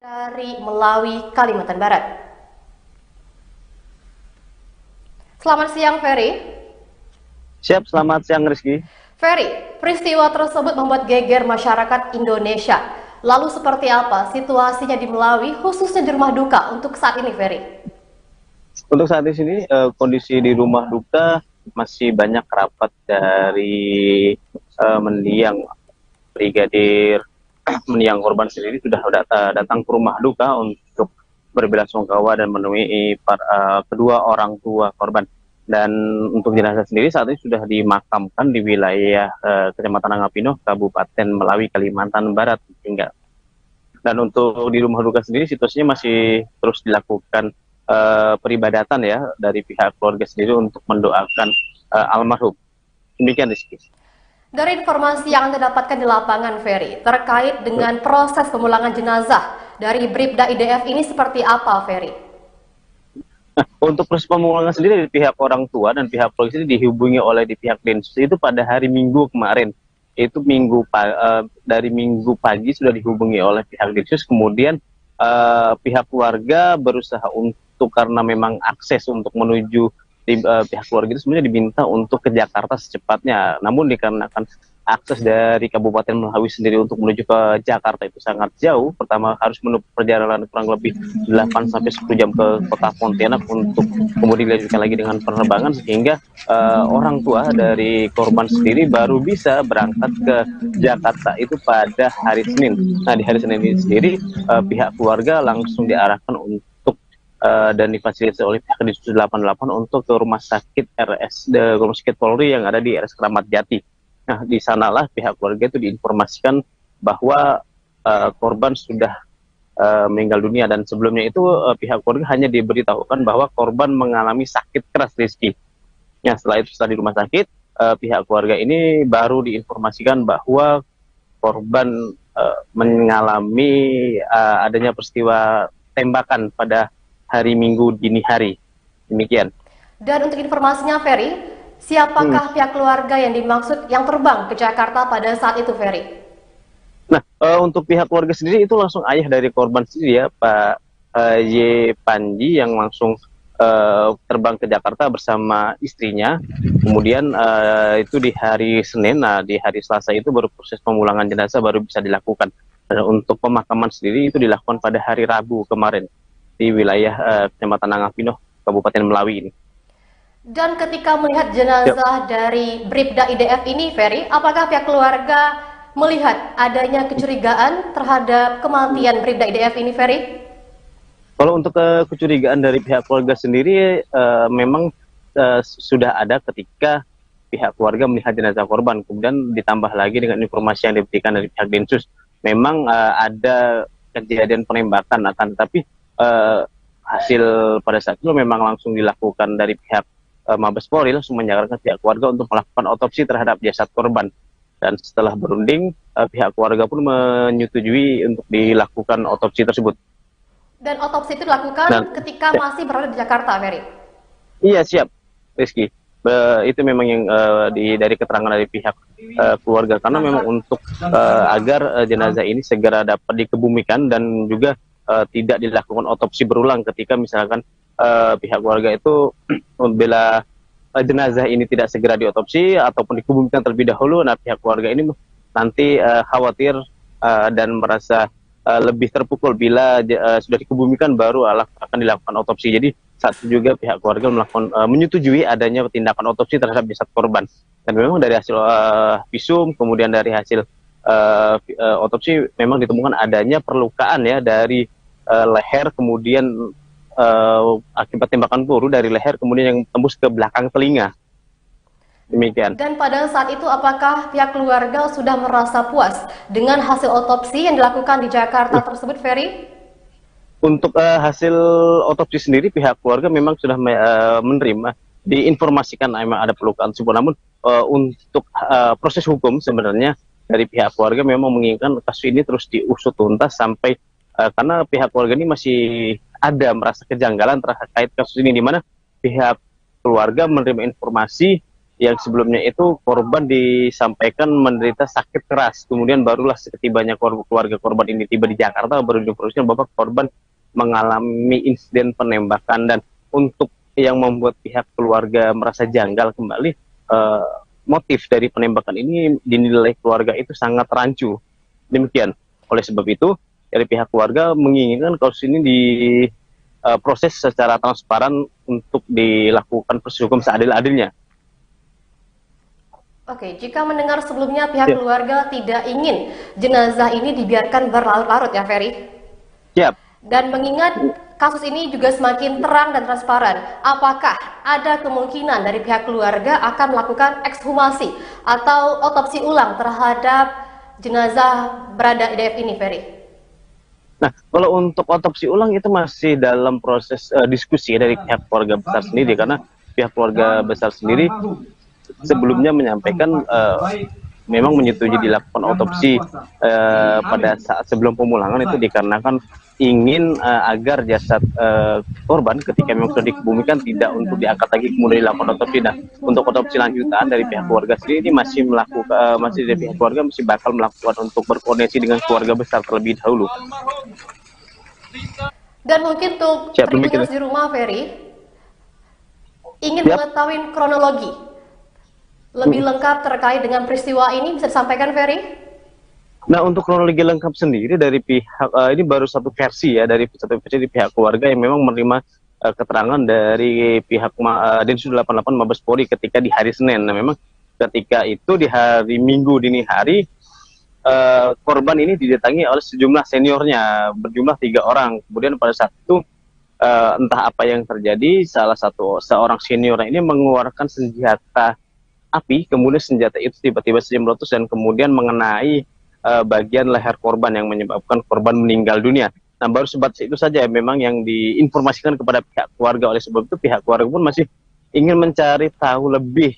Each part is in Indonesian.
dari Melawi, Kalimantan Barat. Selamat siang, Ferry. Siap, selamat siang Rizky. Ferry, peristiwa tersebut membuat geger masyarakat Indonesia. Lalu seperti apa situasinya di Melawi, khususnya di rumah duka untuk saat ini, Ferry? Untuk saat ini kondisi di rumah duka masih banyak kerabat dari mendiang Brigadir mendiang korban sendiri sudah datang ke rumah duka untuk berbelasungkawa dan menemui kedua orang tua korban. Dan untuk jenazah sendiri saat ini sudah dimakamkan di wilayah Kecamatan Angapino, Kabupaten Melawi, Kalimantan Barat hingga. Dan untuk di rumah duka sendiri situasinya masih terus dilakukan peribadatan ya dari pihak keluarga sendiri untuk mendoakan almarhum. Demikian Rizky. Dari informasi yang Anda dapatkan di lapangan, Ferry, terkait dengan proses pemulangan jenazah dari Bribda IDF ini seperti apa, Ferry? Nah, untuk proses pemulangan sendiri dari pihak orang tua dan pihak polisi dihubungi oleh di pihak Densus itu pada hari Minggu kemarin. Itu dari Minggu pagi sudah dihubungi oleh pihak Densus, kemudian pihak keluarga berusaha untuk karena memang akses untuk menuju pihak keluarga itu sebenarnya diminta untuk ke Jakarta secepatnya. Namun dikarenakan akses dari Kabupaten Melawi sendiri untuk menuju ke Jakarta itu sangat jauh. Pertama harus menempuh perjalanan kurang lebih 8 sampai 10 jam ke kota Pontianak untuk kemudian dilanjutkan lagi dengan penerbangan, sehingga orang tua dari korban sendiri baru bisa berangkat ke Jakarta itu pada hari Senin. Nah, di hari Senin ini sendiri pihak keluarga langsung diarahkan untuk dan difasilitasi oleh pihak Densus 88 untuk ke rumah sakit rumah sakit Polri yang ada di RS Kramat Jati. Nah, di sanalah pihak keluarga itu diinformasikan bahwa korban sudah meninggal dunia, dan sebelumnya itu pihak keluarga hanya diberitahukan bahwa korban mengalami sakit keras, Rizky. Ya, setelah itu setelah di rumah sakit, pihak keluarga ini baru diinformasikan bahwa korban mengalami adanya peristiwa tembakan pada hari Minggu dini hari. Demikian. Dan untuk informasinya, Ferry, siapakah pihak keluarga yang dimaksud yang terbang ke Jakarta pada saat itu, Ferry? Nah, untuk pihak keluarga sendiri itu langsung ayah dari korban sendiri ya, Pak Y. Panji, yang langsung terbang ke Jakarta bersama istrinya. Kemudian itu di hari Senin, nah di hari Selasa itu baru proses pemulangan jenazah baru bisa dilakukan. Dan untuk pemakaman sendiri itu dilakukan pada hari Rabu kemarin di wilayah Kecamatan Angapino, Kabupaten Melawi ini. Dan ketika melihat Yep. jenazah dari Bribda IDF ini, Ferry, apakah pihak keluarga melihat adanya kecurigaan terhadap kematian Bribda IDF ini, Ferry? Kalau untuk kecurigaan dari pihak keluarga sendiri memang sudah ada ketika pihak keluarga melihat jenazah korban, kemudian ditambah lagi dengan informasi yang diberikan dari pihak Densus. Memang ada kejadian penembakan, akan tetapi hasil pada saat itu memang langsung dilakukan dari pihak Mabes Polri, langsung menyarankan pihak keluarga untuk melakukan otopsi terhadap jasad korban. Dan setelah berunding, pihak keluarga pun menyetujui untuk dilakukan otopsi tersebut. Dan otopsi itu dilakukan Dan ketika masih berada di Jakarta, Ferry? iya, siap, Rizky. Itu memang yang dari keterangan dari pihak keluarga, karena memang untuk agar jenazah ini segera dapat dikebumikan dan juga tidak dilakukan otopsi berulang ketika misalkan pihak keluarga itu membela jenazah ini tidak segera diotopsi ataupun dikebumikan terlebih dahulu. Nah, pihak keluarga ini nanti khawatir dan merasa lebih terpukul bila sudah dikebumikan baru akan dilakukan otopsi. Jadi saat itu juga pihak keluarga menyetujui adanya tindakan otopsi terhadap jasad korban. Dan memang dari hasil visum, kemudian dari hasil otopsi memang ditemukan adanya perlukaan ya dari leher, kemudian akibat tembakan peluru dari leher kemudian yang tembus ke belakang telinga. Demikian. Dan pada saat itu apakah pihak keluarga sudah merasa puas dengan hasil otopsi yang dilakukan di Jakarta tersebut, Ferry? Untuk hasil otopsi sendiri pihak keluarga memang sudah menerima, diinformasikan memang ada perlukaan tersebut. Namun untuk proses hukum sebenarnya dari pihak keluarga memang menginginkan kasus ini terus diusut tuntas sampai karena pihak keluarga ini masih ada merasa kejanggalan terkait kasus ini, di mana pihak keluarga menerima informasi yang sebelumnya itu korban disampaikan menderita sakit keras, kemudian barulah setibanya keluarga korban ini tiba di Jakarta baru diinformasikan bahwa korban mengalami insiden penembakan. Dan untuk yang membuat pihak keluarga merasa janggal kembali, eh, motif dari penembakan ini dinilai keluarga itu sangat rancu. Demikian. Oleh sebab itu, dari pihak keluarga menginginkan kasus ini diproses secara transparan untuk dilakukan proses hukum seadil-adilnya. Oke, jika mendengar sebelumnya pihak Siap, keluarga tidak ingin jenazah ini dibiarkan berlarut-larut ya Ferry, siap. dan mengingat kasus ini juga semakin terang dan transparan, apakah ada kemungkinan dari pihak keluarga akan melakukan ekshumasi atau otopsi ulang terhadap jenazah berada IDF ini, Ferry? Nah, kalau untuk otopsi ulang itu masih dalam proses diskusi dari pihak keluarga besar sendiri, karena pihak keluarga besar sendiri sebelumnya menyampaikan memang menyetujui dilakukan otopsi pada saat sebelum pemulangan itu dikarenakan ingin agar jasad korban ketika memang sudah dikebumikan tidak untuk diangkat lagi kemudian dilakukan otopsi. Nah, untuk otopsi lanjutan dari pihak keluarga sendiri ini masih melakukan masih dari pihak keluarga masih bakal melakukan untuk berkoordinasi dengan keluarga besar terlebih dahulu. Dan mungkin untuk Siap, demikian. Tribuners di rumah, Ferry, ingin Siap. mengetahui kronologi lebih lengkap terkait dengan peristiwa ini, bisa disampaikan, Ferry? Nah, untuk kronologi lengkap sendiri dari pihak ini baru satu versi ya, dari satu versi di pihak keluarga yang memang menerima keterangan dari pihak Densus 88 Mabes Polri ketika di hari Senin. Nah, memang ketika itu di hari Minggu dini hari korban ini didatangi oleh sejumlah seniornya berjumlah 3 orang. Kemudian pada saat itu entah apa yang terjadi, seorang senior ini mengeluarkan senjata api, kemudian senjata itu tiba-tiba saja meletus dan kemudian mengenai bagian leher korban yang menyebabkan korban meninggal dunia. Nah, baru sebatas itu saja memang yang diinformasikan kepada pihak keluarga. Oleh sebab itu pihak keluarga pun masih ingin mencari tahu lebih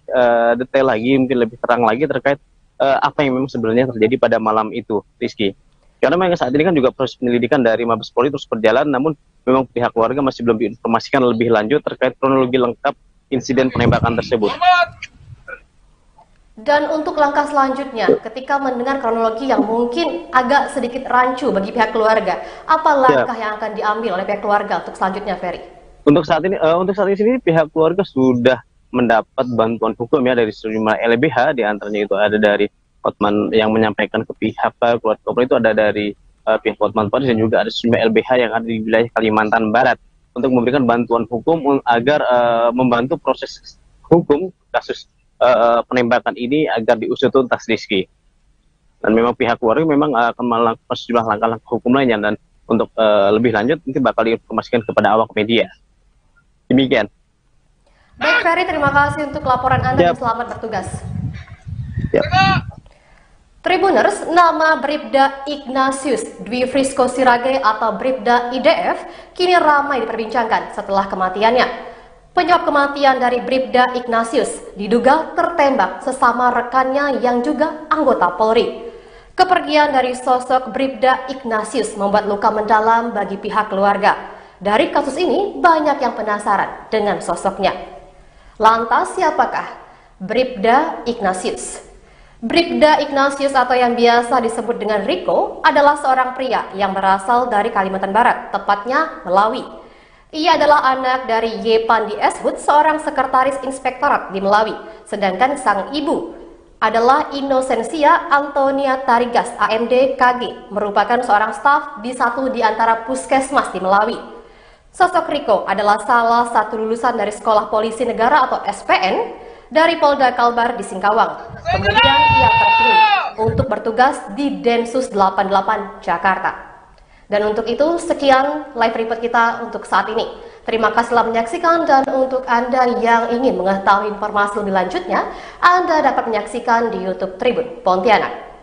detail lagi, mungkin lebih terang lagi terkait apa yang memang sebenarnya terjadi pada malam itu, Rizky. Karena memang saat ini kan juga proses penyelidikan dari Mabes Polri terus berjalan, namun memang pihak keluarga masih belum diinformasikan lebih lanjut terkait kronologi lengkap insiden penembakan tersebut. Dan untuk langkah selanjutnya, ketika mendengar kronologi yang mungkin agak sedikit rancu bagi pihak keluarga, apa Ya, langkah yang akan diambil oleh pihak keluarga untuk selanjutnya, Ferry? untuk saat ini sendiri pihak keluarga sudah mendapat bantuan hukum ya dari sejumlah LBH, di antaranya itu ada dari Hotman yang menyampaikan ke pihak keluarga korban, itu ada dari pihak Hotman Paris dan juga ada sejumlah LBH yang ada di wilayah Kalimantan Barat untuk memberikan bantuan hukum agar membantu proses hukum kasus penembakan ini agar diusut tuntas, Rizky. Dan memang pihak keluarga memang akan melakukan sejumlah langkah-langkah hukum lainnya, dan untuk lebih lanjut mungkin bakal diinformasikan kepada awak media. Demikian. Baik, Ferry, terima kasih untuk laporan Anda dan selamat bertugas. Yep. Tribuners, nama Bribda Ignatius Dwi Frisco Sirage atau Bribda IDF kini ramai diperbincangkan setelah kematiannya. Penyebab kematian dari Bribda Ignatius diduga tertembak sesama rekannya yang juga anggota Polri. Kepergian dari sosok Bribda Ignatius membuat luka mendalam bagi pihak keluarga. Dari kasus ini, banyak yang penasaran dengan sosoknya. Lantas, siapakah Bribda Ignatius? Bribda Ignatius atau yang biasa disebut dengan Rico adalah seorang pria yang berasal dari Kalimantan Barat, tepatnya Melawi. Ia adalah anak dari Y. Pandi Eshud, seorang sekretaris inspektorat di Melawi, sedangkan sang ibu adalah Inosensia Antonia Tarigas, AMD KG, merupakan seorang staf di satu di antara puskesmas di Melawi. Sosok Rico adalah salah satu lulusan dari Sekolah Polisi Negara atau SPN dari Polda Kalbar di Singkawang. Kemudian ia terpilih untuk bertugas di Densus 88 Jakarta. Dan untuk itu, sekian live report kita untuk saat ini. Terima kasih telah menyaksikan, dan untuk Anda yang ingin mengetahui informasi lebih lanjutnya, Anda dapat menyaksikan di YouTube Tribun Pontianak.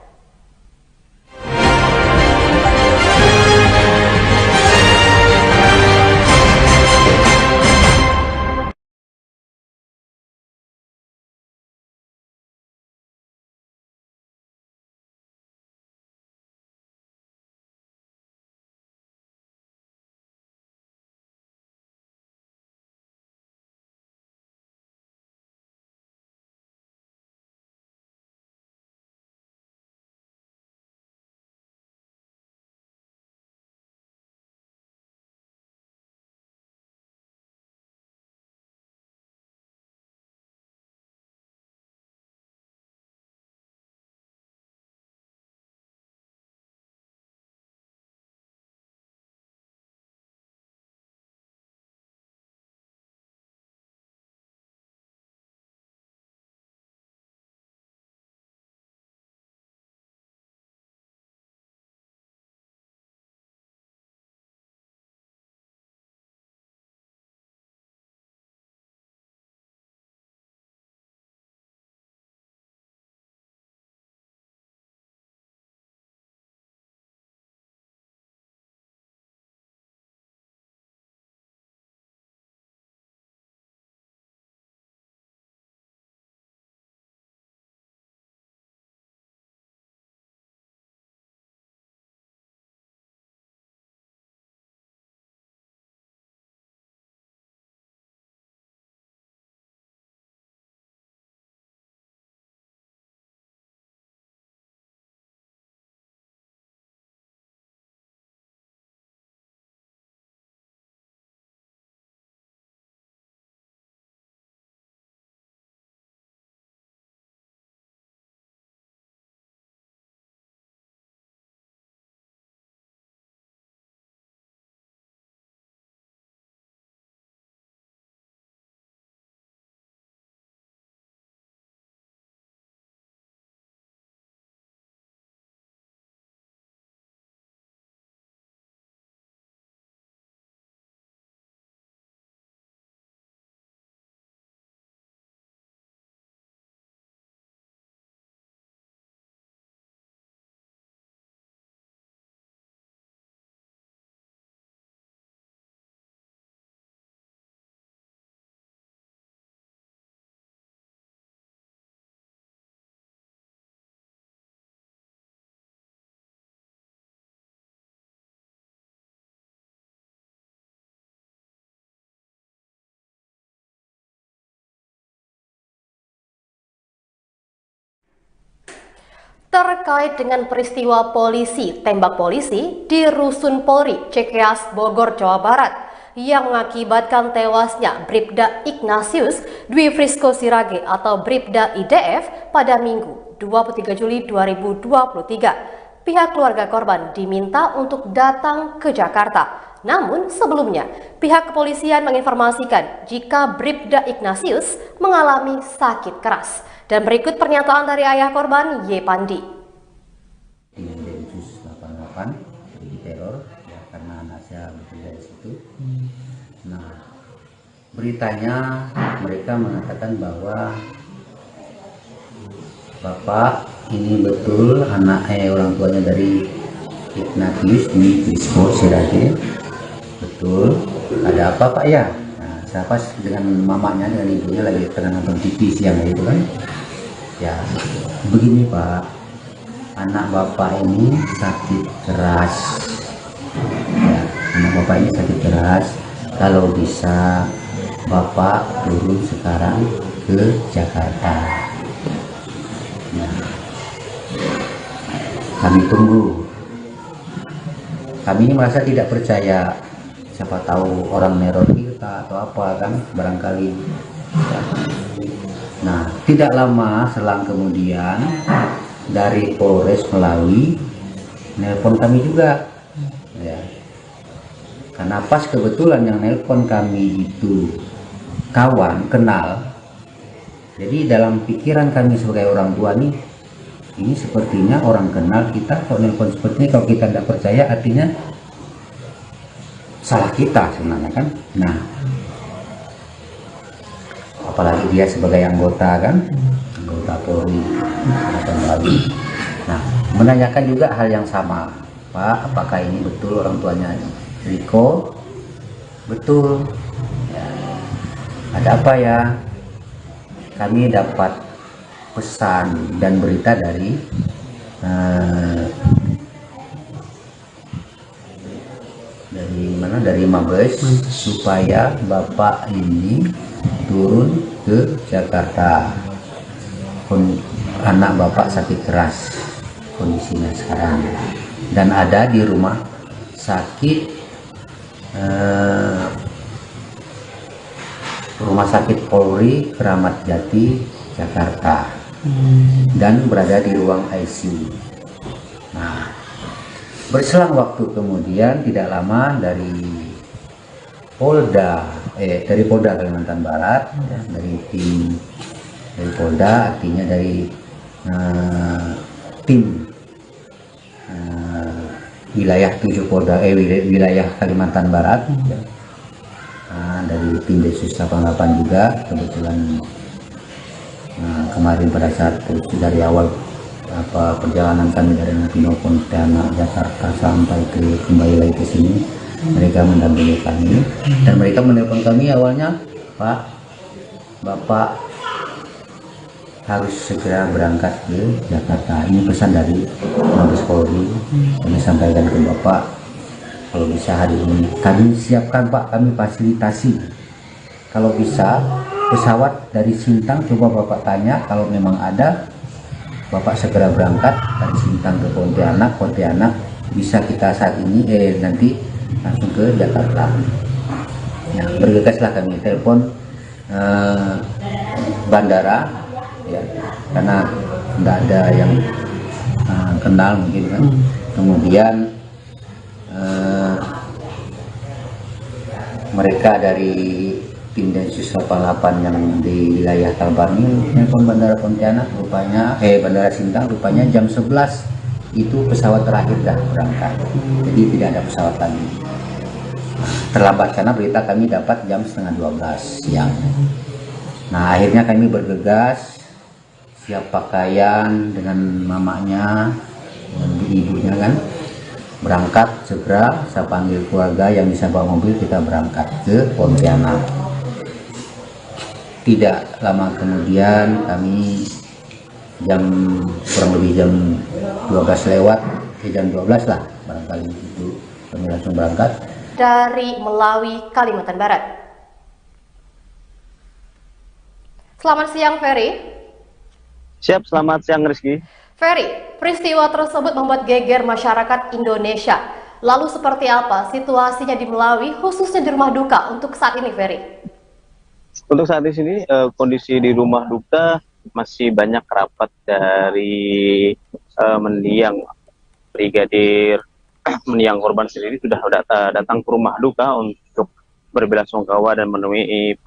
Terkait dengan peristiwa polisi tembak polisi di Rusun Polri, Cikeas, Bogor, Jawa Barat yang mengakibatkan tewasnya Bribda Ignatius Dwi Frisco Sirage atau Bribda IDF pada Minggu 23 Juli 2023. Pihak keluarga korban diminta untuk datang ke Jakarta. Namun sebelumnya, pihak kepolisian menginformasikan jika Bribda Ignatius mengalami sakit keras. Dan berikut pernyataan dari ayah korban, Y. Pandi. Ini Densus 88 diteror ya, karena anak saya bekerja di situ. Nah, beritanya mereka mengatakan bahwa bapak ini betul anak orang tuanya dari Ignatius Dwi Frisco Sirage. Betul. Ada apa Pak ya? Nah, saya pas dengan mamanya dengan ibunya lagi tengah nonton TV siang itu kan. Ya, begini Pak, anak bapak ini sakit keras. Ya, anak bapak ini sakit keras. Kalau bisa bapak turun sekarang ke Jakarta. Nah, kami tunggu. Kami merasa tidak percaya. Siapa tahu orang neror kita atau apa kan, barangkali. Ya. Nah, tidak lama selang kemudian dari Polres Melawi nelpon kami juga, ya. Karena pas kebetulan yang nelpon kami itu kawan kenal, jadi dalam pikiran kami sebagai orang tua nih, ini sepertinya orang kenal kita. Kalau nelpon seperti ini, kalau kita tidak percaya, artinya salah kita sebenarnya kan. Nah, apalagi dia sebagai anggota kan, anggota Polri. Nah, menanyakan juga hal yang sama, Pak, apakah ini betul orang tuanya Riko? Betul. Ya. Ada apa ya? Kami dapat pesan dan berita dari dari Mabes supaya bapak ini turun ke Jakarta. Anak bapak sakit keras kondisinya sekarang dan ada di rumah sakit Polri Kramat Jati Jakarta dan berada di ruang ICU. Nah, berselang waktu kemudian tidak lama dari Polda Kalimantan Barat, ya, dari tim dari Polda, artinya dari tim wilayah 7 Polda wilayah Kalimantan Barat, ya. Dari tim Densus 88 juga kebetulan kemarin pada saat dari awal perjalanan kami dari Pino Pontianak Jakarta sampai kembali lagi ke sini, mereka mendampingi kami dan mereka menelpon kami awalnya, Pak, bapak harus segera berangkat ke Jakarta. Ini pesan dari Mabes Polri. Kami sampaikan ke bapak, kalau bisa hari ini kami siapkan Pak, kami fasilitasi. Kalau bisa pesawat dari Sintang, coba bapak tanya, kalau memang ada bapak segera berangkat dari Sintang ke Pontianak bisa kita saat ini nanti langsung ke Jakarta. Ya, bergegaslah kami telepon bandara, ya, karena tidak ada yang kenal mungkin kan. Kemudian mereka dari tim Densus 88 yang di wilayah Kalbar ini telepon bandara Pontianak, rupanya bandara Sintang rupanya jam 11 itu pesawat terakhir dah berangkat, jadi tidak ada pesawat lagi. Terlambat karena berita kami dapat jam setengah 12 siang. Nah, akhirnya kami bergegas, siap pakaian dengan mamanya dan ibunya kan, berangkat segera. Saya panggil keluarga yang bisa bawa mobil, kita berangkat ke Pontianak. Tidak lama kemudian kami kurang lebih jam 12 lewat, jam 12 lah barangkali itu kami langsung berangkat dari Melawi, Kalimantan Barat. Selamat siang, Ferry. Siap, selamat siang Rizky. Ferry, peristiwa tersebut membuat geger masyarakat Indonesia. Lalu seperti apa situasinya di Melawi, khususnya di rumah duka untuk saat ini, Ferry? Untuk saat di sini kondisi di rumah duka masih banyak kerabat dari mendiang Brigadir mendiang korban sendiri sudah datang ke rumah duka untuk berbelasungkawa dan menemui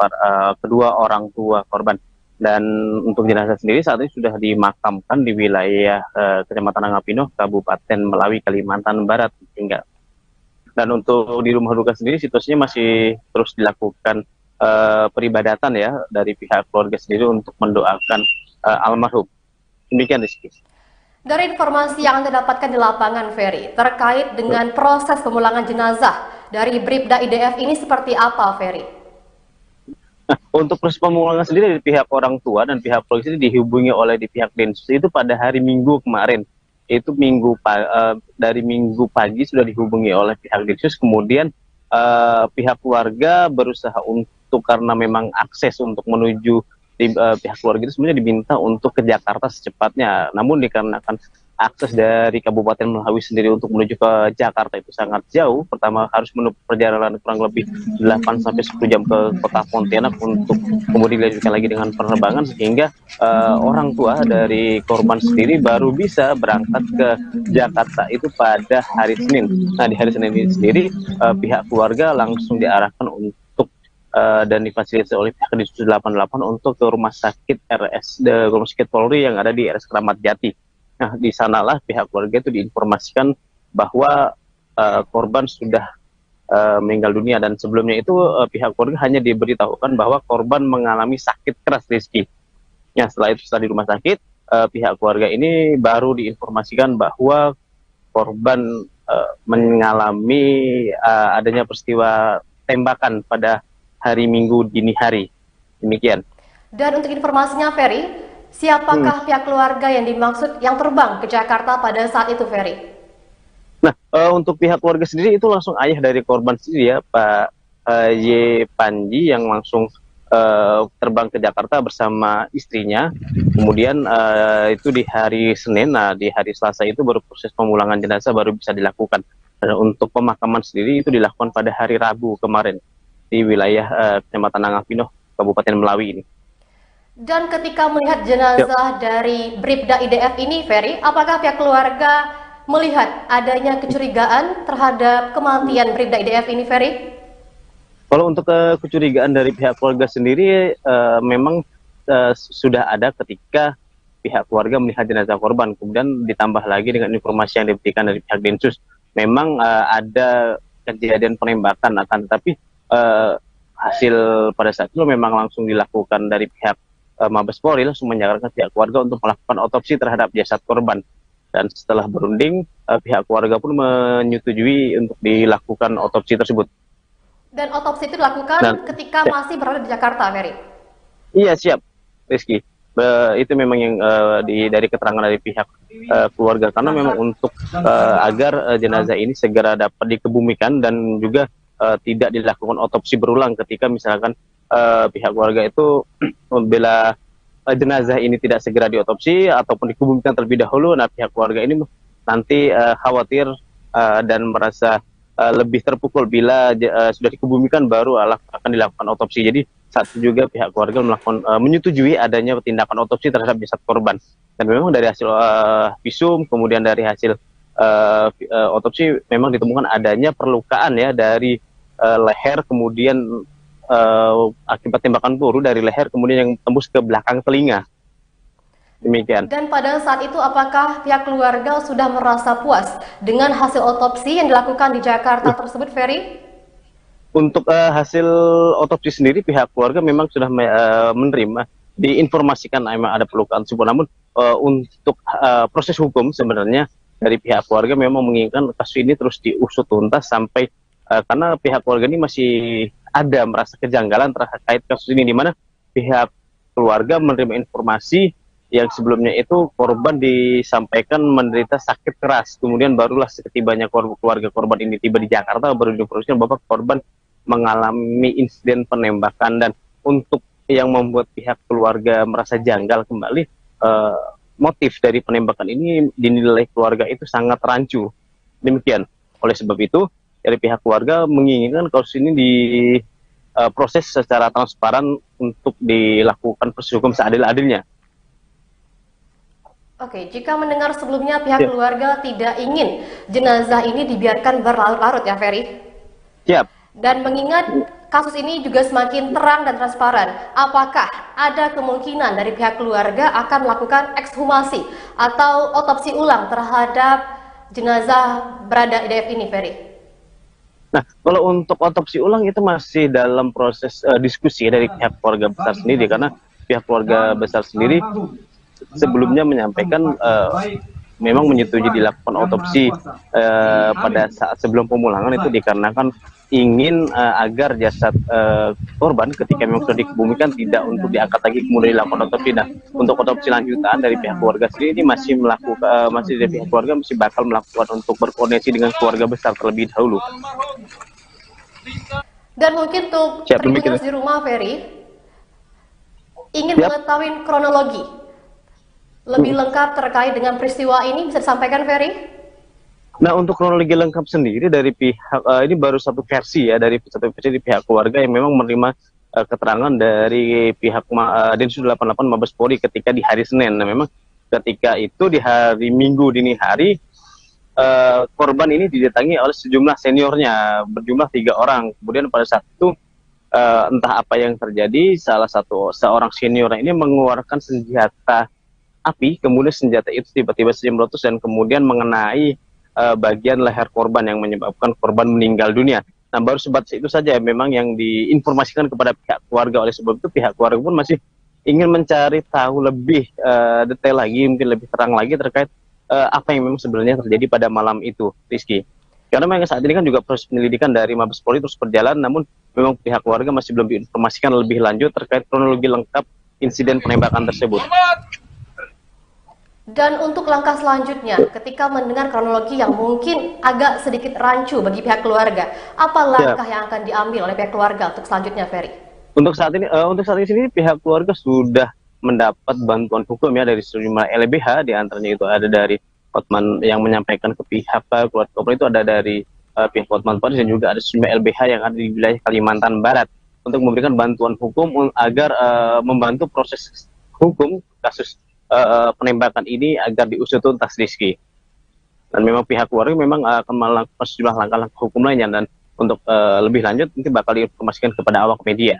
kedua orang tua korban. Dan untuk jenazah sendiri saat ini sudah dimakamkan di wilayah Kecamatan Angapino, Kabupaten Melawi, Kalimantan Barat hingga. Dan untuk di rumah duka sendiri situasinya masih terus dilakukan peribadatan ya dari pihak keluarga sendiri untuk mendoakan almarhum. Demikian, Rizky. Dari informasi yang Anda dapatkan di lapangan, Ferry, terkait dengan proses pemulangan jenazah dari Bribda IDF ini seperti apa, Ferry? Nah, untuk proses pemulangan sendiri dari pihak orang tua dan pihak polisi ini dihubungi oleh di pihak Densus itu pada hari Minggu kemarin. Itu dari Minggu pagi sudah dihubungi oleh pihak Densus, kemudian pihak keluarga berusaha untuk, karena memang akses untuk menuju pihak keluarga itu sebenarnya diminta untuk ke Jakarta secepatnya, namun dikarenakan akses dari Kabupaten Melawi sendiri untuk menuju ke Jakarta itu sangat jauh. Pertama harus menempuh perjalanan kurang lebih 8 sampai 10 jam ke kota Pontianak untuk kemudian dilanjutkan lagi dengan penerbangan, sehingga orang tua dari korban sendiri baru bisa berangkat ke Jakarta itu pada hari Senin. Nah, di hari Senin ini sendiri pihak keluarga langsung diarahkan untuk dan difasilitasi oleh pihak Densus 88 untuk ke rumah sakit rumah sakit Polri yang ada di RS Kramat Jati. Nah, di sanalah pihak keluarga itu diinformasikan bahwa korban sudah meninggal dunia, dan sebelumnya itu pihak keluarga hanya diberitahukan bahwa korban mengalami sakit keras, Rizky. Ya, setelah itu setelah di rumah sakit, pihak keluarga ini baru diinformasikan bahwa korban mengalami adanya peristiwa tembakan pada hari Minggu dini hari. Demikian. Dan untuk informasinya, Ferry, siapakah pihak keluarga yang dimaksud yang terbang ke Jakarta pada saat itu, Ferry? Nah, untuk pihak keluarga sendiri itu langsung ayah dari korban sendiri ya, Pak Y. Panji, yang langsung terbang ke Jakarta bersama istrinya. Kemudian itu di hari Senin, nah di hari Selasa itu baru proses pemulangan jenazah baru bisa dilakukan. Dan untuk pemakaman sendiri itu dilakukan pada hari Rabu kemarin di wilayah Kecamatan Angapino, Kabupaten Melawi ini. Dan ketika melihat jenazah dari Bribda IDF ini, Ferry, apakah pihak keluarga melihat adanya kecurigaan terhadap kematian Bribda IDF ini, Ferry? Kalau untuk kecurigaan dari pihak keluarga sendiri memang sudah ada ketika pihak keluarga melihat jenazah korban, kemudian ditambah lagi dengan informasi yang diberikan dari pihak Densus. Memang ada kejadian penembakan, akan tetapi hasil pada saat itu memang langsung dilakukan dari pihak Mabes Polri, langsung menyarankan pihak keluarga untuk melakukan otopsi terhadap jasad korban. Dan setelah berunding, pihak keluarga pun menyetujui untuk dilakukan otopsi tersebut. Dan otopsi itu dilakukan ketika masih berada di Jakarta, Ferry? Iya, siap, Rizky. Itu memang yang dari keterangan dari pihak keluarga, karena memang untuk agar jenazah ini segera dapat dikebumikan dan juga tidak dilakukan otopsi berulang ketika misalkan pihak keluarga itu membela jenazah ini tidak segera diotopsi ataupun dikebumikan terlebih dahulu. Nah, pihak keluarga ini nanti khawatir dan merasa lebih terpukul bila sudah dikebumikan baru akan dilakukan otopsi. Jadi saat itu juga pihak keluarga menyetujui adanya tindakan otopsi terhadap jasad korban. Dan memang dari hasil visum, kemudian dari hasil otopsi memang ditemukan adanya perlukaan ya dari leher, kemudian akibat tembakan peluru dari leher kemudian yang tembus ke belakang telinga. Demikian. Dan pada saat itu apakah pihak keluarga sudah merasa puas dengan hasil otopsi yang dilakukan di Jakarta tersebut, Ferry? Untuk hasil otopsi sendiri pihak keluarga memang sudah menerima, diinformasikan memang ada perlukaan tersebut. Namun untuk proses hukum sebenarnya dari pihak keluarga memang menginginkan kasus ini terus diusut tuntas sampai karena pihak keluarga ini masih ada merasa kejanggalan terkait kasus ini, di mana pihak keluarga menerima informasi yang sebelumnya itu korban disampaikan menderita sakit keras, kemudian barulah setibanya keluarga korban ini tiba di Jakarta baru diinformasikan bahwa korban mengalami insiden penembakan. Dan untuk yang membuat pihak keluarga merasa janggal kembali, motif dari penembakan ini dinilai keluarga itu sangat rancu. Demikian. Oleh sebab itu, dari pihak keluarga menginginkan kasus ini diproses secara transparan untuk dilakukan proses hukum seadil-adilnya. Oke, jika mendengar sebelumnya pihak Ya, keluarga tidak ingin jenazah ini dibiarkan berlarut-larut ya, Ferry? siap. Dan mengingat kasus ini juga semakin terang dan transparan, apakah ada kemungkinan dari pihak keluarga akan melakukan ekshumasi atau otopsi ulang terhadap jenazah berada IDF ini, Ferry? Nah, kalau untuk otopsi ulang itu masih dalam proses diskusi dari pihak keluarga besar sendiri, karena pihak keluarga besar sendiri sebelumnya menyampaikan memang menyetujui dilakukan otopsi pada saat sebelum pemulangan itu dikarenakan ingin agar jasad korban ketika memang sudah dikebumikan tidak untuk diangkat lagi kemudian dilakukan otopsi. Nah, untuk otopsi lanjutan dari pihak keluarga sendiri ini masih melakukan masih dari pihak keluarga masih bakal melakukan untuk berkoordinasi dengan keluarga besar terlebih dahulu. Dan mungkin untuk Siap, demikian. Tribuners di rumah, Ferry, ingin Siap. mengetahui kronologi lebih lengkap terkait dengan peristiwa ini, bisa disampaikan, Ferry? Nah, untuk kronologi lengkap sendiri dari pihak ini baru satu versi ya, dari satu versi di pihak keluarga yang memang menerima keterangan dari pihak Densus 88 Mabes Polri ketika di hari Senin. Nah, memang ketika itu di hari Minggu dini hari korban ini didatangi oleh sejumlah seniornya berjumlah 3 orang. Kemudian pada saat itu entah apa yang terjadi, seorang senior ini mengeluarkan senjata api, kemudian senjata itu tiba-tiba saja meletus dan kemudian mengenai bagian leher korban yang menyebabkan korban meninggal dunia. Nah, baru sebatas itu saja memang yang diinformasikan kepada pihak keluarga. Oleh sebab itu pihak keluarga pun masih ingin mencari tahu lebih detail lagi, mungkin lebih terang lagi terkait apa yang memang sebenarnya terjadi pada malam itu, Rizky. Karena memang saat ini kan juga proses penyelidikan dari Mabes Polri terus berjalan, namun memang pihak keluarga masih belum diinformasikan lebih lanjut terkait kronologi lengkap insiden penembakan tersebut. Dan untuk langkah selanjutnya, ketika mendengar kronologi yang mungkin agak sedikit rancu bagi pihak keluarga, apa langkah yang akan diambil oleh pihak keluarga untuk selanjutnya, Ferry? Untuk saat ini sendiri pihak keluarga sudah mendapat bantuan hukum ya dari sejumlah LBH, diantaranya itu ada dari Hotman yang menyampaikan ke pihak keluarga korban, itu ada dari pihak Hotman Paris dan juga ada sejumlah LBH yang ada di wilayah Kalimantan Barat untuk memberikan bantuan hukum agar membantu proses hukum kasus penembakan ini agar diusut tuntas, Rizky. Dan memang pihak keluarga memang akan melakukan sejumlah langkah-langkah hukum lainnya, dan untuk lebih lanjut nanti bakal diinformasikan kepada awak media.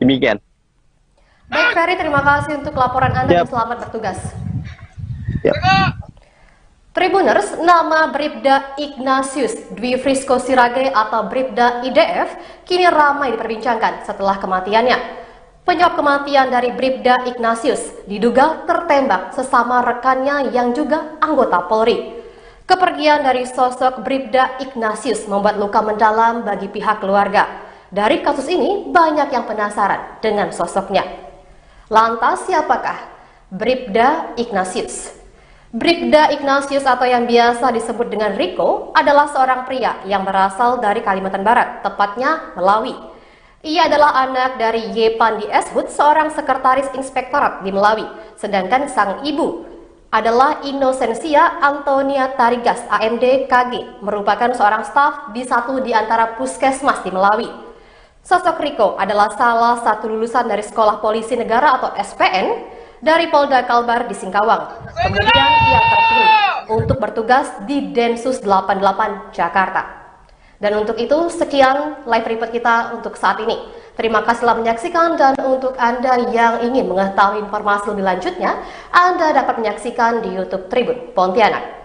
Demikian. Baik, Ferry, terima kasih untuk laporan Anda dan selamat bertugas. Yep. Tribuners, nama Bribda Ignatius Dwi Frisco Sirage atau Bribda IDF kini ramai diperbincangkan setelah kematiannya. Penyebab kematian dari Bribda Ignatius diduga tertembak sesama rekannya yang juga anggota Polri. Kepergian dari sosok Bribda Ignatius membuat luka mendalam bagi pihak keluarga. Dari kasus ini banyak yang penasaran dengan sosoknya. Lantas siapakah Bribda Ignatius? Bribda Ignatius atau yang biasa disebut dengan Rico adalah seorang pria yang berasal dari Kalimantan Barat, tepatnya Melawi. Ia adalah anak dari Yepandi Eshut, seorang sekretaris inspektorat di Melawi. Sedangkan sang ibu adalah Inosensia Antonia Tarigas, AMD KG, merupakan seorang staf di satu di antara puskesmas di Melawi. Sosok Rico adalah salah satu lulusan dari Sekolah Polisi Negara atau SPN dari Polda Kalbar di Singkawang. Kemudian ia terpilih untuk bertugas di Densus 88 Jakarta. Dan untuk itu, sekian live report kita untuk saat ini. Terima kasih telah menyaksikan, dan untuk Anda yang ingin mengetahui informasi lebih lanjutnya, Anda dapat menyaksikan di YouTube Tribun Pontianak.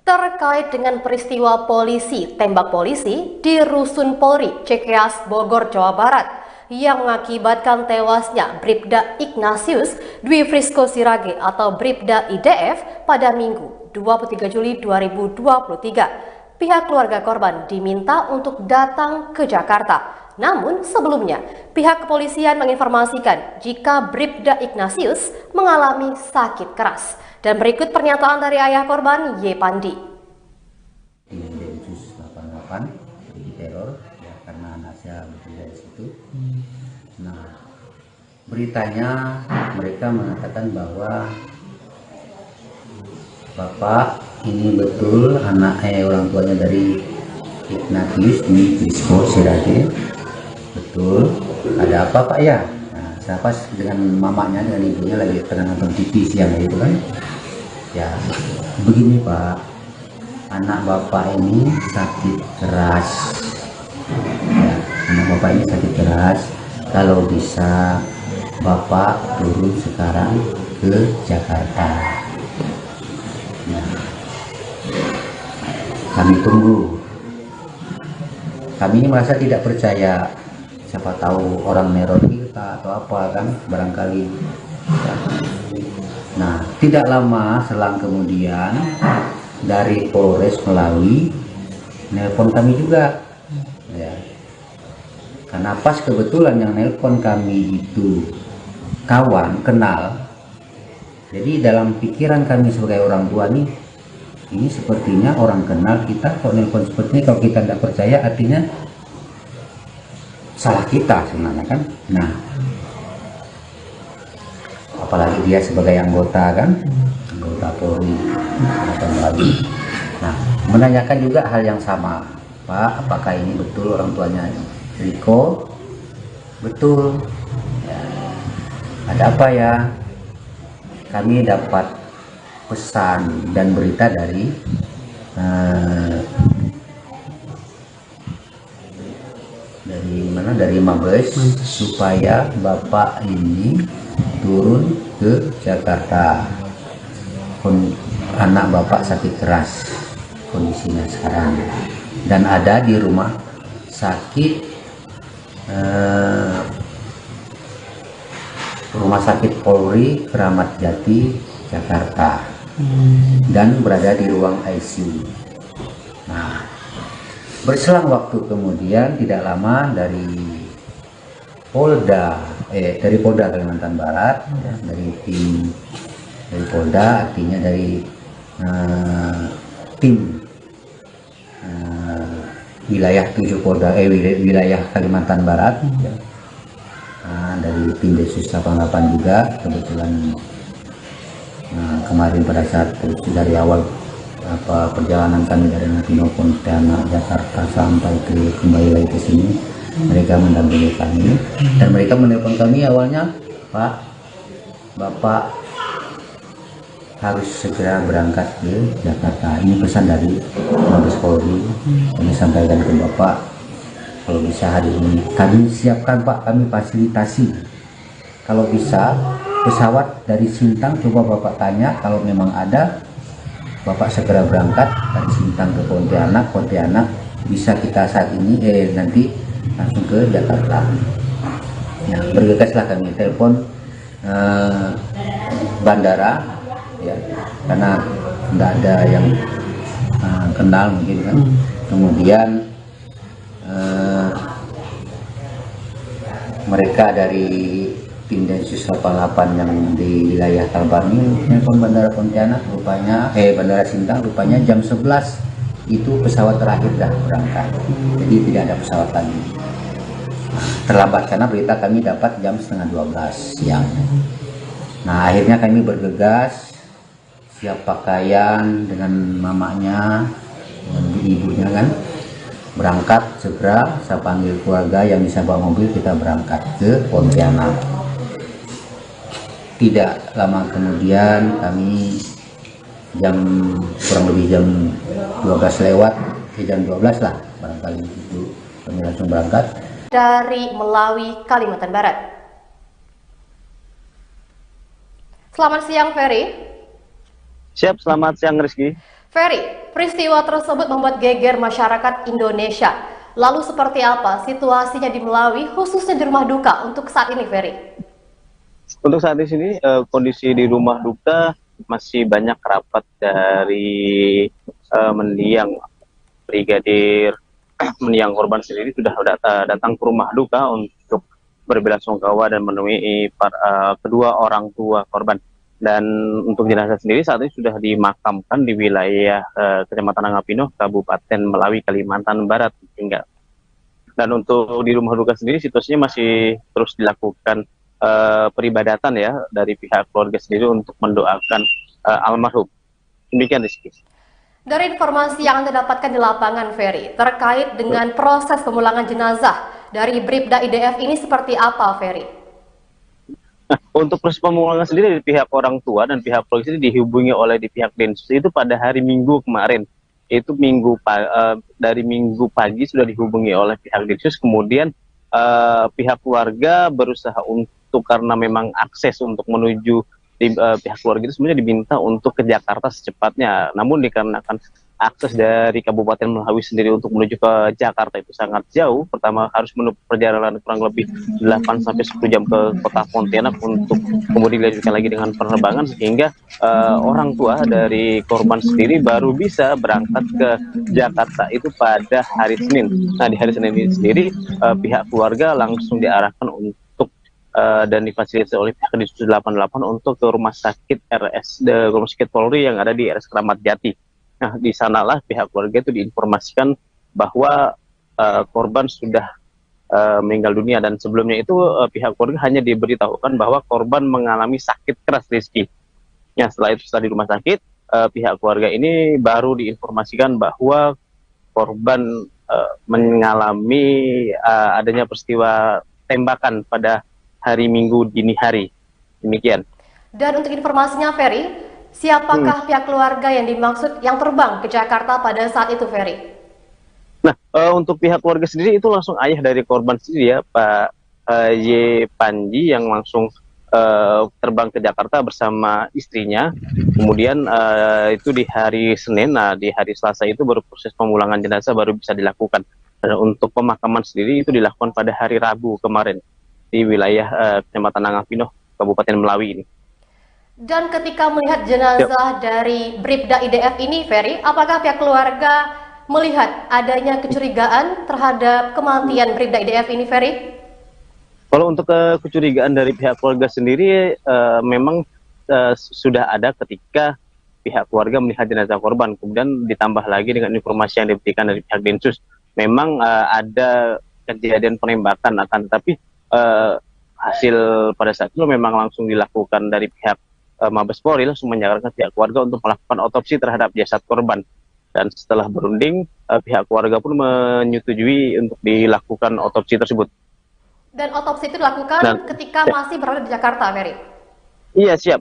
Terkait dengan peristiwa polisi tembak polisi di Rusun Polri, Cikeas, Bogor, Jawa Barat yang mengakibatkan tewasnya Bribda Ignatius Dwi Frisco Sirage atau Bribda IDF pada Minggu 23 Juli 2023. Pihak keluarga korban diminta untuk datang ke Jakarta. Namun sebelumnya, pihak kepolisian menginformasikan jika Bribda Ignatius mengalami sakit keras. Dan berikut pernyataan dari ayah korban, Y. Pandi. Di Densus 88 di teror ya, karena anak saya bekerja di situ. Nah, beritanya mereka mengatakan bahwa Bapak ini betul anak orang tuanya dari Ignatius Dwi Frisco Sirage. Betul. Ada apa Pak ya? Nah, saya pas dengan mamanya dengan ibunya lagi tengah nonton TV siang itu kan. Ya, begini Pak, anak Bapak ini sakit keras. Ya, anak Bapak ini sakit keras. Kalau bisa Bapak turun sekarang ke Jakarta. Ya. Kami tunggu. Kami merasa tidak percaya. Siapa tahu orang neror kita atau apa kan, barangkali. Ya. Nah, tidak lama selang kemudian dari Polres Melawi nelpon kami juga, ya. Karena pas kebetulan yang nelpon kami itu kawan kenal, jadi dalam pikiran kami sebagai orang tua nih, ini sepertinya orang kenal kita. Kalau nelpon seperti ini, kalau kita tidak percaya, artinya salah kita sebenarnya kan. Nah, apalagi dia sebagai anggota kan, anggota Polri. Nah, menanyakan juga hal yang sama, Pak, apakah ini betul orang tuanya Riko? Betul. Ya. Ada apa ya? Kami dapat pesan dan berita dari dari Mabes supaya Bapak ini turun ke Jakarta. Anak Bapak sakit keras kondisinya sekarang dan ada di rumah sakit Polri Kramat Jati Jakarta dan berada di ruang ICU. Nah, berselang waktu kemudian tidak lama dari Polda Kalimantan Barat, ya, dari Polda, artinya dari tim wilayah 7 Polda wilayah Kalimantan Barat, ya. Dari tim Densus 88 juga kebetulan kemarin pada saat dari awal perjalanan kami dari Natino Pontianak Jakarta sampai kembali lagi ke sini, mereka mendampingi kami dan mereka menelpon kami awalnya, Pak, Bapak harus segera berangkat ke Jakarta. Ini pesan dari Mabes Polri. Kami sampaikan ke Bapak, kalau bisa hari ini kami siapkan Pak, kami fasilitasi. Kalau bisa pesawat dari Sintang, coba Bapak tanya, kalau memang ada, Bapak segera berangkat dari Sintang ke Pontianak bisa kita saat ini nanti langsung ke Jakarta. Ya, bergegaslah kami telepon bandara, ya, karena tidak ada yang kenal mungkin kan. Kemudian mereka dari tim Densus 88 yang di wilayah Kalbar ini telepon bandara Pontianak, rupanya bandara Sintang rupanya jam 11 itu pesawat terakhir dah berangkat, jadi tidak ada pesawat lagi. Terlambat karena berita kami dapat jam setengah 12 siang. Nah, akhirnya kami bergegas, siap pakaian dengan mamanya dan ibunya kan, berangkat segera. Saya panggil keluarga yang bisa bawa mobil, kita berangkat ke Pontianak. Tidak lama kemudian kami kurang lebih jam 12 lewat, jam 12 lah barangkali itu kami langsung berangkat dari Melawi, Kalimantan Barat. Selamat siang, Ferry. Siap, selamat siang Rizky. Ferry, peristiwa tersebut membuat geger masyarakat Indonesia. Lalu seperti apa situasinya di Melawi, khususnya di rumah duka untuk saat ini, Ferry? Untuk saat di sini kondisi di rumah duka masih banyak kerabat dari mendiang brigadir mendiang korban sendiri sudah datang ke rumah duka untuk berbelasungkawa dan menemui kedua orang tua korban. Dan untuk jenazah sendiri saat ini sudah dimakamkan di wilayah Kecamatan Angapino, Kabupaten Melawi, Kalimantan Barat hingga. Dan untuk di rumah duka sendiri situasinya masih terus dilakukan peribadatan ya dari pihak keluarga sendiri untuk mendoakan almarhum. Demikian, Rizky. Dari informasi yang Anda dapatkan di lapangan, Ferry, terkait dengan proses pemulangan jenazah dari Bribda IDF ini seperti apa, Ferry? Nah, untuk proses pemulangan sendiri dari pihak orang tua dan pihak polisi dihubungi oleh di pihak Densus itu pada hari Minggu kemarin. Itu dari Minggu pagi sudah dihubungi oleh pihak Densus, kemudian pihak keluarga berusaha untuk, karena memang akses untuk menuju pihak keluarga itu sebenarnya diminta untuk ke Jakarta secepatnya, namun dikarenakan akses dari Kabupaten Melawi sendiri untuk menuju ke Jakarta itu sangat jauh. Pertama harus menempuh perjalanan kurang lebih 8-10 jam ke kota Pontianak untuk kemudian dilanjutkan lagi dengan penerbangan, sehingga orang tua dari korban sendiri baru bisa berangkat ke Jakarta itu pada hari Senin. Nah, di hari Senin ini sendiri pihak keluarga langsung diarahkan untuk dan difasilitasi oleh pihak Densus 88 untuk ke rumah sakit rumah sakit Polri yang ada di RS Kramat Jati. Nah, di sanalah pihak keluarga itu diinformasikan bahwa korban sudah meninggal dunia, dan sebelumnya itu pihak keluarga hanya diberitahukan bahwa korban mengalami sakit keras, Rizky. Ya, setelah itu di rumah sakit pihak keluarga ini baru diinformasikan bahwa korban mengalami adanya peristiwa tembakan pada hari Minggu dini hari. Demikian. Dan untuk informasinya, Ferry, siapakah pihak keluarga yang dimaksud yang terbang ke Jakarta pada saat itu, Ferry? Nah, untuk pihak keluarga sendiri itu langsung ayah dari korban sendiri ya, Pak Y. Panji, yang langsung terbang ke Jakarta bersama istrinya. Kemudian itu di hari Senin, nah di hari Selasa itu baru proses pemulangan jenazah baru bisa dilakukan. Dan untuk pemakaman sendiri itu dilakukan pada hari Rabu kemarin di wilayah Kecamatan Angapino, Kabupaten Melawi ini. Dan ketika melihat jenazah dari Bribda IDF ini, Ferry, apakah pihak keluarga melihat adanya kecurigaan terhadap kematian Bribda IDF ini, Ferry? Kalau untuk kecurigaan dari pihak keluarga sendiri memang sudah ada ketika pihak keluarga melihat jenazah korban, kemudian ditambah lagi dengan informasi yang diberikan dari pihak Densus. Memang ada kejadian penembakan, akan tetapi hasil pada saat itu memang langsung dilakukan dari pihak Mabes Polri, langsung menyarankan pihak keluarga untuk melakukan otopsi terhadap jasad korban. Dan setelah berunding, pihak keluarga pun menyetujui untuk dilakukan otopsi tersebut. Dan otopsi itu dilakukan ketika masih berada di Jakarta, Ferry? Iya, siap,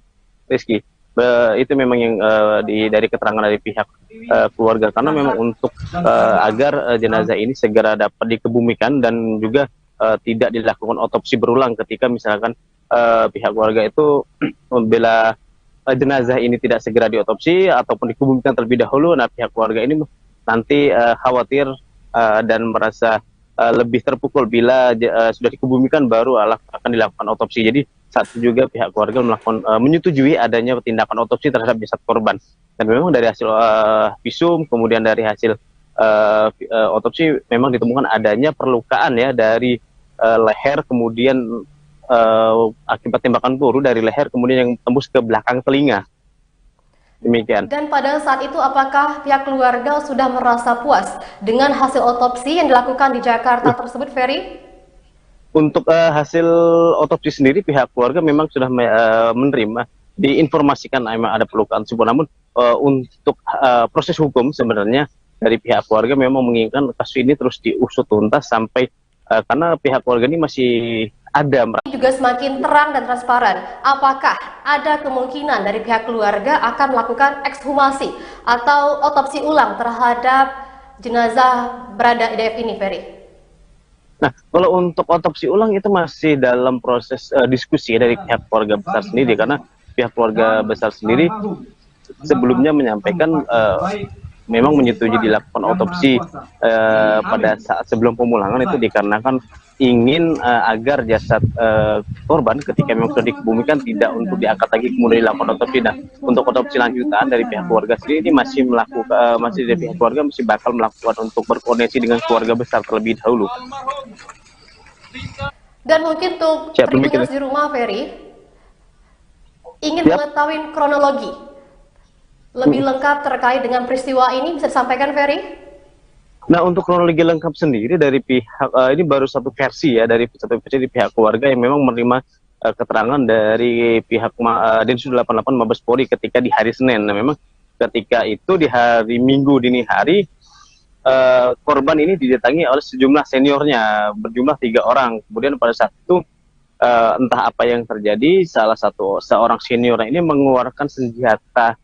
Rizky. Itu memang yang dari keterangan dari pihak keluarga, karena memang untuk agar jenazah ini segera dapat dikebumikan dan juga tidak dilakukan otopsi berulang ketika misalkan pihak keluarga itu membela jenazah ini tidak segera diotopsi ataupun dikebumikan terlebih dahulu. Nah, pihak keluarga ini nanti khawatir dan merasa lebih terpukul bila sudah dikebumikan baru akan dilakukan otopsi. Jadi saat itu juga pihak keluarga menyetujui adanya tindakan otopsi terhadap jasad korban. Dan memang dari hasil visum, kemudian dari hasil otopsi memang ditemukan adanya perlukaan ya dari leher, kemudian akibat tembakan peluru dari leher kemudian yang tembus ke belakang telinga. Demikian. Dan pada saat itu apakah pihak keluarga sudah merasa puas dengan hasil otopsi yang dilakukan di Jakarta tersebut, Ferry? Untuk hasil otopsi sendiri pihak keluarga memang sudah menerima, diinformasikan memang ada perlukaan tersebut. Namun untuk proses hukum sebenarnya dari pihak keluarga memang menginginkan kasus ini terus diusut tuntas sampai karena pihak keluarga ini masih ada juga semakin terang dan transparan. Apakah ada kemungkinan dari pihak keluarga akan melakukan ekshumasi atau otopsi ulang terhadap jenazah Bribda IDF ini, Ferry? Nah, kalau untuk otopsi ulang itu masih dalam proses diskusi dari pihak keluarga besar sendiri, karena pihak keluarga besar sendiri sebelumnya menyampaikan memang menyetujui dilakukan otopsi pada saat sebelum pemulangan itu dikarenakan ingin agar jasad korban ketika memang sudah dikebumikan tidak untuk diangkat lagi kemudian dilakukan otopsi. Nah, untuk otopsi lanjutan dari pihak keluarga sendiri ini masih melakukan masih dari pihak keluarga masih bakal melakukan untuk berkoordinasi dengan keluarga besar terlebih dahulu. Dan mungkin untuk Siap demikian. Tribuners di rumah, Ferry, ingin Siap. mengetahui kronologi lebih lengkap terkait dengan peristiwa ini, bisa disampaikan, Ferry? Nah, untuk kronologi lengkap sendiri dari pihak ini baru satu versi ya, dari satu versi di pihak keluarga yang memang menerima keterangan dari pihak Densus 88 Mabes Polri ketika di hari Senin. Nah, memang ketika itu di hari Minggu dini hari korban ini didatangi oleh sejumlah seniornya berjumlah 3 orang. Kemudian pada saat itu entah apa yang terjadi, seorang senior ini mengeluarkan senjata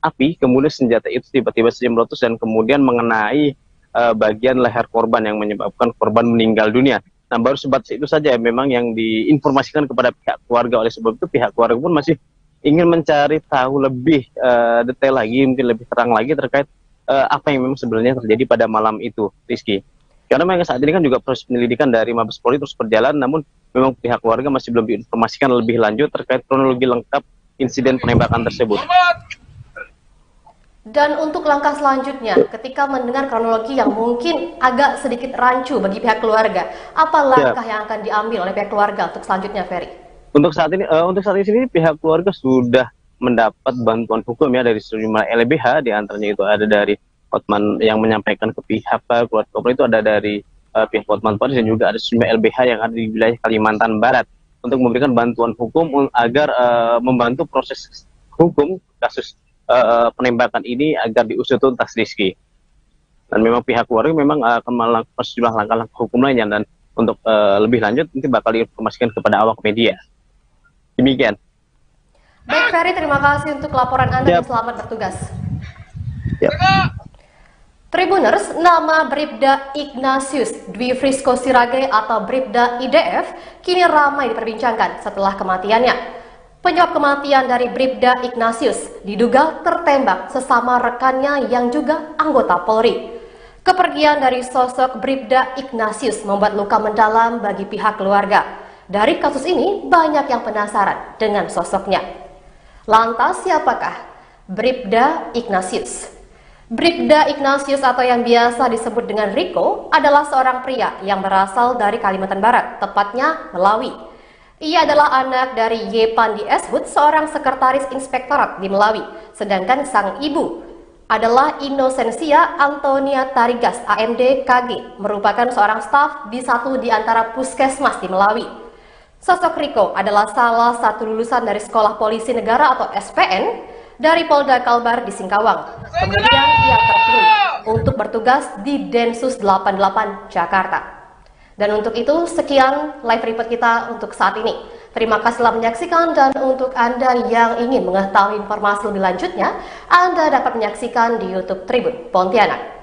api, kemudian senjata itu tiba-tiba saja meletus dan kemudian mengenai bagian leher korban yang menyebabkan korban meninggal dunia. Nah, baru sebatas itu saja memang yang diinformasikan kepada pihak keluarga. Oleh sebab itu pihak keluarga pun masih ingin mencari tahu lebih detail lagi, mungkin lebih terang lagi terkait apa yang memang sebenarnya terjadi pada malam itu, Rizky. Karena memang saat ini kan juga proses penyelidikan dari Mabes Polri terus berjalan, namun memang pihak keluarga masih belum diinformasikan lebih lanjut terkait kronologi lengkap insiden penembakan tersebut. Dan untuk langkah selanjutnya, ketika mendengar kronologi yang mungkin agak sedikit rancu bagi pihak keluarga, apa langkah yang akan diambil oleh pihak keluarga untuk selanjutnya, Ferry? Untuk saat ini pihak keluarga sudah mendapat bantuan hukum ya dari sejumlah LBH, diantaranya itu ada dari Hotman yang menyampaikan ke pihak keluarga itu ada dari pihak Hotman Paris dan juga ada sejumlah LBH yang ada di wilayah Kalimantan Barat untuk memberikan bantuan hukum agar membantu proses hukum kasus penembakan ini agar diusut tuntas, Rizky. Dan memang pihak keluarga memang akan melakukan sejumlah langkah-langkah hukum lainnya dan untuk lebih lanjut nanti bakal diinformasikan kepada awak media. Demikian. Baik, Ferry, terima kasih untuk laporan Anda dan selamat bertugas. Tribuners, nama Bribda Ignatius Dwi Frisco Sirage atau Bribda IDF kini ramai diperbincangkan setelah kematiannya. Penyebab kematian dari Bribda Ignatius diduga tertembak sesama rekannya yang juga anggota Polri. Kepergian dari sosok Bribda Ignatius membuat luka mendalam bagi pihak keluarga. Dari kasus ini, banyak yang penasaran dengan sosoknya. Lantas, siapakah Bribda Ignatius? Bribda Ignatius atau yang biasa disebut dengan Riko adalah seorang pria yang berasal dari Kalimantan Barat, tepatnya Melawi. Ia adalah anak dari Y. Pandi Eshut, seorang sekretaris inspektorat di Melawi, sedangkan sang ibu adalah Inosensia Antonia Tarigas, AMD KG, merupakan seorang staf di satu di antara puskesmas di Melawi. Sosok Riko adalah salah satu lulusan dari Sekolah Polisi Negara atau SPN dari Polda Kalbar di Singkawang. Kemudian ia terpilih untuk bertugas di Densus 88 Jakarta. Dan untuk itu, sekian live report kita untuk saat ini. Terima kasih telah menyaksikan dan untuk Anda yang ingin mengetahui informasi lebih lanjutnya, Anda dapat menyaksikan di YouTube Tribun Pontianak.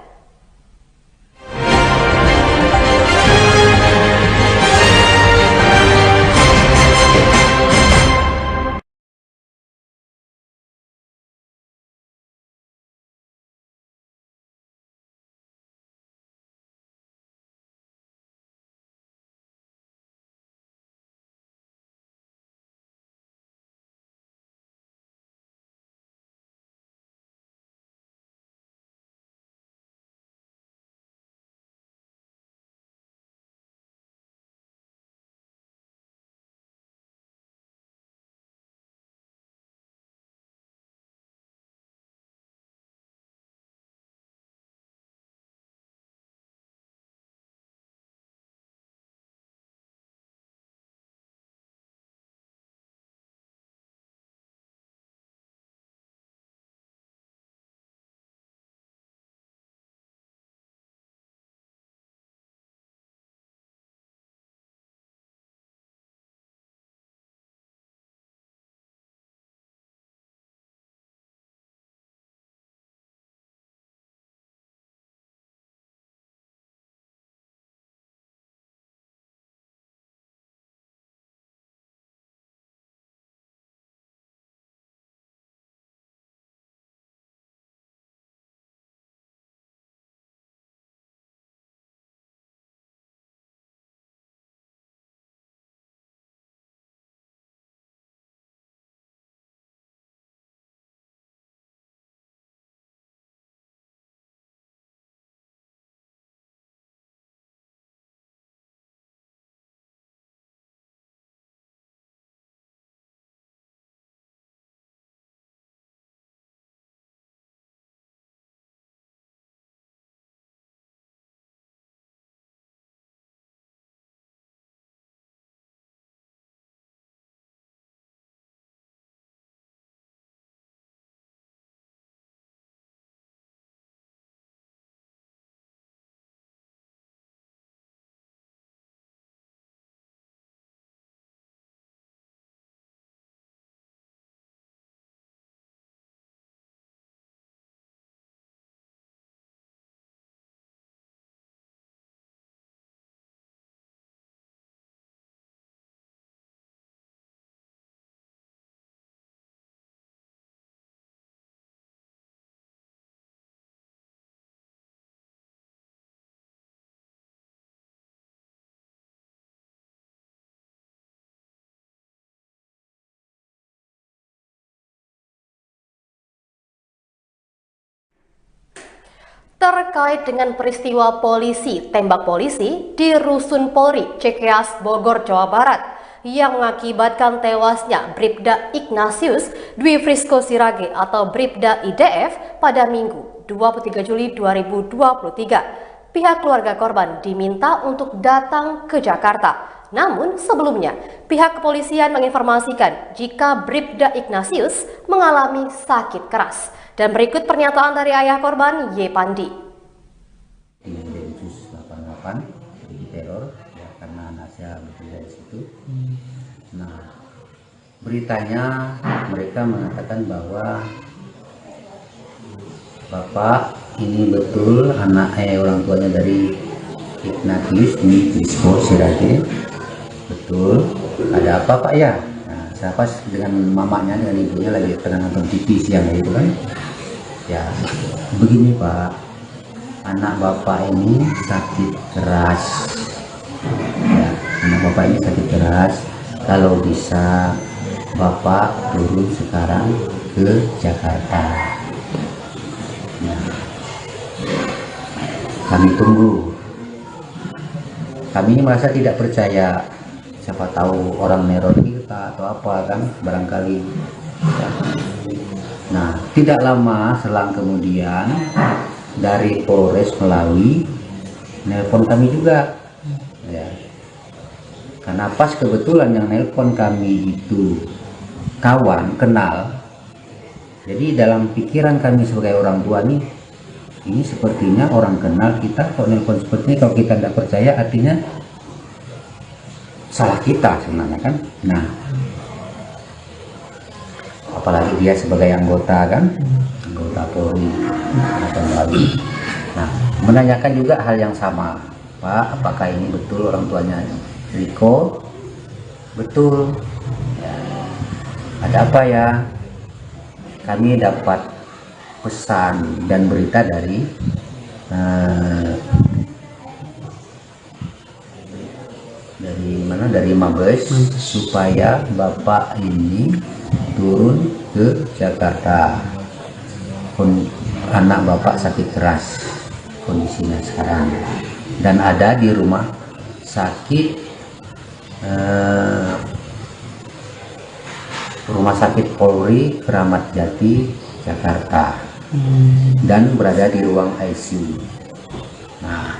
Terkait dengan peristiwa polisi tembak polisi di Rusun Polri, Cikeas, Bogor, Jawa Barat, yang mengakibatkan tewasnya Bribda Ignatius Dwi Frisco Sirage atau Bribda IDF pada Minggu 23 Juli 2023. Pihak keluarga korban diminta untuk datang ke Jakarta. Namun sebelumnya, pihak kepolisian menginformasikan jika Bribda Ignatius mengalami sakit keras. Dan berikut pernyataan dari ayah korban, Y. Pandi. Ini Densus 88 jadi teror ya, karena anak saya bekerja di situ. Nah, beritanya mereka mengatakan bahwa Bapak ini betul anak orang tuanya dari Ignatius Dwi Frisco Sirage. Betul. Ada apa Pak ya? Nah, saya pas dengan mamanya dengan ibunya lagi tengah nonton TV siang itu kan. Ya, begini Pak, anak Bapak ini sakit keras. Ya, anak Bapak ini sakit keras. Kalau bisa Bapak turun sekarang ke Jakarta. Ya. Kami tunggu. Kami ini merasa tidak percaya. Siapa tahu orang neror kita atau apa kan, barangkali. Ya. Nah, tidak lama selang kemudian dari Polres Melawi nelpon kami juga, ya. Karena pas kebetulan yang nelpon kami itu kawan kenal, jadi dalam pikiran kami sebagai orang tua nih, ini sepertinya orang kenal kita. Kalau nelpon seperti ini, kalau kita tidak percaya, artinya salah kita sebenarnya kan. Nah, apalagi dia sebagai anggota kan, anggota Polri atau Melawi. Nah, menanyakan juga hal yang sama, Pak, apakah ini betul orang tuanya Riko? Betul. Ya. Ada apa ya? Kami dapat pesan dan berita dari dari Mabes supaya Bapak ini turun ke Jakarta. Anak Bapak sakit keras kondisinya sekarang dan ada di rumah sakit Polri Kramat Jati Jakarta dan berada di ruang ICU. Nah,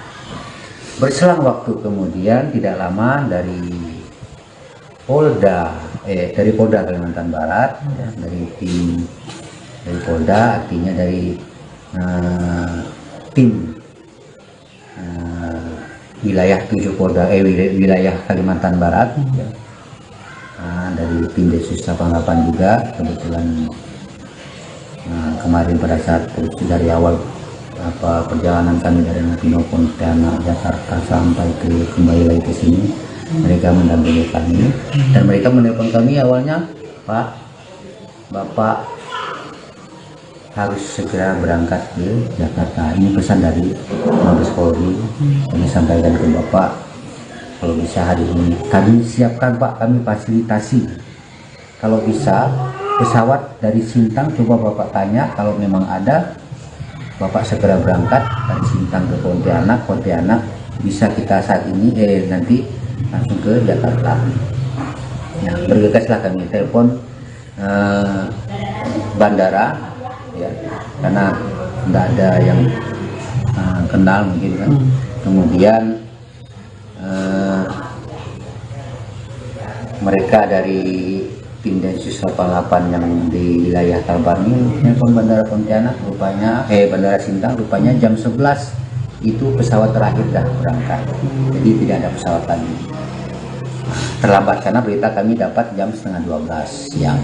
berselang waktu kemudian tidak lama dari Polda Kalimantan Barat, ya, dari tim dari Polda, artinya dari tim wilayah 7 Polda wilayah Kalimantan Barat, ya. Dari tim Densus 88 juga kebetulan kemarin pada saat dari awal perjalanan kami dari Pino Pontianak Jakarta sampai kembali lagi ke sini, mereka mendampingi kami dan mereka menelpon kami awalnya, Pak, Bapak harus segera berangkat ke Jakarta. Ini pesan dari Mabes Polri, kami sampaikan ke Bapak, kalau bisa hari ini kami siapkan Pak, kami fasilitasi. Kalau bisa pesawat dari Sintang, coba Bapak tanya, kalau memang ada Bapak segera berangkat dari Sintang ke Pontianak bisa kita saat ini nanti langsung ke Jakarta. Nah, bergegaslah kami telepon bandara, ya, karena tidak ada yang kenal mungkin kan. Kemudian mereka dari tim Densus 88 yang di wilayah Kalbar ini telepon bandara Pontianak, rupanya bandara Sintang rupanya jam 11 itu pesawat terakhir dah berangkat, jadi tidak ada pesawat lagi. Terlambat karena berita kami dapat jam setengah 12 siang.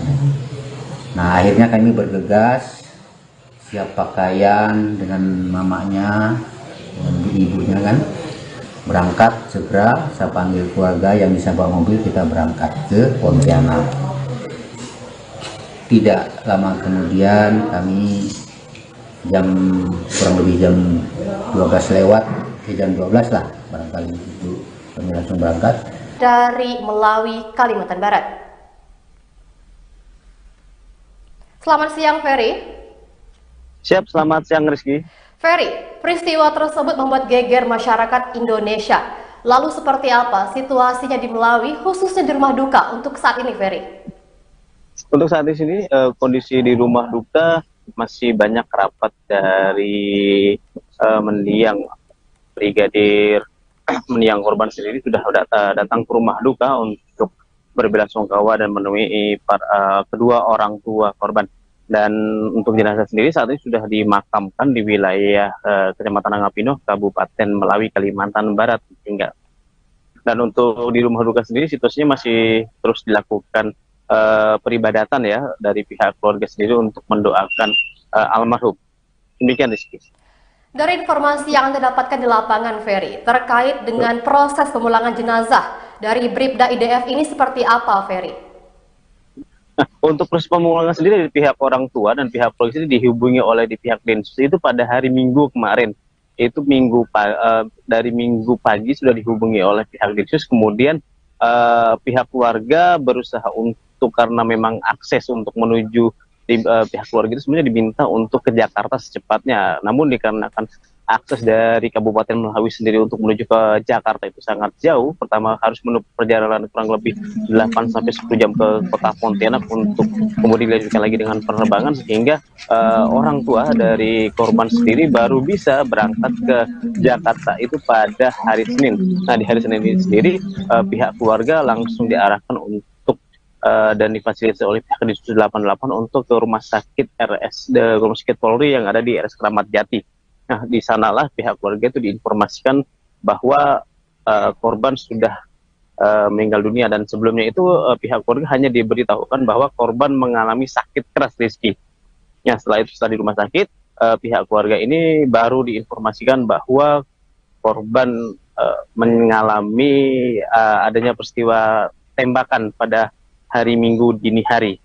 Nah, akhirnya kami bergegas, siap pakaian dengan mamanya dan ibunya kan, berangkat segera. Saya panggil keluarga yang bisa bawa mobil, kita berangkat ke Pontianak. Tidak lama kemudian kami kurang lebih jam 12 lewat, jam 12 lah barangkali itu kami langsung berangkat dari Melawi, Kalimantan Barat. Selamat siang, Ferry. Siap, selamat siang Rizky. Ferry, peristiwa tersebut membuat geger masyarakat Indonesia. Lalu seperti apa situasinya di Melawi, khususnya di rumah duka untuk saat ini, Ferry? Untuk saat ini kondisi di rumah duka masih banyak kerabat dari mendiang Brigadir mendiang korban sendiri sudah datang ke rumah duka untuk berbelasungkawa dan menemui kedua orang tua korban. Dan untuk jenazah sendiri saat ini sudah dimakamkan di wilayah Kecamatan Angapino, Kabupaten Melawi, Kalimantan Barat hingga. Dan untuk di rumah duka sendiri situasinya masih terus dilakukan peribadatan ya dari pihak keluarga sendiri untuk mendoakan almarhum. Demikian, Rizky. Dari informasi yang Anda dapatkan di lapangan, Ferry, terkait dengan proses pemulangan jenazah dari Bribda IDF ini seperti apa, Ferry? Nah, untuk proses pemulangan sendiri dari pihak orang tua dan pihak polisi dihubungi oleh di pihak Densus itu pada hari Minggu kemarin. Itu dari Minggu pagi sudah dihubungi oleh pihak Densus, kemudian pihak keluarga berusaha untuk karena memang akses untuk menuju pihak keluarga itu sebenarnya diminta untuk ke Jakarta secepatnya. Namun dikarenakan akses dari Kabupaten Melawi sendiri untuk menuju ke Jakarta itu sangat jauh. Pertama harus menempuh perjalanan kurang lebih 8 sampai 10 jam ke kota Pontianak untuk kemudian dilanjutkan lagi dengan penerbangan, sehingga orang tua dari korban sendiri baru bisa berangkat ke Jakarta itu pada hari Senin. Nah, di hari Senin ini sendiri pihak keluarga langsung diarahkan untuk dan difasilitasi oleh pihak Densus 88 untuk ke rumah sakit rumah sakit Polri yang ada di RS Kramat Jati. Nah, di sanalah pihak keluarga itu diinformasikan bahwa korban sudah meninggal dunia, dan sebelumnya itu pihak keluarga hanya diberitahukan bahwa korban mengalami sakit keras, Rizky. Ya, setelah itu setelah di rumah sakit, pihak keluarga ini baru diinformasikan bahwa korban mengalami adanya peristiwa tembakan pada hari Minggu dini hari.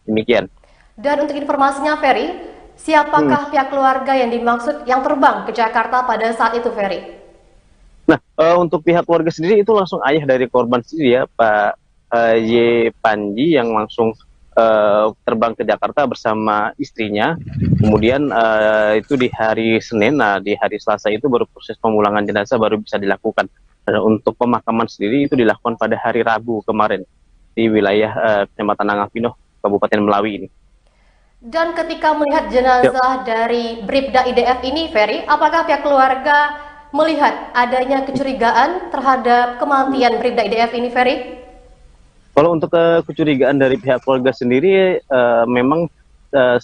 Demikian. Dan untuk informasinya, Ferry, siapakah pihak keluarga yang dimaksud yang terbang ke Jakarta pada saat itu, Ferry? Nah, untuk pihak keluarga sendiri itu langsung ayah dari korban sendiri ya, Pak Y. Panji, yang langsung terbang ke Jakarta bersama istrinya. Kemudian itu di hari Senin, nah di hari Selasa itu baru proses pemulangan jenazah baru bisa dilakukan. Dan untuk pemakaman sendiri itu dilakukan pada hari Rabu kemarin di wilayah Kecamatan Angapino, Kabupaten Melawi ini. Dan ketika melihat jenazah dari Bribda IDF ini, Ferry, apakah pihak keluarga melihat adanya kecurigaan terhadap kematian Bribda IDF ini, Ferry? Kalau untuk kecurigaan dari pihak keluarga sendiri memang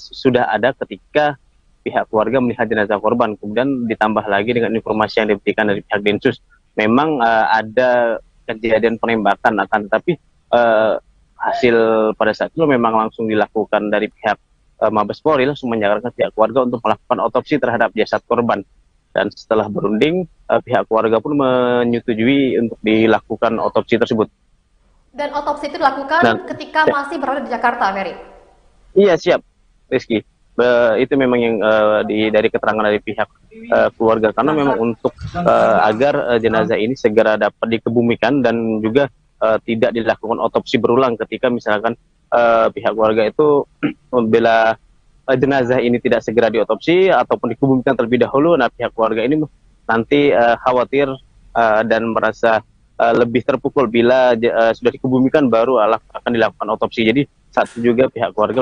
sudah ada ketika pihak keluarga melihat jenazah korban, kemudian ditambah lagi dengan informasi yang diberikan dari pihak Densus. Memang ada kejadian penembakan, akan tetapi hasil pada saat itu memang langsung dilakukan dari pihak Mabes Polri, langsung menyarankan pihak keluarga untuk melakukan otopsi terhadap jasad korban. Dan setelah berunding, pihak keluarga pun menyetujui untuk dilakukan otopsi tersebut. Dan otopsi itu dilakukan ketika masih berada di Jakarta, Ferry? Iya, siap, Rizky. Itu memang yang dari keterangan dari pihak keluarga, karena memang untuk agar jenazah ini segera dapat dikebumikan dan juga tidak dilakukan otopsi berulang ketika misalkan pihak keluarga itu membela jenazah ini tidak segera diotopsi ataupun dikebumikan terlebih dahulu. Nah, pihak keluarga ini nanti khawatir dan merasa lebih terpukul bila sudah dikebumikan baru akan dilakukan otopsi. Jadi saat itu juga pihak keluarga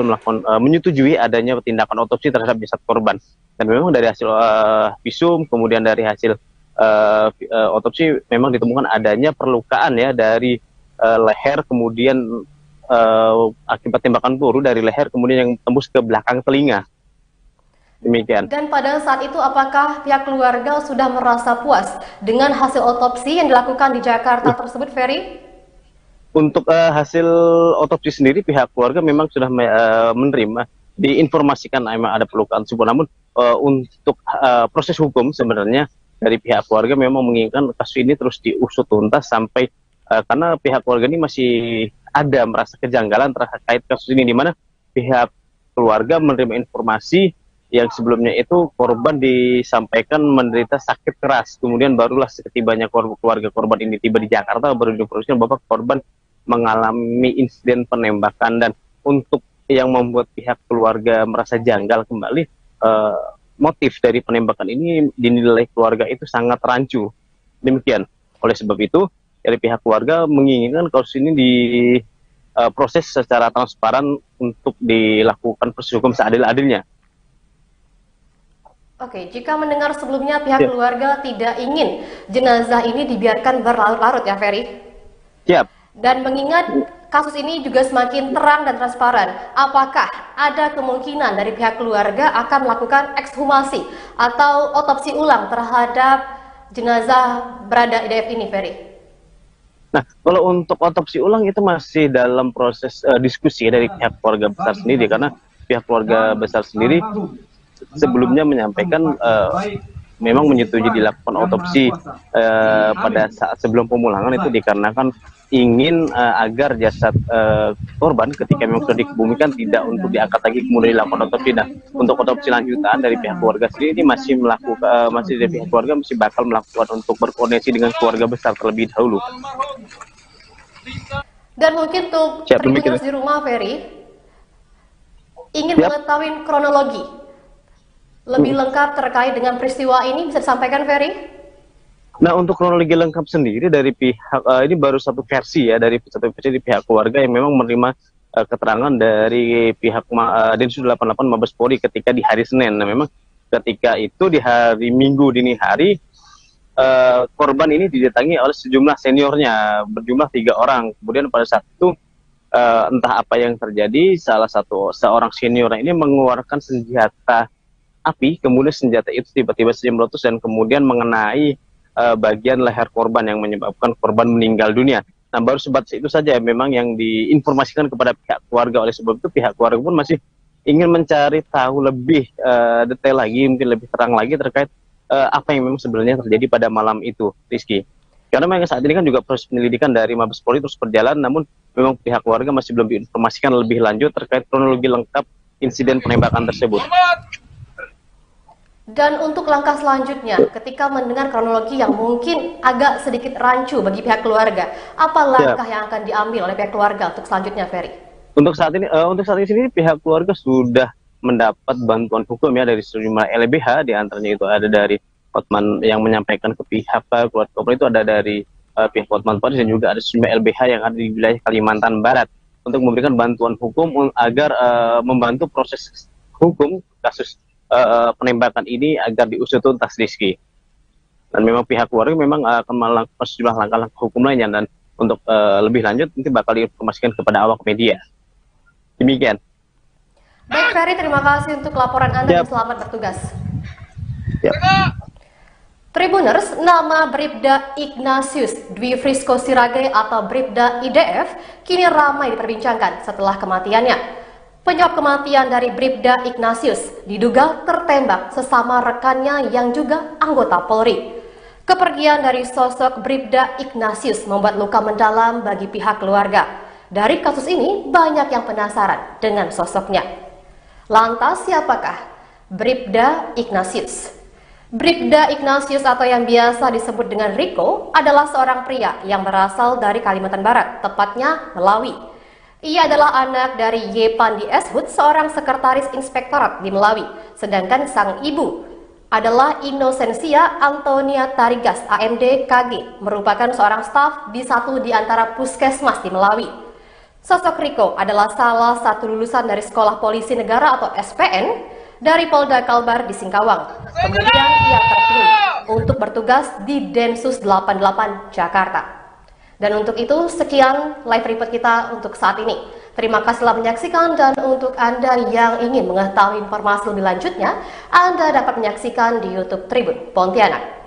menyetujui adanya tindakan otopsi terhadap jasad korban. Dan memang dari hasil visum, kemudian dari hasil otopsi memang ditemukan adanya perlukaan ya dari leher, kemudian akibat tembakan peluru dari leher kemudian yang tembus ke belakang telinga. Demikian. Dan pada saat itu apakah pihak keluarga sudah merasa puas dengan hasil otopsi yang dilakukan di Jakarta tersebut, Ferry? Untuk hasil otopsi sendiri pihak keluarga memang sudah menerima, diinformasikan memang ada perlukaan tersebut. Namun untuk proses hukum sebenarnya dari pihak keluarga memang menginginkan kasus ini terus diusut tuntas sampai karena pihak keluarga ini masih ada merasa kejanggalan terkait kasus ini, di mana pihak keluarga menerima informasi yang sebelumnya itu korban disampaikan menderita sakit keras, kemudian barulah setibanya keluarga korban ini tiba di Jakarta baru diinformasikan bahwa korban mengalami insiden penembakan. Dan untuk yang membuat pihak keluarga merasa janggal kembali, motif dari penembakan ini dinilai keluarga itu sangat rancu. Demikian. Oleh sebab itu, dari pihak keluarga menginginkan kasus ini diproses secara transparan untuk dilakukan proses hukum seadil-adilnya. Oke, jika mendengar sebelumnya pihak Ya, keluarga tidak ingin jenazah ini dibiarkan berlarut-larut ya, Ferry? siap. Dan mengingat kasus ini juga semakin terang dan transparan, apakah ada kemungkinan dari pihak keluarga akan melakukan ekshumasi atau otopsi ulang terhadap jenazah berada IDF ini, Ferry? Nah, kalau untuk otopsi ulang itu masih dalam proses diskusi dari pihak keluarga besar sendiri, karena pihak keluarga besar sendiri sebelumnya menyampaikan memang menyetujui dilakukan otopsi pada saat sebelum pemulangan itu dikarenakan ingin agar jasad korban ketika memang sudah dikebumikan tidak untuk diangkat lagi kemudian dilakukan otopsi. Nah, untuk otopsi lanjutan dari pihak keluarga sendiri ini masih melakukan masih dari pihak keluarga masih bakal melakukan untuk berkoordinasi dengan keluarga besar terlebih dahulu. Dan mungkin untuk Siap demikian. Tribuners di rumah, Ferry, ingin Siap. mengetahui kronologi lebih lengkap terkait dengan peristiwa ini, bisa disampaikan, Ferry? Nah, untuk kronologi lengkap sendiri dari pihak ini baru satu versi ya, dari satu versi di pihak keluarga yang memang menerima keterangan dari pihak Densus 88 Mabes Polri ketika di hari Senin. Nah, memang ketika itu di hari Minggu dini hari korban ini didatangi oleh sejumlah seniornya berjumlah 3 orang. Kemudian pada saat itu entah apa yang terjadi, seorang seniornya ini mengeluarkan senjata api, kemudian senjata itu tiba-tiba saja meletus dan kemudian mengenai bagian leher korban yang menyebabkan korban meninggal dunia. Nah, baru sebatas itu saja memang yang diinformasikan kepada pihak keluarga. Oleh sebab itu pihak keluarga pun masih ingin mencari tahu lebih detail lagi, mungkin lebih terang lagi terkait apa yang memang sebenarnya terjadi pada malam itu, Rizky. Karena memang saat ini kan juga proses penyelidikan dari Mabes Polri terus berjalan, namun memang pihak keluarga masih belum diinformasikan lebih lanjut terkait kronologi lengkap insiden penembakan tersebut. Dan untuk langkah selanjutnya, ketika mendengar kronologi yang mungkin agak sedikit rancu bagi pihak keluarga, apa langkah yang akan diambil oleh pihak keluarga untuk selanjutnya, Ferry? Untuk saat ini sendiri pihak keluarga sudah mendapat bantuan hukum ya dari sejumlah LBH, diantaranya itu ada dari Hotman yang menyampaikan ke pihak keluarga korban, itu ada dari pihak Hotman Paris dan juga ada sejumlah LBH yang ada di wilayah Kalimantan Barat untuk memberikan bantuan hukum agar membantu proses hukum kasus penembakan ini agar diusut tuntas, Rizky. Dan memang pihak keluarga memang akan melakukan sejumlah langkah-langkah hukum lainnya, dan untuk lebih lanjut nanti bakal diinformasikan kepada awak media. Demikian. Baik, Ferry, terima kasih untuk laporan Anda dan selamat bertugas. Tribuners, nama Bribda Ignatius Dwi Frisco Sirage atau Bribda IDF kini ramai diperbincangkan setelah kematiannya. Penyebab kematian dari Bribda Ignatius diduga tertembak sesama rekannya yang juga anggota Polri. Kepergian dari sosok Bribda Ignatius membuat luka mendalam bagi pihak keluarga. Dari kasus ini, banyak yang penasaran dengan sosoknya. Lantas, siapakah Bribda Ignatius? Bribda Ignatius atau yang biasa disebut dengan Rico adalah seorang pria yang berasal dari Kalimantan Barat, tepatnya Melawi. Ia adalah anak dari Y. Pandi Eshut, seorang sekretaris inspektorat di Melawi, sedangkan sang ibu adalah Inosensia Antonia Tarigas, AMD KG, merupakan seorang staf di satu di antara puskesmas di Melawi. Sosok Rico adalah salah satu lulusan dari Sekolah Polisi Negara atau SPN dari Polda Kalbar di Singkawang. Kemudian ia terpilih untuk bertugas di Densus 88 Jakarta. Dan untuk itu, sekian live report kita untuk saat ini. Terima kasih telah menyaksikan, dan untuk Anda yang ingin mengetahui informasi lebih lanjutnya, Anda dapat menyaksikan di YouTube Tribun Pontianak.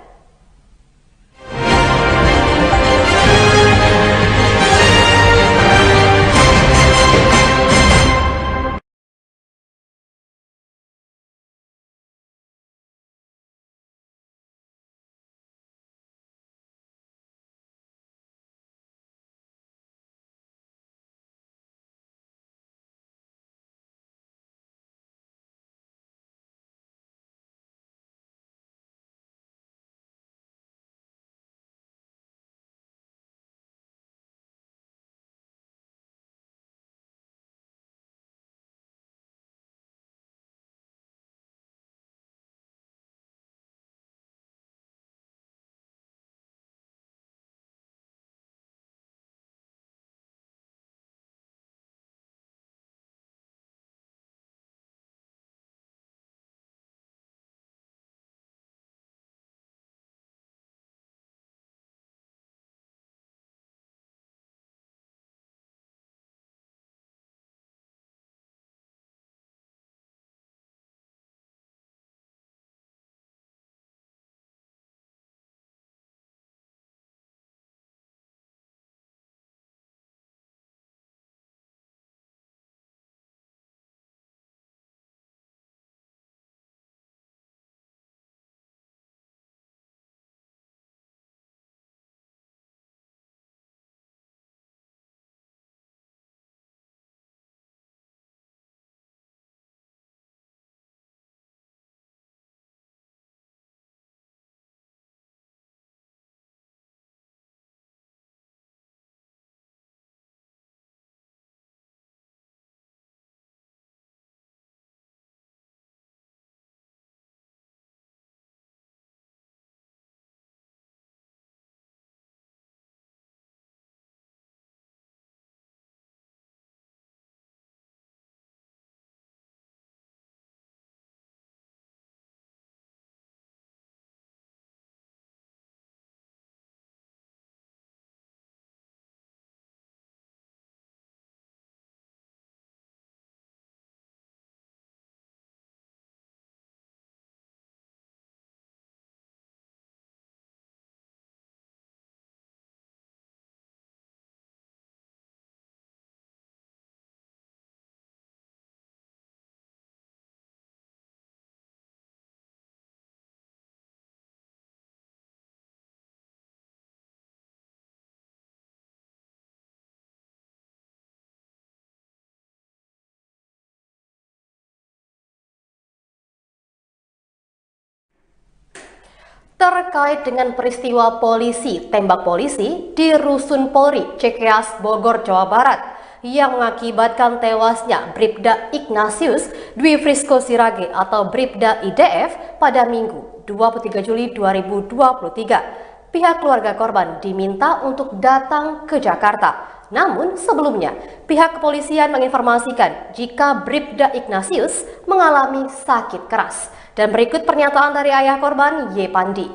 terkait dengan peristiwa polisi tembak polisi di Rusun Polri, Cikeas, Bogor, Jawa Barat yang mengakibatkan tewasnya Bribda Ignatius Dwi Frisco Sirage atau Bribda IDF pada Minggu 23 Juli 2023. Pihak keluarga korban diminta untuk datang ke Jakarta. Namun sebelumnya, pihak kepolisian menginformasikan jika Bribda Ignatius mengalami sakit keras. Dan berikut pernyataan dari ayah korban, Y. Pandi.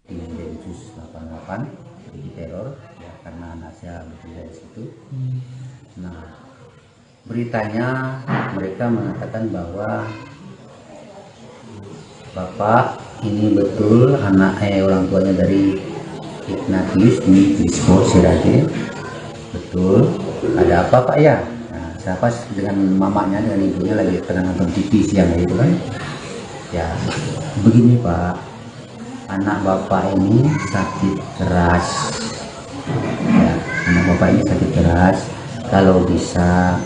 Densus 88 terjadi teror ya, karena anak saya bekerja di situ. Nah, beritanya mereka mengatakan bahwa Bapak ini betul anak orang tuanya dari Ignatius Dwi Frisco Sirage. Betul. Ada apa Pak ya? Nah, saya pas dengan mamanya dengan ibunya lagi tengah nonton TV siang itu kan. Ya, begini Pak, anak Bapak ini sakit keras. Ya, anak Bapak ini sakit keras. Kalau bisa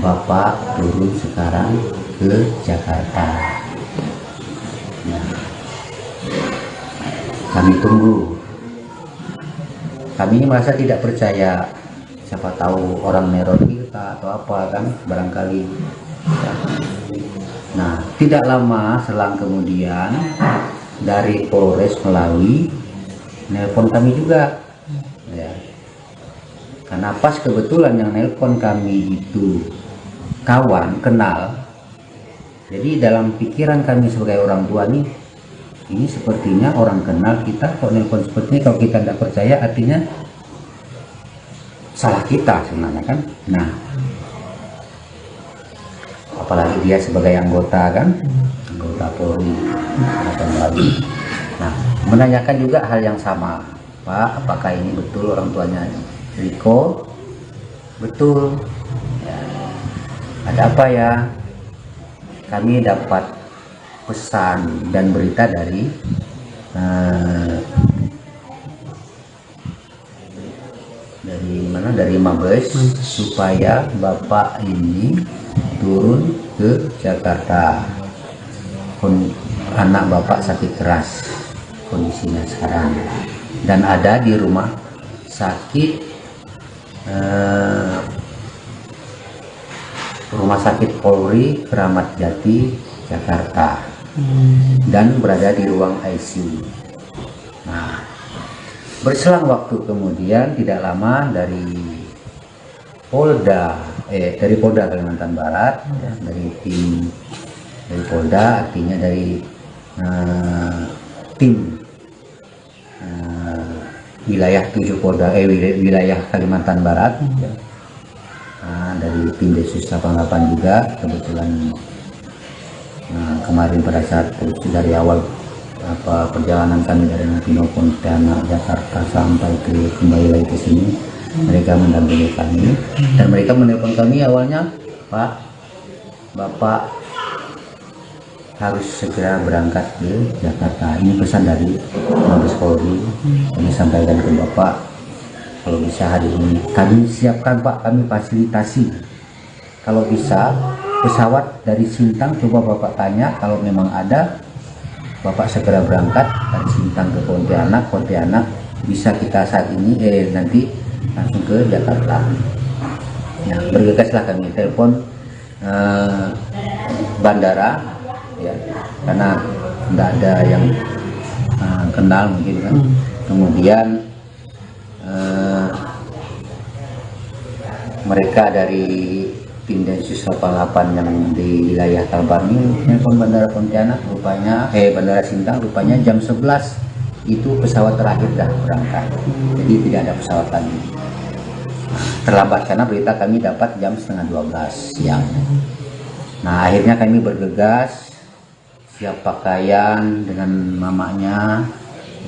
Bapak turun sekarang ke Jakarta. Ya. Kami tunggu. Kami ini merasa tidak percaya. Siapa tahu orang neror kita atau apa kan, barangkali. Ya. Nah, tidak lama selang kemudian dari Polres Melawi nelpon kami juga, ya. Karena pas kebetulan yang nelpon kami itu kawan kenal, jadi dalam pikiran kami sebagai orang tua nih, ini sepertinya orang kenal kita kok nelpon seperti ini. Kalau kita tidak percaya artinya salah kita sebenarnya kan. Nah, apalagi dia sebagai anggota kan, anggota Polri atau Melawi. Nah, menanyakan juga hal yang sama, Pak, apakah ini betul orang tuanya Riko? Betul. Ya. Ada apa ya? Kami dapat pesan dan berita dari dari Mabes supaya Bapak ini turun ke Jakarta. Anak Bapak sakit keras kondisinya sekarang dan ada di rumah sakit Polri Kramat Jati Jakarta dan berada di ruang ICU. Nah, berselang waktu kemudian tidak lama dari Polda Kalimantan Barat, ya, dari tim dari Polda, artinya dari tim wilayah 7 Polda wilayah Kalimantan Barat, ya. Dari tim Densus 88 juga kebetulan kemarin pada saat dari awal perjalanan kami dari Pino Pontianak Jakarta sampai kembali lagi ke sini, mereka mendampingi kami dan mereka menelpon kami awalnya, Pak, Bapak harus segera berangkat ke Jakarta. Ini pesan dari Mabes Polri. Kami sampaikan ke Bapak, kalau bisa hari ini kami siapkan Pak, kami fasilitasi. Kalau bisa pesawat dari Sintang, coba Bapak tanya, kalau memang ada Bapak segera berangkat dari Sintang ke Pontianak bisa kita saat ini nanti langsung ke Jakarta. Nah, bergegaslah kami telepon bandara, ya, karena tidak ada yang kenal mungkin kan. Kemudian mereka dari tim Densus 88 yang di wilayah Kalbar ini nelpon bandara Pontianak rupanya bandara Sintang rupanya jam 11 itu pesawat terakhir dah berangkat, jadi tidak ada pesawat lagi. Terlambat karena berita kami dapat jam setengah 12 siang. Nah, akhirnya kami bergegas, siap pakaian dengan mamanya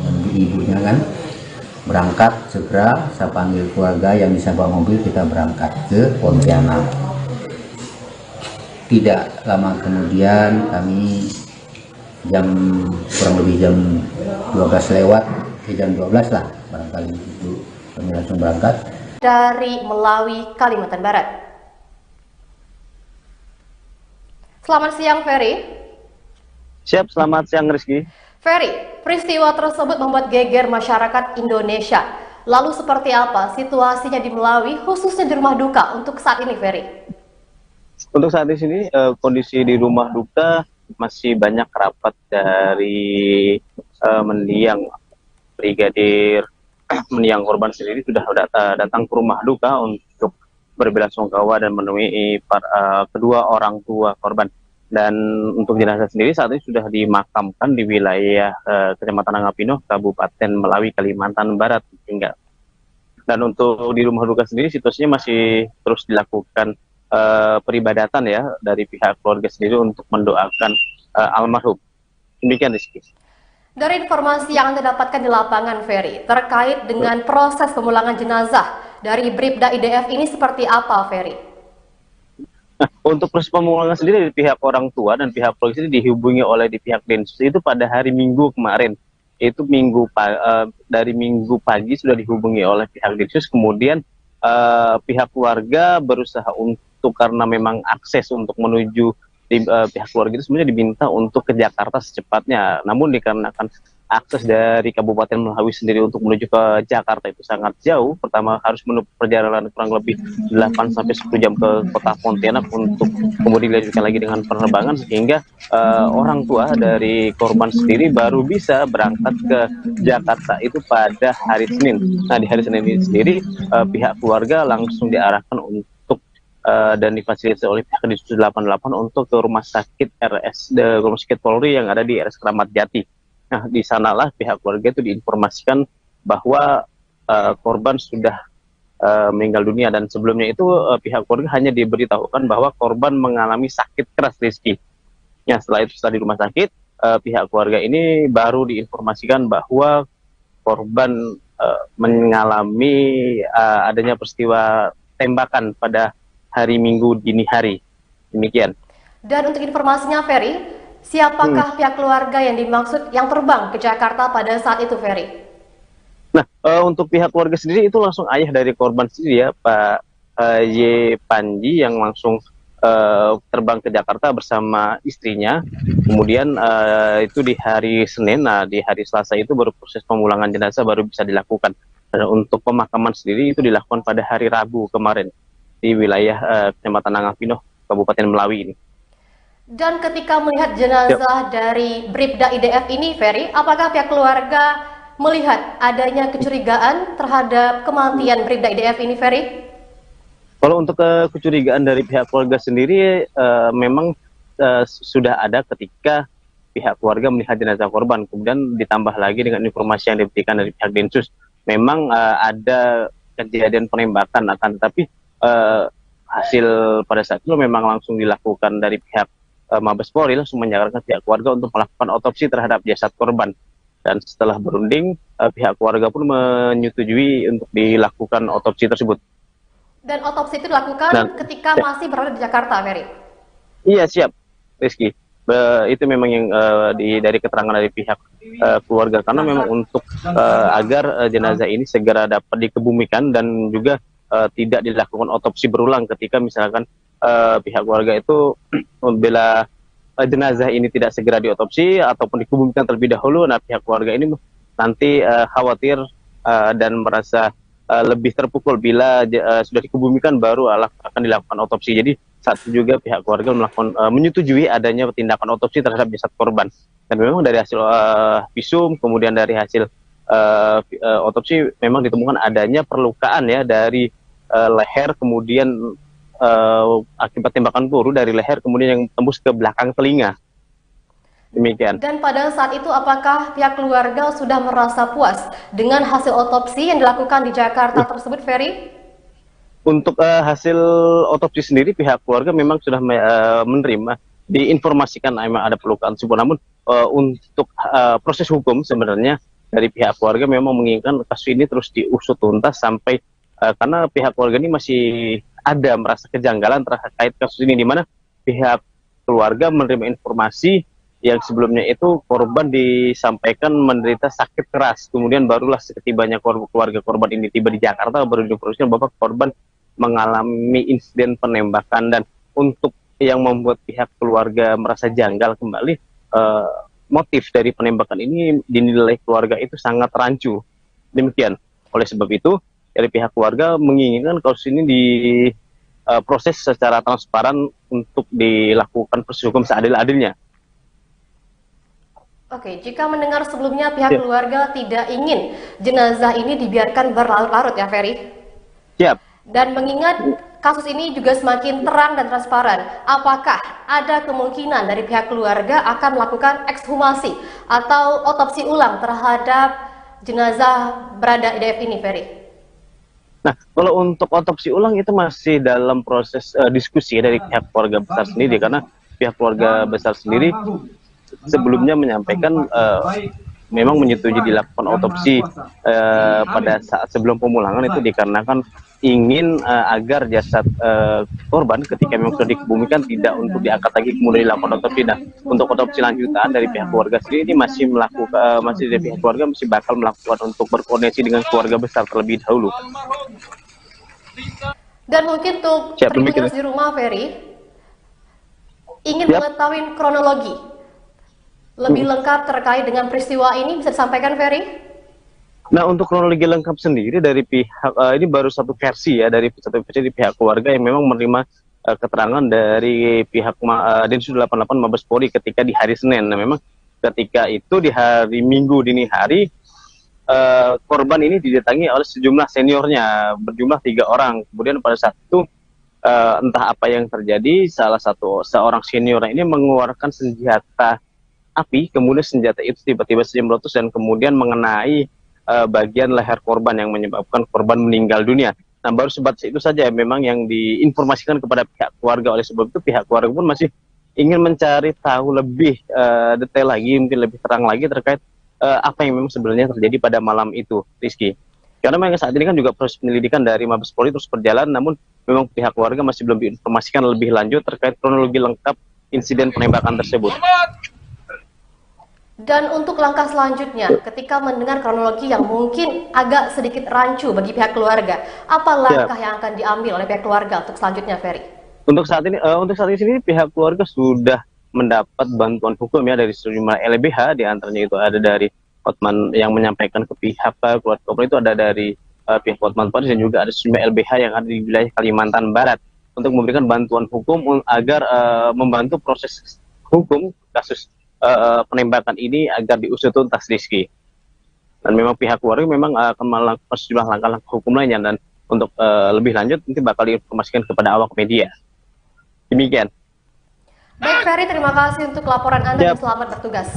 dan ibunya kan, berangkat segera. Saya panggil keluarga yang bisa bawa mobil, kita berangkat ke Pontianak. Tidak lama kemudian kami kurang lebih jam 12 lewat, jam 12 lah barangkali itu kami langsung berangkat dari Melawi, Kalimantan Barat. Selamat siang, Ferry. Siap, selamat siang Rizky. Ferry, peristiwa tersebut membuat geger masyarakat Indonesia. Lalu seperti apa situasinya di Melawi, khususnya di rumah duka untuk saat ini, Ferry? Untuk saat ini kondisi di rumah duka masih banyak kerabat dari mendiang Brigadir mendiang korban sendiri sudah datang ke rumah duka untuk berbelasungkawa dan menemui kedua orang tua korban. Dan untuk jenazah sendiri saat ini sudah dimakamkan di wilayah Kecamatan Angapino, Kabupaten Melawi, Kalimantan Barat hingga. Dan untuk di rumah duka sendiri situasinya masih terus dilakukan peribadatan ya dari pihak keluarga sendiri untuk mendoakan almarhum. Demikian, Rizky. Dari informasi yang Anda dapatkan di lapangan, Ferry, terkait dengan proses pemulangan jenazah dari Bribda IDF ini seperti apa, Ferry? Nah, untuk proses pemulangan sendiri dari pihak orang tua dan pihak polisi dihubungi oleh di pihak Densus itu pada hari Minggu kemarin. Itu dari Minggu pagi sudah dihubungi oleh pihak Densus, kemudian pihak keluarga berusaha untuk karena memang akses untuk menuju pihak keluarga itu sebenarnya diminta untuk ke Jakarta secepatnya. Namun dikarenakan akses dari Kabupaten Melawi sendiri untuk menuju ke Jakarta itu sangat jauh. Pertama harus menempuh perjalanan kurang lebih 8 sampai 10 jam ke kota Pontianak untuk kemudian dilanjutkan lagi dengan penerbangan, sehingga orang tua dari korban sendiri baru bisa berangkat ke Jakarta itu pada hari Senin. Nah, di hari Senin ini sendiri pihak keluarga langsung diarahkan untuk dan difasilitasi oleh pihak Densus 88 untuk ke rumah sakit rumah sakit Polri yang ada di RS Kramat Jati. Nah, di sanalah pihak keluarga itu diinformasikan bahwa korban sudah meninggal dunia, dan sebelumnya itu pihak keluarga hanya diberitahukan bahwa korban mengalami sakit keras, Rizky. Ya, setelah itu setelah di rumah sakit, pihak keluarga ini baru diinformasikan bahwa korban mengalami adanya peristiwa tembakan pada hari Minggu dini hari. Demikian. Dan untuk informasinya, Ferry, siapakah pihak keluarga yang dimaksud yang terbang ke Jakarta pada saat itu, Ferry? Nah, untuk pihak keluarga sendiri itu langsung ayah dari korban sendiri ya, Pak Y. Panji, yang langsung terbang ke Jakarta bersama istrinya. Kemudian itu di hari Senin, nah di hari Selasa itu baru proses pemulangan jenazah baru bisa dilakukan. Dan untuk pemakaman sendiri itu dilakukan pada hari Rabu kemarin di wilayah Kecamatan Angapino, Kabupaten Melawi ini. Dan ketika melihat jenazah dari Bribda IDF ini, Ferry, apakah pihak keluarga melihat adanya kecurigaan terhadap kematian Bribda IDF ini, Ferry? Kalau untuk kecurigaan dari pihak keluarga sendiri memang sudah ada ketika pihak keluarga melihat jenazah korban, kemudian ditambah lagi dengan informasi yang diberikan dari pihak Densus. Memang ada kejadian penembakan, akan tetapi hasil pada saat itu memang langsung dilakukan dari pihak Mabes Polri, langsung menyarankan pihak keluarga untuk melakukan otopsi terhadap jasad korban. Dan setelah berunding, pihak keluarga pun menyetujui untuk dilakukan otopsi tersebut. Dan otopsi itu dilakukan ketika masih berada di Jakarta, Ferry? Iya, siap, Rizky. Itu memang yang dari keterangan dari pihak keluarga, karena memang untuk agar jenazah ini segera dapat dikebumikan dan juga tidak dilakukan otopsi berulang ketika misalkan pihak keluarga itu membela jenazah ini tidak segera diotopsi ataupun dikebumikan terlebih dahulu. Nah, pihak keluarga ini nanti khawatir dan merasa lebih terpukul bila sudah dikebumikan baru akan dilakukan otopsi. Jadi saat itu juga pihak keluarga menyetujui adanya tindakan otopsi terhadap jasad korban. Dan memang dari hasil visum, kemudian dari hasil otopsi memang ditemukan adanya perlukaan ya dari leher, kemudian akibat tembakan peluru dari leher kemudian yang tembus ke belakang telinga. Demikian. Dan pada saat itu apakah pihak keluarga sudah merasa puas dengan hasil otopsi yang dilakukan di Jakarta tersebut, Ferry? Untuk hasil otopsi sendiri pihak keluarga memang sudah menerima, diinformasikan memang ada perlukaan tersebut. Namun untuk proses hukum sebenarnya dari pihak keluarga memang menginginkan kasus ini terus diusut tuntas sampai karena pihak keluarga ini masih ada merasa kejanggalan terkait kasus ini, di mana pihak keluarga menerima informasi yang sebelumnya itu korban disampaikan menderita sakit keras, kemudian barulah setibanya keluarga korban ini tiba di Jakarta baru diinformasikan bahwa korban mengalami insiden penembakan. Dan untuk yang membuat pihak keluarga merasa janggal kembali, motif dari penembakan ini dinilai keluarga itu sangat rancu. Demikian. Oleh sebab itu, dari pihak keluarga menginginkan kasus ini diproses secara transparan untuk dilakukan proses hukum seadil-adilnya. Oke, jika mendengar sebelumnya pihak Ya, keluarga tidak ingin jenazah ini dibiarkan berlarut-larut ya, Ferry? siap. Dan mengingat kasus ini juga semakin terang dan transparan, apakah ada kemungkinan dari pihak keluarga akan melakukan ekshumasi atau otopsi ulang terhadap jenazah berada IDF ini, Ferry? Nah, kalau untuk otopsi ulang itu masih dalam proses diskusi dari pihak keluarga besar sendiri, karena pihak keluarga besar sendiri sebelumnya menyampaikan memang menyetujui dilakukan otopsi pada saat sebelum pemulangan itu dikarenakan ingin agar jasad korban ketika memang sudah dikebumikan tidak untuk diangkat lagi kemudian dilakukan otopsi. Nah, untuk otopsi lanjutan dari pihak keluarga sendiri ini masih melakukan masih dari pihak keluarga masih bakal melakukan untuk berkoordinasi dengan keluarga besar terlebih dahulu. Dan mungkin untuk Siap demikian. Tribuners di rumah, Ferry, ingin Siap. mengetahui kronologi lebih lengkap terkait dengan peristiwa ini, bisa disampaikan, Ferry? Nah, untuk kronologi lengkap sendiri dari pihak ini baru satu versi ya, dari satu versi di pihak keluarga yang memang menerima keterangan dari pihak Densus 88 Mabes Polri ketika di hari Senin. Nah, memang ketika itu di hari Minggu dini hari korban ini didatangi oleh sejumlah seniornya berjumlah 3 orang. Kemudian pada saat itu entah apa yang terjadi, seorang seniornya ini mengeluarkan senjata api, kemudian senjata itu tiba-tiba saja meletus dan kemudian mengenai bagian leher korban yang menyebabkan korban meninggal dunia. Nah, baru sebatas itu saja memang yang diinformasikan kepada pihak keluarga. Oleh sebab itu pihak keluarga pun masih ingin mencari tahu lebih detail lagi, mungkin lebih terang lagi terkait apa yang memang sebenarnya terjadi pada malam itu, Rizky. Karena memang saat ini kan juga proses penyelidikan dari Mabes Polri terus berjalan, namun memang pihak keluarga masih belum diinformasikan lebih lanjut terkait kronologi lengkap insiden penembakan tersebut. Dan untuk langkah selanjutnya, ketika mendengar kronologi yang mungkin agak sedikit rancu bagi pihak keluarga, apa langkah yang akan diambil oleh pihak keluarga untuk selanjutnya, Ferry? Untuk saat ini sendiri pihak keluarga sudah mendapat bantuan hukum ya dari sejumlah LBH, diantaranya itu ada dari Hotman yang menyampaikan ke pihak keluarga korban, itu ada dari pihak Hotman Paris dan juga ada sejumlah LBH yang ada di wilayah Kalimantan Barat untuk memberikan bantuan hukum agar membantu proses hukum kasus penembakan ini agar diusut tuntas, Rizky. Dan memang pihak keluarga memang akan melakukan sejumlah langkah-langkah hukum lainnya, dan untuk lebih lanjut nanti bakal diinformasikan kepada awak media. Demikian. Baik, Ferry, terima kasih untuk laporan Anda dan selamat bertugas.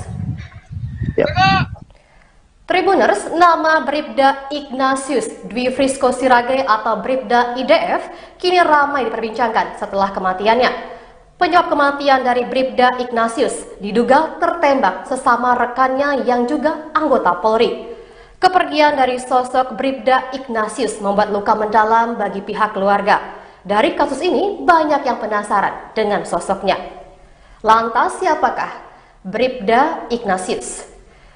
Tribuners, nama Bribda Ignatius Dwi Frisco Sirage atau Bribda IDF kini ramai diperbincangkan setelah kematiannya. Penyebab kematian dari Bribda Ignatius diduga tertembak sesama rekannya yang juga anggota Polri. Kepergian dari sosok Bribda Ignatius membuat luka mendalam bagi pihak keluarga. Dari kasus ini, banyak yang penasaran dengan sosoknya. Lantas, siapakah Bribda Ignatius?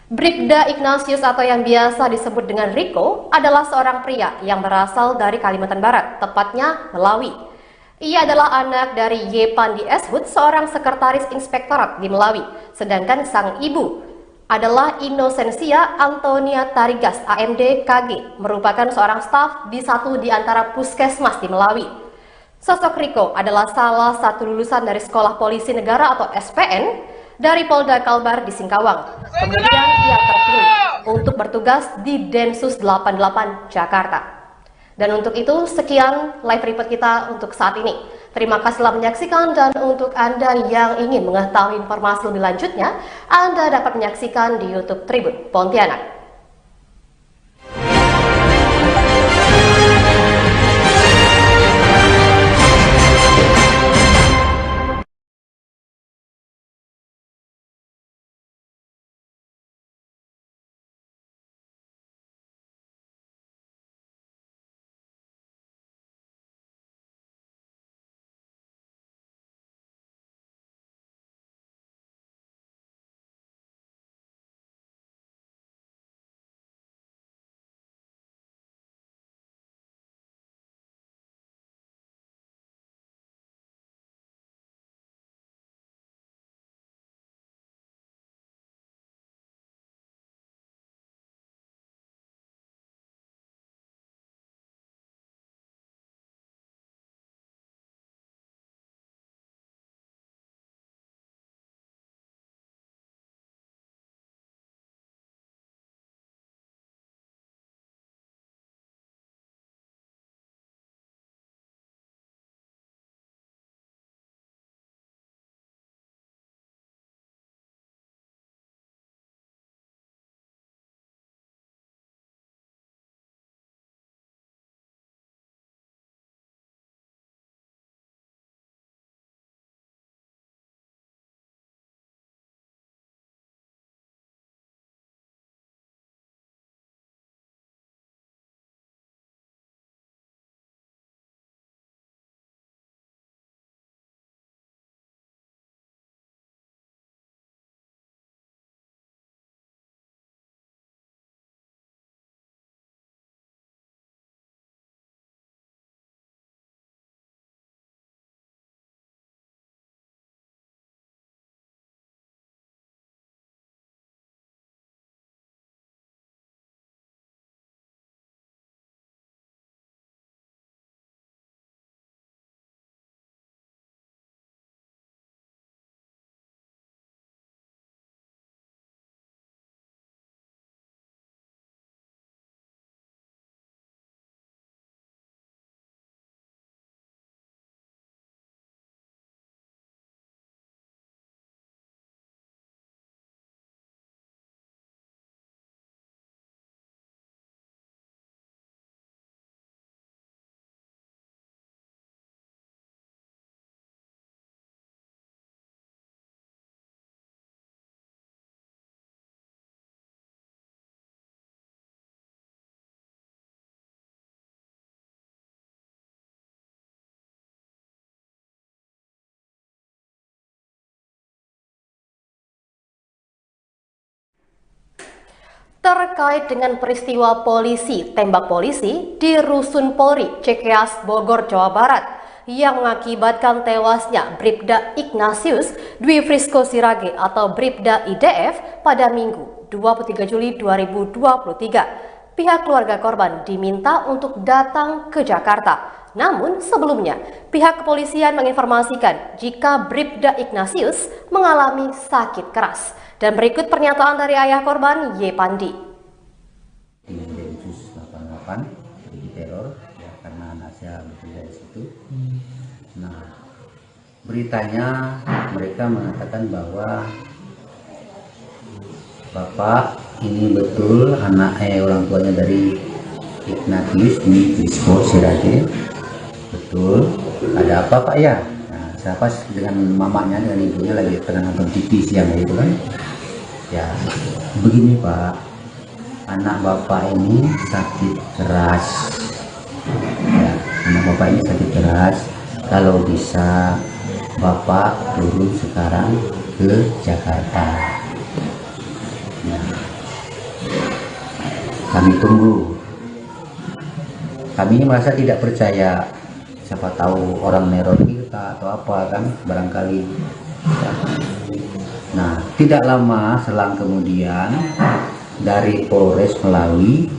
Bribda Ignatius atau yang biasa disebut dengan Rico adalah seorang pria yang berasal dari Kalimantan Barat, tepatnya Melawi. Ia adalah anak dari Y. Pandi Eshud, seorang sekretaris inspektorat di Melawi, sedangkan sang ibu adalah Inosensia Antonia Tarigas, AMD KG, merupakan seorang staf di satu di antara puskesmas di Melawi. Sosok Rico adalah salah satu lulusan dari Sekolah Polisi Negara atau SPN dari Polda Kalbar di Singkawang. Kemudian ia terpilih untuk bertugas di Densus 88 Jakarta. Dan untuk itu, sekian live report kita untuk saat ini. Terima kasih telah menyaksikan, dan untuk Anda yang ingin mengetahui informasi lebih lanjutnya, Anda dapat menyaksikan di YouTube Tribun Pontianak. terkait dengan peristiwa polisi tembak polisi di Rusun Polri, Cikeas, Bogor, Jawa Barat yang mengakibatkan tewasnya Bribda Ignatius Dwi Frisco Sirage atau Bribda IDF pada Minggu 23 Juli 2023. Pihak keluarga korban diminta untuk datang ke Jakarta. Namun sebelumnya, pihak kepolisian menginformasikan jika Bribda Ignatius mengalami sakit keras. Dan berikut pernyataan dari ayah korban, Y. Pandi. Densus 88 terjadi teror ya, karena anak saya bekerja di situ. Nah, beritanya mereka mengatakan bahwa Bapak ini betul anak orang tuanya dari Ignatius Dwi Frisco Sirage. Betul. Ada apa Pak ya? Nah, saya pas dengan mamanya dengan ibunya lagi tengah nonton TV siang itu kan. Ya, begini Pak, anak Bapak ini sakit keras. Ya, anak Bapak ini sakit keras. Kalau bisa Bapak turun sekarang ke Jakarta. Ya. Kami tunggu. Kami ini merasa tidak percaya. Siapa tahu orang neror kita atau apa kan, barangkali. Ya. Nah, tidak lama selang kemudian dari Polres Melawi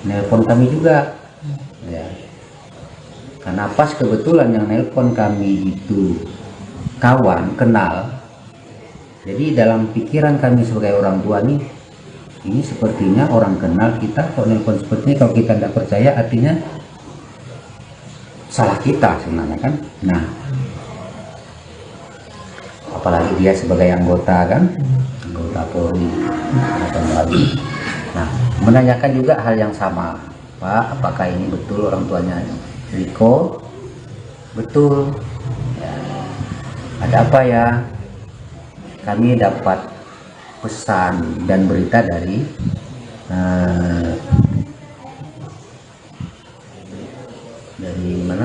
nelpon kami juga, ya. Karena pas kebetulan yang nelpon kami itu kawan kenal, jadi dalam pikiran kami sebagai orang tua nih, ini sepertinya orang kenal kita kok nelpon seperti ini. Kalau kita tidak percaya artinya salah kita sebenarnya kan. Nah, apalagi dia sebagai anggota kan, anggota Polri atau Melawi. Nah, menanyakan juga hal yang sama, Pak, apakah ini betul orang tuanya Riko? Betul. Ya. Ada apa ya? Kami dapat pesan dan berita dari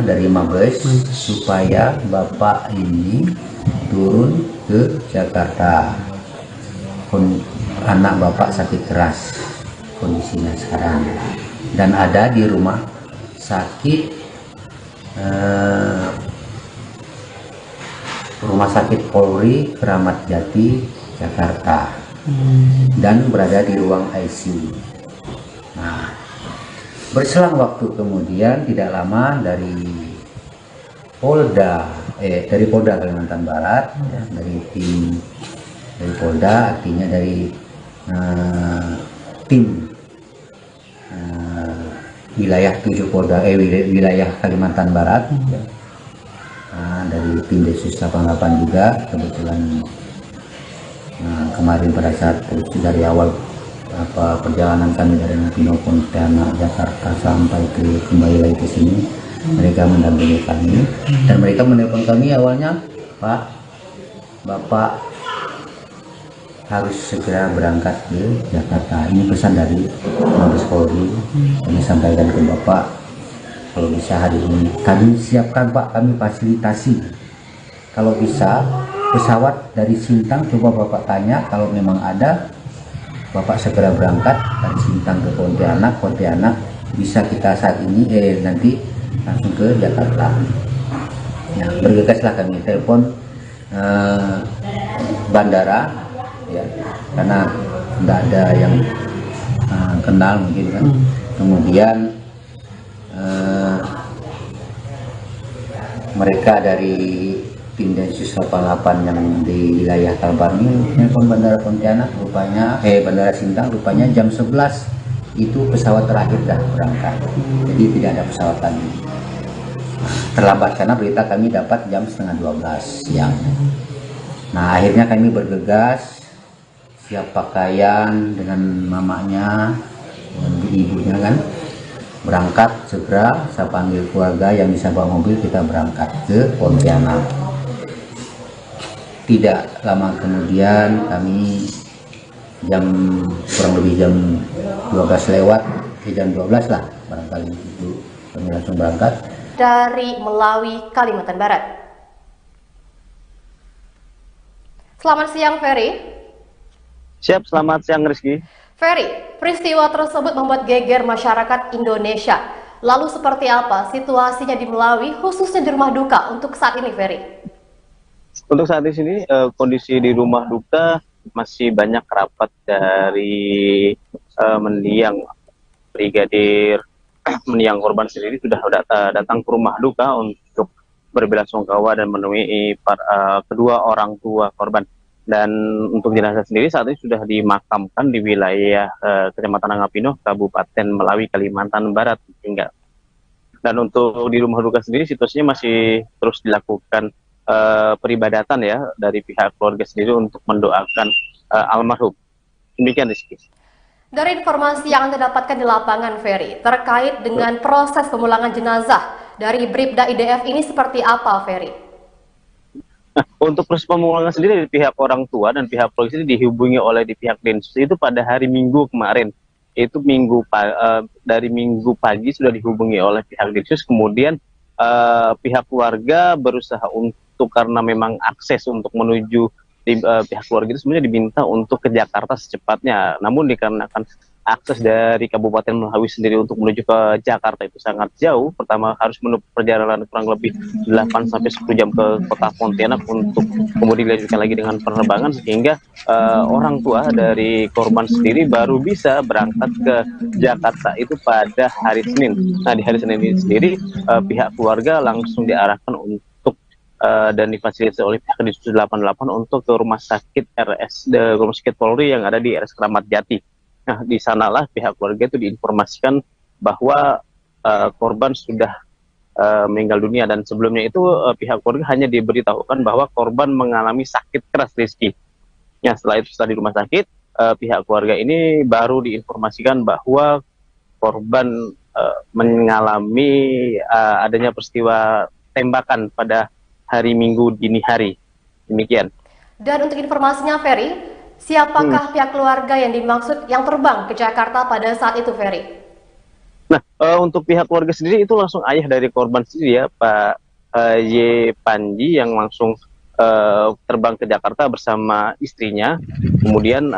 dari Mabes supaya Bapak ini turun ke Jakarta. Anak Bapak sakit keras kondisinya sekarang dan ada di rumah sakit Polri Kramat Jati Jakarta dan berada di ruang ICU. Nah, berselang waktu kemudian tidak lama dari Polda Kalimantan Barat, ya, dari tim dari Polda, artinya dari tim wilayah 7 Polda wilayah Kalimantan Barat, ya. Dari tim Densus 88 juga kebetulan kemarin pada saat dari awal perjalanan kami dari Pino Pontianak Jakarta sampai kembali lagi ke sini, mereka mendampingi kami dan mereka menelpon kami awalnya, Pak, Bapak harus segera berangkat ke Jakarta. Ini pesan dari Mabes Polri. Kami sampaikan ke Bapak, kalau bisa hari ini kami siapkan Pak, kami fasilitasi. Kalau bisa pesawat dari Sintang, coba Bapak tanya, kalau memang ada Bapak segera berangkat dari Sintang ke Pontianak bisa kita saat ini nanti langsung ke Jakarta. Nah, bergegaslah kami telepon bandara, ya, karena tidak ada yang kenal mungkin kan. Kemudian mereka dari tim Densus 88 yang di wilayah Kalbar ini nelpon bandara Pontianak rupanya bandara Sintang rupanya jam 11 itu pesawat terakhir dah berangkat, jadi tidak ada pesawat lagi. Terlambat karena berita kami dapat jam setengah 12 siang. Nah, akhirnya kami bergegas, siap pakaian dengan mamanya dan ibunya kan, berangkat segera. Saya panggil keluarga yang bisa bawa mobil, kita berangkat ke Pontianak. Tidak lama kemudian kami kurang lebih jam 12 lewat, jam 12 lah barangkali itu kami langsung berangkat dari Melawi, Kalimantan Barat. Selamat siang, Ferry. Siap, selamat siang Rizky. Ferry, peristiwa tersebut membuat geger masyarakat Indonesia. Lalu seperti apa situasinya di Melawi, khususnya di rumah duka untuk saat ini, Ferry? Untuk saat ini kondisi di rumah duka masih banyak kerabat dari mendiang Brigadir mendiang korban sendiri sudah datang ke rumah duka untuk berbelasungkawa dan menemui kedua orang tua korban. Dan untuk jenazah sendiri saat ini sudah dimakamkan di wilayah Kecamatan Angapino, Kabupaten Melawi, Kalimantan Barat hingga. Dan untuk di rumah duka sendiri situasinya masih terus dilakukan peribadatan ya dari pihak keluarga sendiri untuk mendoakan almarhum. Demikian, Rizky. Dari informasi yang Anda dapatkan di lapangan, Ferry, terkait dengan proses pemulangan jenazah dari Bribda IDF ini seperti apa, Ferry? Nah, untuk proses pemulangan sendiri dari pihak orang tua dan pihak polisi dihubungi oleh di pihak Densus itu pada hari Minggu kemarin. Itu dari Minggu pagi sudah dihubungi oleh pihak Densus, kemudian pihak keluarga berusaha untuk, karena memang akses untuk menuju pihak keluarga itu sebenarnya diminta untuk ke Jakarta secepatnya. Namun dikarenakan akses dari Kabupaten Melawi sendiri untuk menuju ke Jakarta itu sangat jauh. Pertama harus menempuh perjalanan kurang lebih 8 sampai 10 jam ke kota Pontianak untuk kemudian dilanjutkan lagi dengan penerbangan, sehingga orang tua dari korban sendiri baru bisa berangkat ke Jakarta itu pada hari Senin. Nah, di hari Senin ini sendiri pihak keluarga langsung diarahkan untuk dan difasilitasi oleh pihak Densus 88 untuk ke rumah sakit rumah sakit Polri yang ada di RS Kramat Jati. Nah, di sanalah pihak keluarga itu diinformasikan bahwa korban sudah meninggal dunia, dan sebelumnya itu pihak keluarga hanya diberitahukan bahwa korban mengalami sakit keras, Rizky. Ya, setelah itu setelah di rumah sakit, pihak keluarga ini baru diinformasikan bahwa korban mengalami adanya peristiwa tembakan pada hari Minggu dini hari. Demikian. Dan untuk informasinya, Ferry, siapakah pihak keluarga yang dimaksud yang terbang ke Jakarta pada saat itu, Ferry? Nah, untuk pihak keluarga sendiri itu langsung ayah dari korban sendiri ya, Pak Y. Panji, yang langsung terbang ke Jakarta bersama istrinya. Kemudian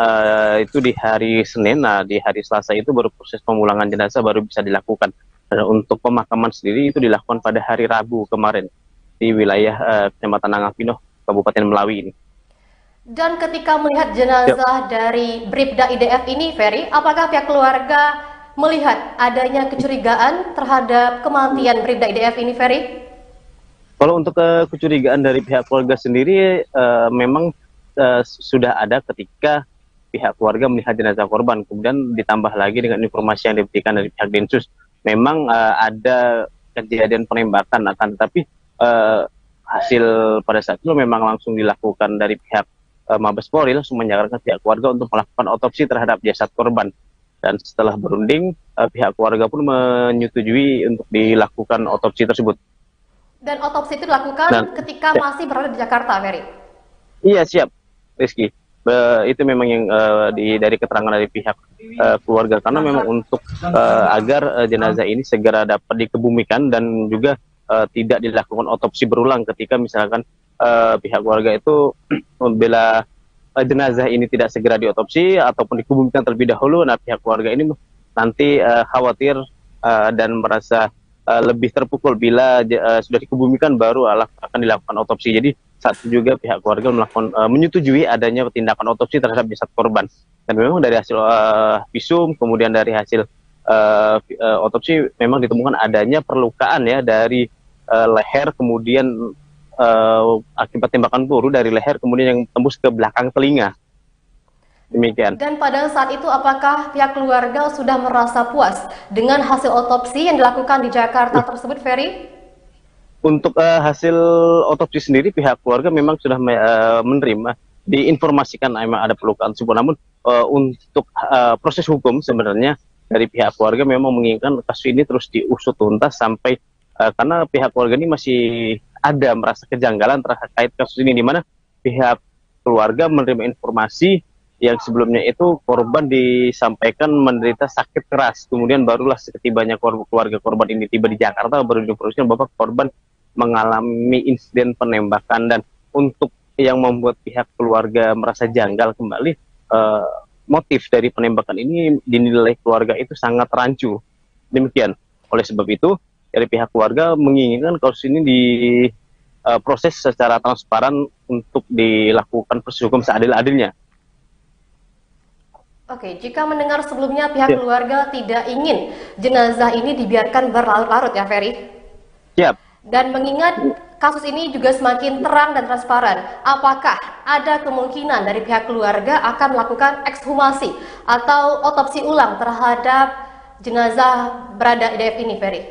itu di hari Senin, nah di hari Selasa itu baru proses pemulangan jenazah baru bisa dilakukan. Dan untuk pemakaman sendiri itu dilakukan pada hari Rabu kemarin di wilayah Kecamatan Angapino, Kabupaten Melawi ini. Dan ketika melihat jenazah dari Bribda IDF ini, Ferry, apakah pihak keluarga melihat adanya kecurigaan terhadap kematian Bribda IDF ini, Ferry? Kalau untuk kecurigaan dari pihak keluarga sendiri memang sudah ada ketika pihak keluarga melihat jenazah korban, kemudian ditambah lagi dengan informasi yang diberikan dari pihak Densus. Memang ada kejadian penembakan, akan tetapi hasil pada saat itu memang langsung dilakukan dari pihak Mabes Polri, langsung menyarankan pihak keluarga untuk melakukan otopsi terhadap jasad korban. Dan setelah berunding, pihak keluarga pun menyetujui untuk dilakukan otopsi tersebut. Dan otopsi itu dilakukan ketika masih berada di Jakarta, Ferry? Iya, siap, Rizky. Itu memang yang dari keterangan dari pihak keluarga, karena memang untuk agar jenazah ini segera dapat dikebumikan dan juga tidak dilakukan otopsi berulang ketika misalkan pihak keluarga itu bila jenazah ini tidak segera diotopsi ataupun dikebumikan terlebih dahulu. Nah, pihak keluarga ini nanti khawatir dan merasa lebih terpukul bila sudah dikebumikan baru akan dilakukan otopsi. Jadi saat itu juga pihak keluarga menyetujui adanya tindakan otopsi terhadap jasad korban. Dan memang dari hasil visum, kemudian dari hasil otopsi memang ditemukan adanya perlukaan ya dari leher, kemudian akibat tembakan peluru dari leher kemudian yang tembus ke belakang telinga. Demikian. Dan pada saat itu apakah pihak keluarga sudah merasa puas dengan hasil otopsi yang dilakukan di Jakarta tersebut, Ferry? Untuk hasil otopsi sendiri pihak keluarga memang sudah menerima, diinformasikan memang ada perlukaan tersebut. Namun untuk proses hukum sebenarnya dari pihak keluarga memang menginginkan kasus ini terus diusut tuntas sampai karena pihak keluarga ini masih ada merasa kejanggalan terkait kasus ini, di mana pihak keluarga menerima informasi yang sebelumnya itu korban disampaikan menderita sakit keras, kemudian barulah setibanya keluarga korban ini tiba di Jakarta baru diinformasikan bahwa korban mengalami insiden penembakan. Dan untuk yang membuat pihak keluarga merasa janggal kembali, motif dari penembakan ini dinilai keluarga itu sangat rancu. Demikian. Oleh sebab itu, dari pihak keluarga menginginkan kasus ini diproses secara transparan untuk dilakukan proses hukum seadil-adilnya. Oke, jika mendengar sebelumnya pihak Siap. keluarga tidak ingin jenazah ini dibiarkan berlarut-larut ya Ferry? Siap. Dan mengingat kasus ini juga semakin terang dan transparan, apakah ada kemungkinan dari pihak keluarga akan melakukan ekshumasi atau otopsi ulang terhadap jenazah berada IDF ini, Ferry?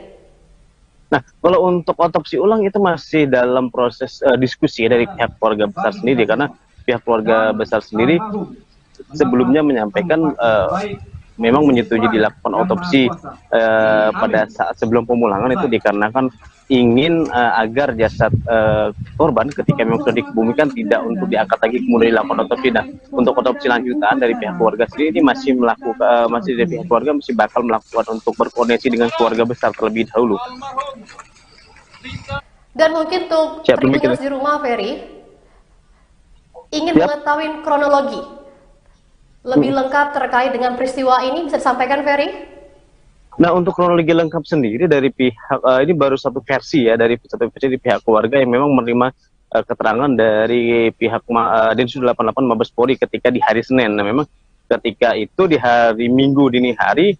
Nah, kalau untuk otopsi ulang itu masih dalam proses diskusi dari pihak keluarga besar sendiri, karena pihak keluarga besar sendiri sebelumnya menyampaikan memang menyetujui dilakukan otopsi pada saat sebelum pemulangan itu dikarenakan ingin agar jasad korban ketika memang sudah dikebumikan tidak untuk diangkat lagi kemudian dilakukan otopsi. Nah, untuk otopsi lanjutan dari pihak keluarga sendiri ini masih melakukan masih dari pihak keluarga masih bakal melakukan untuk berkoordinasi dengan keluarga besar terlebih dahulu. Dan mungkin untuk Siap, Tribuners di rumah, Ferry, ingin mengetahui kronologi lebih lengkap terkait dengan peristiwa ini, bisa disampaikan, Ferry? Nah, untuk kronologi lengkap sendiri dari pihak ini baru satu versi ya, dari satu versi di pihak keluarga yang memang menerima keterangan dari pihak Densus 88 Mabes Polri ketika di hari Senin. Nah, memang ketika itu di hari Minggu dini hari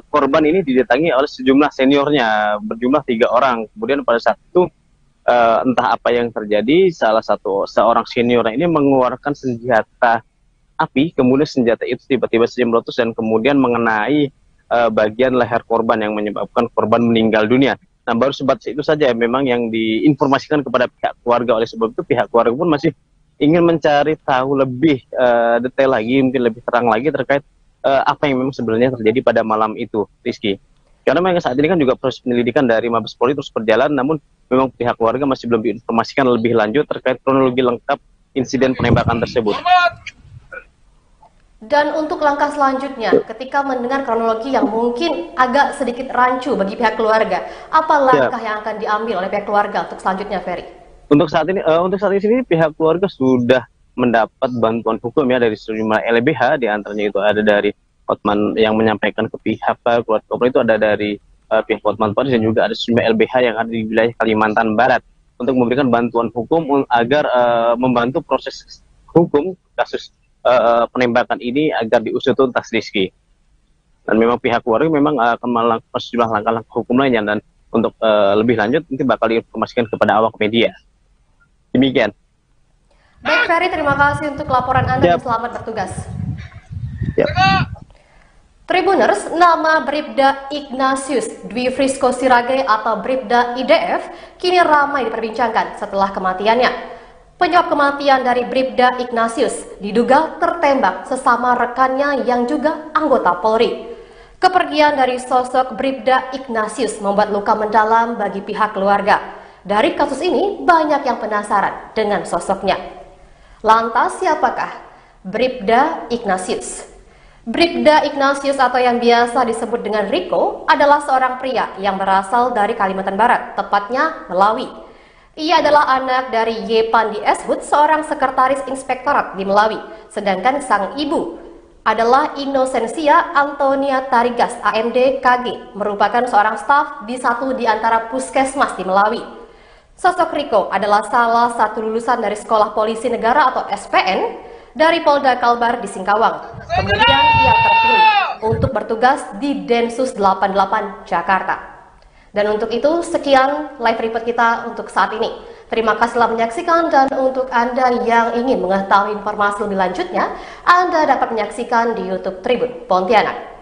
korban ini didatangi oleh sejumlah seniornya berjumlah 3 orang. Kemudian pada saat itu entah apa yang terjadi, seorang seniornya ini mengeluarkan senjata api, kemudian senjata itu tiba-tiba saja meletus dan kemudian mengenai bagian leher korban yang menyebabkan korban meninggal dunia. Nah, baru sebatas itu saja memang yang diinformasikan kepada pihak keluarga. Oleh sebab itu pihak keluarga pun masih ingin mencari tahu lebih detail lagi, mungkin lebih terang lagi terkait apa yang memang sebenarnya terjadi pada malam itu, Rizky. Karena memang saat ini kan juga proses penyelidikan dari Mabes Polri terus berjalan, namun memang pihak keluarga masih belum diinformasikan lebih lanjut terkait kronologi lengkap insiden penembakan tersebut. Dan untuk langkah selanjutnya, ketika mendengar kronologi yang mungkin agak sedikit rancu bagi pihak keluarga, apa langkah yang akan diambil oleh pihak keluarga untuk selanjutnya, Ferry? Untuk saat ini pihak keluarga sudah mendapat bantuan hukum ya dari sejumlah LBH, diantaranya itu ada dari Hotman yang menyampaikan ke pihak keluarga itu ada dari pihak Hotman Paris dan juga ada sejumlah LBH yang ada di wilayah Kalimantan Barat untuk memberikan bantuan hukum agar membantu proses hukum kasus penembakan ini agar diusut tuntas, Rizky. Dan memang pihak keluarga memang akan melakukan sejumlah langkah-langkah hukum lainnya, dan untuk lebih lanjut nanti bakal diinformasikan kepada awak media. Demikian. Baik, Ferry, terima kasih untuk laporan Anda dan selamat bertugas. Tribuners, nama Bribda Ignatius Dwi Frisco Sirage atau Bribda IDF kini ramai diperbincangkan setelah kematiannya. Penyebab kematian dari Bribda Ignatius diduga tertembak sesama rekannya yang juga anggota Polri. Kepergian dari sosok Bribda Ignatius membuat luka mendalam bagi pihak keluarga. Dari kasus ini banyak yang penasaran dengan sosoknya. Lantas siapakah Bribda Ignatius? Bribda Ignatius atau yang biasa disebut dengan Rico adalah seorang pria yang berasal dari Kalimantan Barat, tepatnya Melawi. Ia adalah anak dari Yepandi Eshut, seorang sekretaris inspektorat di Melawi, sedangkan sang ibu adalah Inosensia Antonia Tarigas, AMD KG, merupakan seorang staf di satu di antara puskesmas di Melawi. Sosok Rico adalah salah satu lulusan dari Sekolah Polisi Negara atau SPN dari Polda Kalbar di Singkawang. Kemudian ia terpilih untuk bertugas di Densus 88 Jakarta. Dan untuk itu, sekian live report kita untuk saat ini. Terima kasih telah menyaksikan, dan untuk Anda yang ingin mengetahui informasi lebih lanjutnya, Anda dapat menyaksikan di YouTube Tribun Pontianak.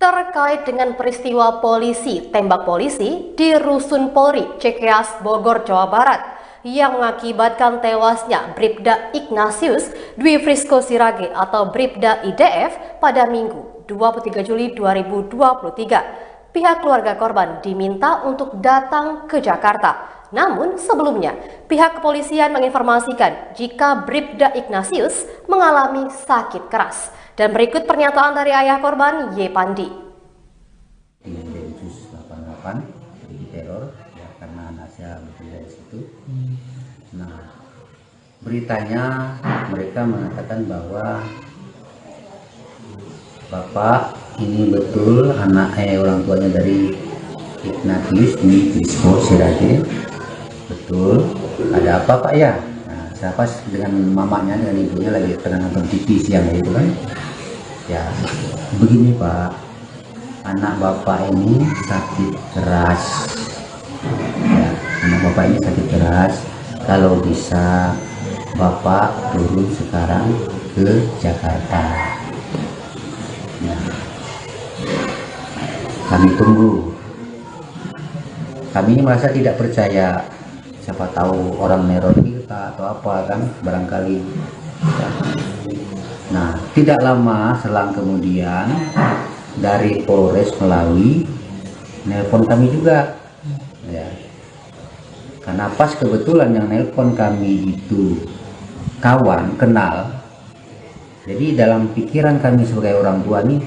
terkait dengan peristiwa polisi tembak polisi di Rusun Polri, Cikeas, Bogor, Jawa Barat yang mengakibatkan tewasnya Bribda Ignatius Dwi Frisco Sirage atau Bribda IDF pada Minggu 23 Juli 2023. Pihak keluarga korban diminta untuk datang ke Jakarta. Namun sebelumnya, pihak kepolisian menginformasikan jika Bribda Ignatius mengalami sakit keras. Dan berikut pernyataan dari ayah korban, Y. Pandi. Di Densus 88 terjadi teror ya, karena anak saya betul dari situ. Nah, beritanya mereka mengatakan bahwa Bapak ini betul anak orang tuanya dari Ignatius Dwi Frisco Sirage. Betul. Ada apa Pak ya? Nah, saya pas dengan mamanya dengan ibunya lagi tengah nonton TV siang itu kan. Ya, begini Pak, anak Bapak ini sakit keras. Ya, anak Bapak ini sakit keras. Kalau bisa Bapak turun sekarang ke Jakarta. Ya. Kami tunggu. Kami ini merasa tidak percaya. Siapa tahu orang neror kita atau apa kan, barangkali. Ya. Nah, tidak lama selang kemudian dari Polres Melawi nelpon kami juga. Ya. Karena pas kebetulan yang nelpon kami itu kawan, kenal. Jadi dalam pikiran kami sebagai orang tua nih,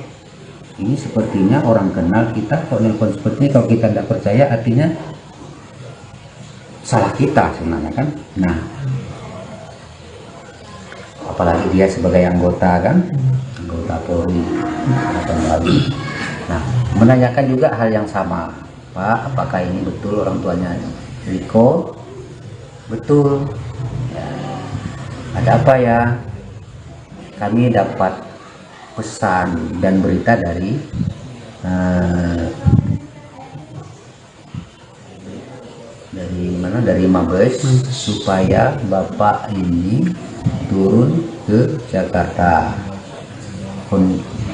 ini sepertinya orang kenal kita. Kalau nelpon seperti ini, kalau kita tidak percaya artinya salah kita sebenarnya kan. Nah, apalagi dia sebagai anggota kan, anggota Polri atau Melawi. Nah, menanyakan juga hal yang sama, Pak, apakah ini betul orang tuanya Riko? Betul. Ya. Ada apa ya? Kami dapat pesan dan berita dari dari Mabes supaya Bapak ini turun ke Jakarta.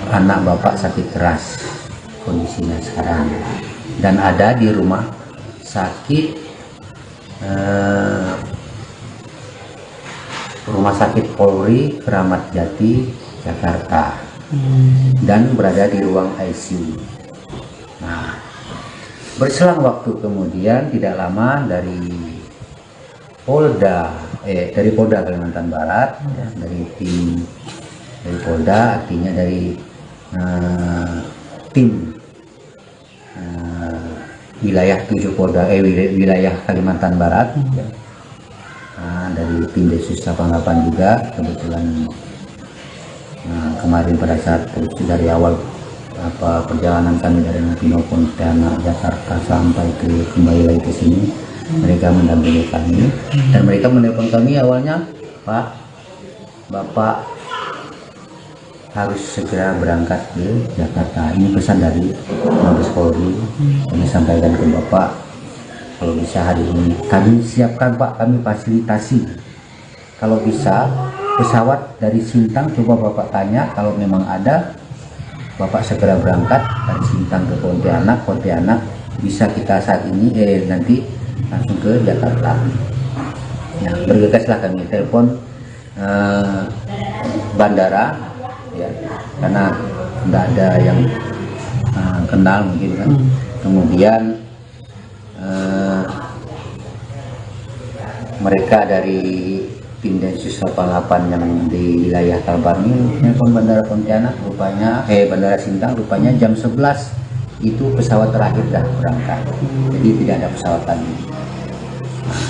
Anak Bapak sakit keras kondisinya sekarang dan ada di rumah sakit Polri Kramat Jati Jakarta dan berada di ruang ICU. Nah, berselang waktu kemudian tidak lama dari Polda Kalimantan Barat, ya, dari tim dari Polda, artinya dari tim wilayah 7 Polda wilayah Kalimantan Barat, ya. Dari tim Densus 88 juga kebetulan kemarin pada saat dari awal perjalanan kami dari Natino Pontianak Jakarta sampai kembali lagi ke sini, mereka mendampingi kami dan mereka menelpon kami awalnya, Pak, Bapak harus segera berangkat ke Jakarta. Ini pesan dari Mabes Polri, kami sampaikan ke Bapak, kalau bisa hari ini kami siapkan Pak, kami fasilitasi. Kalau bisa pesawat dari Sintang, coba Bapak tanya, kalau memang ada Bapak segera berangkat dari Sintang ke Pontianak bisa kita saat ini nanti langsung ke Jakarta. Ya, bergegaslah kami telepon bandara, ya, karena tidak ada yang kenal mungkin kan. Kemudian mereka dari tim Densus 88 yang di wilayah Kalbar ini nelpon bandara Pontianak rupanya bandara Sintang rupanya jam 11 itu pesawat terakhir dah berangkat, jadi tidak ada pesawat lagi.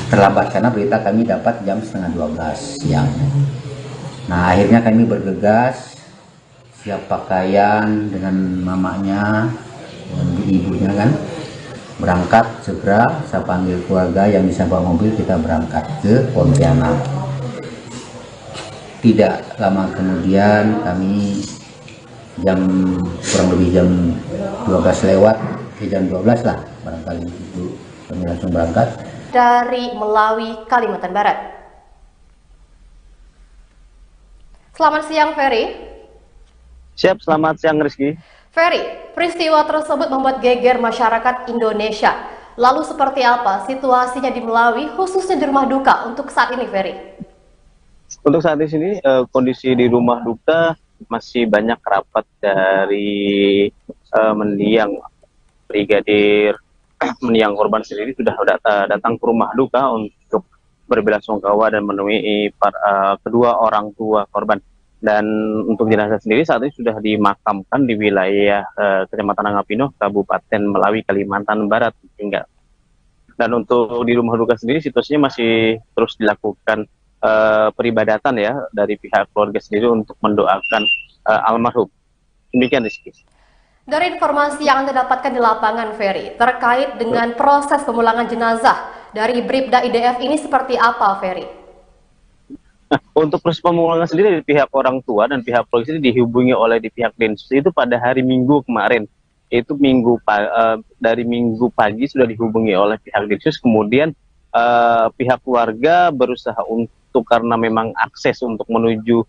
Terlambat karena berita kami dapat jam 11:30 siang. Nah, akhirnya kami bergegas, siap pakaian dengan mamanya dan ibunya kan, berangkat segera. Saya panggil keluarga yang bisa bawa mobil, kita berangkat ke Pontianak. Tidak lama kemudian kami kurang lebih jam 12 lewat, jam 12 lah barangkali itu kami langsung berangkat dari Melawi, Kalimantan Barat. Selamat siang, Ferry. Siap, selamat siang Rizky. Ferry, peristiwa tersebut membuat geger masyarakat Indonesia. Lalu seperti apa situasinya di Melawi, khususnya di rumah duka untuk saat ini, Ferry? Untuk saat ini kondisi di rumah duka masih banyak kerabat dari mendiang Brigadir mendiang korban sendiri sudah datang ke rumah duka untuk berbelasungkawa dan menemui kedua orang tua korban. Dan untuk jenazah sendiri saat ini sudah dimakamkan di wilayah Kecamatan Angapino, Kabupaten Melawi, Kalimantan Barat hingga. Dan untuk di rumah duka sendiri situasinya masih terus dilakukan peribadatan ya dari pihak keluarga sendiri untuk mendoakan almarhum. Demikian, Rizky. Dari informasi yang Anda dapatkan di lapangan, Ferry, terkait dengan proses pemulangan jenazah dari Bribda IDF ini seperti apa, Ferry? Nah, untuk proses pemulangan sendiri dari pihak orang tua dan pihak polisi dihubungi oleh di pihak Densus itu pada hari Minggu kemarin. Itu dari Minggu pagi sudah dihubungi oleh pihak Densus, kemudian pihak keluarga berusaha untuk, karena memang akses untuk menuju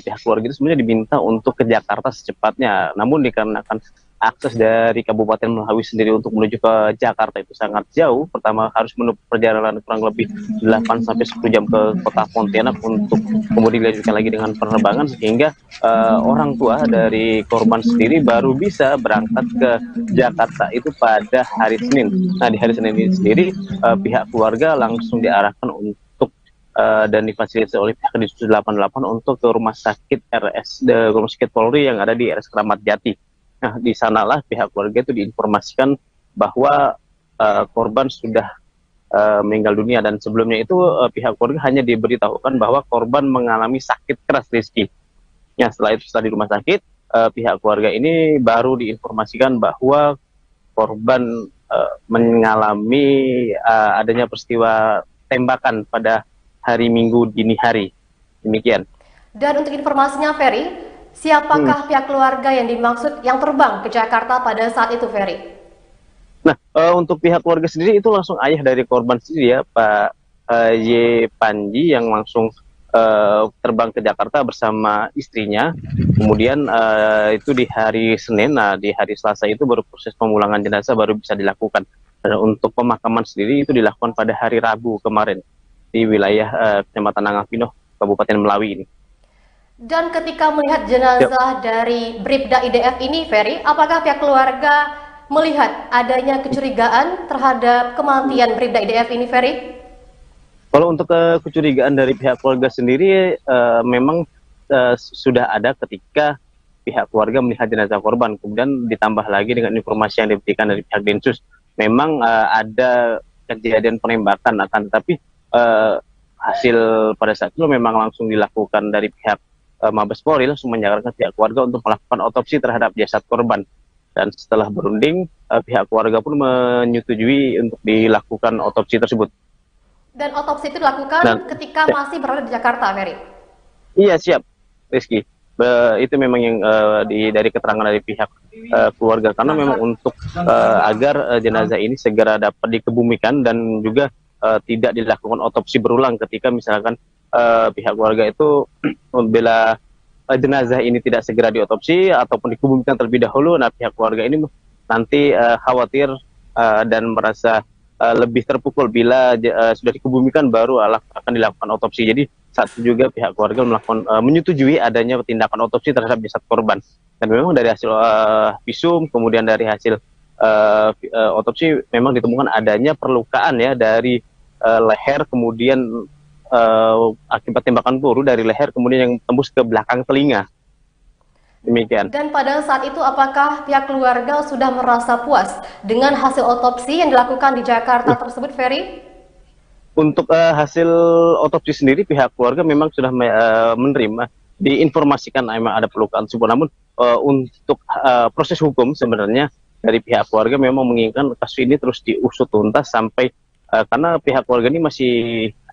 pihak keluarga itu sebenarnya diminta untuk ke Jakarta secepatnya. Namun dikarenakan akses dari Kabupaten Melawi sendiri untuk menuju ke Jakarta itu sangat jauh. Pertama harus menempuh perjalanan kurang lebih 8-10 jam ke kota Pontianak untuk kemudian dilanjutkan lagi dengan penerbangan, sehingga orang tua dari korban sendiri baru bisa berangkat ke Jakarta itu pada hari Senin. Nah, di hari Senin ini sendiri pihak keluarga langsung diarahkan untuk dan difasilitasi oleh pihak Densus 88 untuk ke rumah sakit rumah sakit Polri yang ada di RS Kramat Jati. Nah, di sanalah pihak keluarga itu diinformasikan bahwa korban sudah meninggal dunia, dan sebelumnya itu pihak keluarga hanya diberitahukan bahwa korban mengalami sakit keras, Rizky. Ya, setelah itu setelah di rumah sakit, pihak keluarga ini baru diinformasikan bahwa korban mengalami adanya peristiwa tembakan pada hari Minggu dini hari. Demikian. Dan untuk informasinya, Ferry, siapakah pihak keluarga yang dimaksud yang terbang ke Jakarta pada saat itu, Ferry? Nah, untuk pihak keluarga sendiri itu langsung ayah dari korban sendiri ya, Pak Y. Panji, yang langsung terbang ke Jakarta bersama istrinya. Kemudian itu di hari Senin, nah di hari Selasa itu baru proses pemulangan jenazah baru bisa dilakukan. Dan untuk pemakaman sendiri itu dilakukan pada hari Rabu kemarin di wilayah Kecamatan Angapino, Kabupaten Melawi ini. Dan ketika melihat jenazah dari Bribda IDF ini, Ferry, apakah pihak keluarga melihat adanya kecurigaan terhadap kematian Bribda IDF ini, Ferry? Kalau untuk kecurigaan dari pihak keluarga sendiri memang sudah ada ketika pihak keluarga melihat jenazah korban, kemudian ditambah lagi dengan informasi yang diberikan dari pihak Densus, memang ada kejadian penembakan, akan tetapi hasil pada saat itu memang langsung dilakukan dari pihak Mabes Polri, langsung menyarankan pihak keluarga untuk melakukan otopsi terhadap jasad korban. Dan setelah berunding, pihak keluarga pun menyetujui untuk dilakukan otopsi tersebut. Dan otopsi itu dilakukan ketika masih berada di Jakarta, Ferry? Iya, siap, Rizky. Itu memang yang dari keterangan dari pihak keluarga, karena memang untuk agar jenazah ini segera dapat dikebumikan dan juga tidak dilakukan otopsi berulang ketika misalkan pihak keluarga itu bila jenazah ini tidak segera diotopsi ataupun dikebumikan terlebih dahulu. Nah, pihak keluarga ini nanti khawatir dan merasa lebih terpukul bila sudah dikebumikan baru akan dilakukan otopsi. Jadi saat itu juga pihak keluarga menyetujui adanya tindakan otopsi terhadap jasad korban. Dan memang dari hasil visum, kemudian dari hasil otopsi memang ditemukan adanya perlukaan ya dari leher, kemudian akibat tembakan peluru dari leher kemudian yang tembus ke belakang telinga. Demikian. Dan pada saat itu apakah pihak keluarga sudah merasa puas dengan hasil otopsi yang dilakukan di Jakarta tersebut, Ferry? Untuk hasil otopsi sendiri pihak keluarga memang sudah menerima, diinformasikan memang ada pelukaan tersebut. Namun untuk proses hukum sebenarnya dari pihak keluarga memang menginginkan kasus ini terus diusut tuntas sampai karena pihak keluarga ini masih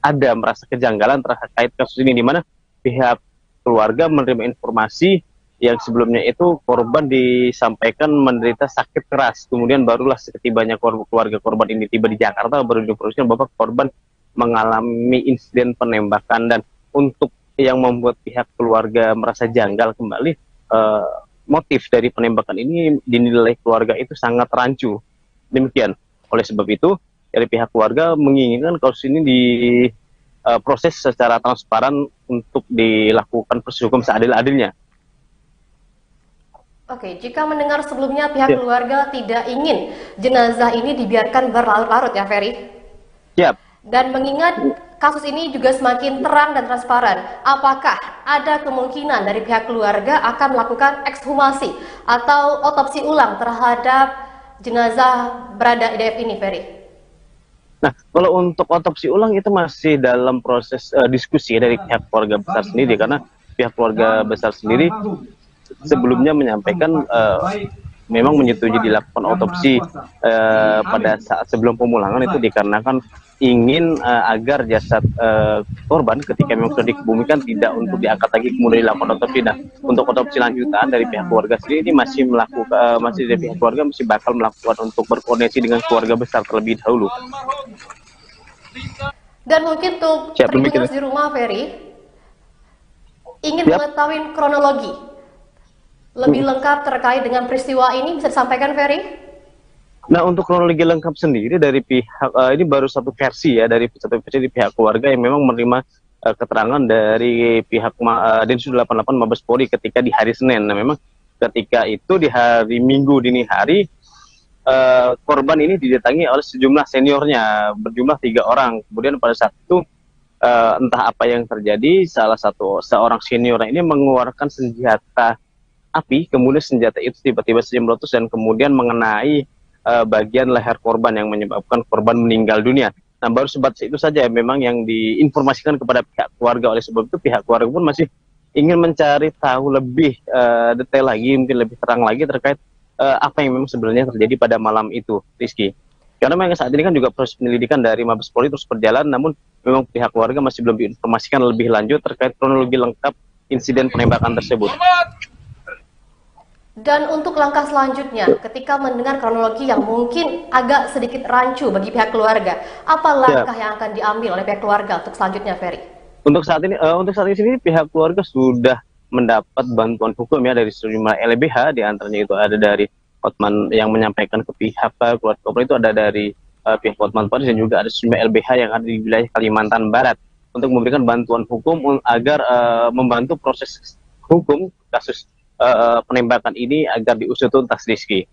ada merasa kejanggalan terkait kasus ini, di mana pihak keluarga menerima informasi yang sebelumnya itu korban disampaikan menderita sakit keras, kemudian barulah setibanya keluarga korban ini tiba di Jakarta baru diinformasikan bahwa korban mengalami insiden penembakan. Dan untuk yang membuat pihak keluarga merasa janggal kembali, motif dari penembakan ini dinilai keluarga itu sangat rancu. Demikian. Oleh sebab itu, dari pihak keluarga menginginkan kasus ini diproses secara transparan untuk dilakukan proses hukum seadil-adilnya. Oke, jika mendengar sebelumnya pihak Ya, keluarga tidak ingin jenazah ini dibiarkan berlarut-larut ya Ferry. siap. Dan mengingat kasus ini juga semakin terang dan transparan, apakah ada kemungkinan dari pihak keluarga akan melakukan ekshumasi atau otopsi ulang terhadap jenazah berada IDF ini, Ferry? Nah, kalau untuk otopsi ulang itu masih dalam proses diskusi dari pihak keluarga besar sendiri, karena pihak keluarga besar sendiri sebelumnya menyampaikan memang menyetujui dilakukan otopsi pada saat sebelum pemulangan itu dikarenakan ingin agar jasad korban ketika memang sudah dikebumikan tidak untuk diangkat lagi kemudian dilakukan otopsi. Nah, untuk otopsi lanjutan dari pihak keluarga sendiri ini masih melakukan masih dari pihak keluarga masih bakal melakukan untuk berkoordinasi dengan keluarga besar terlebih dahulu. Dan mungkin untuk Siap demikian. Tribuners di rumah, Ferry, ingin Siap. mengetahui kronologi lebih lengkap terkait dengan peristiwa ini, bisa disampaikan, Ferry? Nah, untuk kronologi lengkap sendiri dari pihak ini baru satu versi ya, dari satu versi di pihak keluarga yang memang menerima keterangan dari pihak Densus 88 Mabes Polri ketika di hari Senin. Nah, memang ketika itu di hari Minggu dini hari korban ini didatangi oleh sejumlah seniornya berjumlah 3 orang. Kemudian pada saat itu entah apa yang terjadi, seorang seniornya ini mengeluarkan senjata api, kemudian senjata itu tiba-tiba saja meletus dan kemudian mengenai bagian leher korban yang menyebabkan korban meninggal dunia. Nah, baru sebatas itu saja memang yang diinformasikan kepada pihak keluarga. Oleh sebab itu pihak keluarga pun masih ingin mencari tahu lebih detail lagi, mungkin lebih terang lagi terkait apa yang memang sebenarnya terjadi pada malam itu, Rizky. Karena memang saat ini kan juga proses penyelidikan dari Mabes Polri terus berjalan, namun memang pihak keluarga masih belum diinformasikan lebih lanjut terkait kronologi lengkap insiden penembakan tersebut. Dan untuk langkah selanjutnya, ketika mendengar kronologi yang mungkin agak sedikit rancu bagi pihak keluarga, apa langkah yang akan diambil oleh pihak keluarga untuk selanjutnya, Ferry? Untuk saat ini sendiri pihak keluarga sudah mendapat bantuan hukum ya dari sejumlah LBH, diantaranya itu ada dari Hotman yang menyampaikan ke pihak keluarga korban, itu ada dari pihak Hotman Paris dan juga ada sejumlah LBH yang ada di wilayah Kalimantan Barat untuk memberikan bantuan hukum agar membantu proses hukum kasus penembakan ini agar diusut tuntas, Rizky.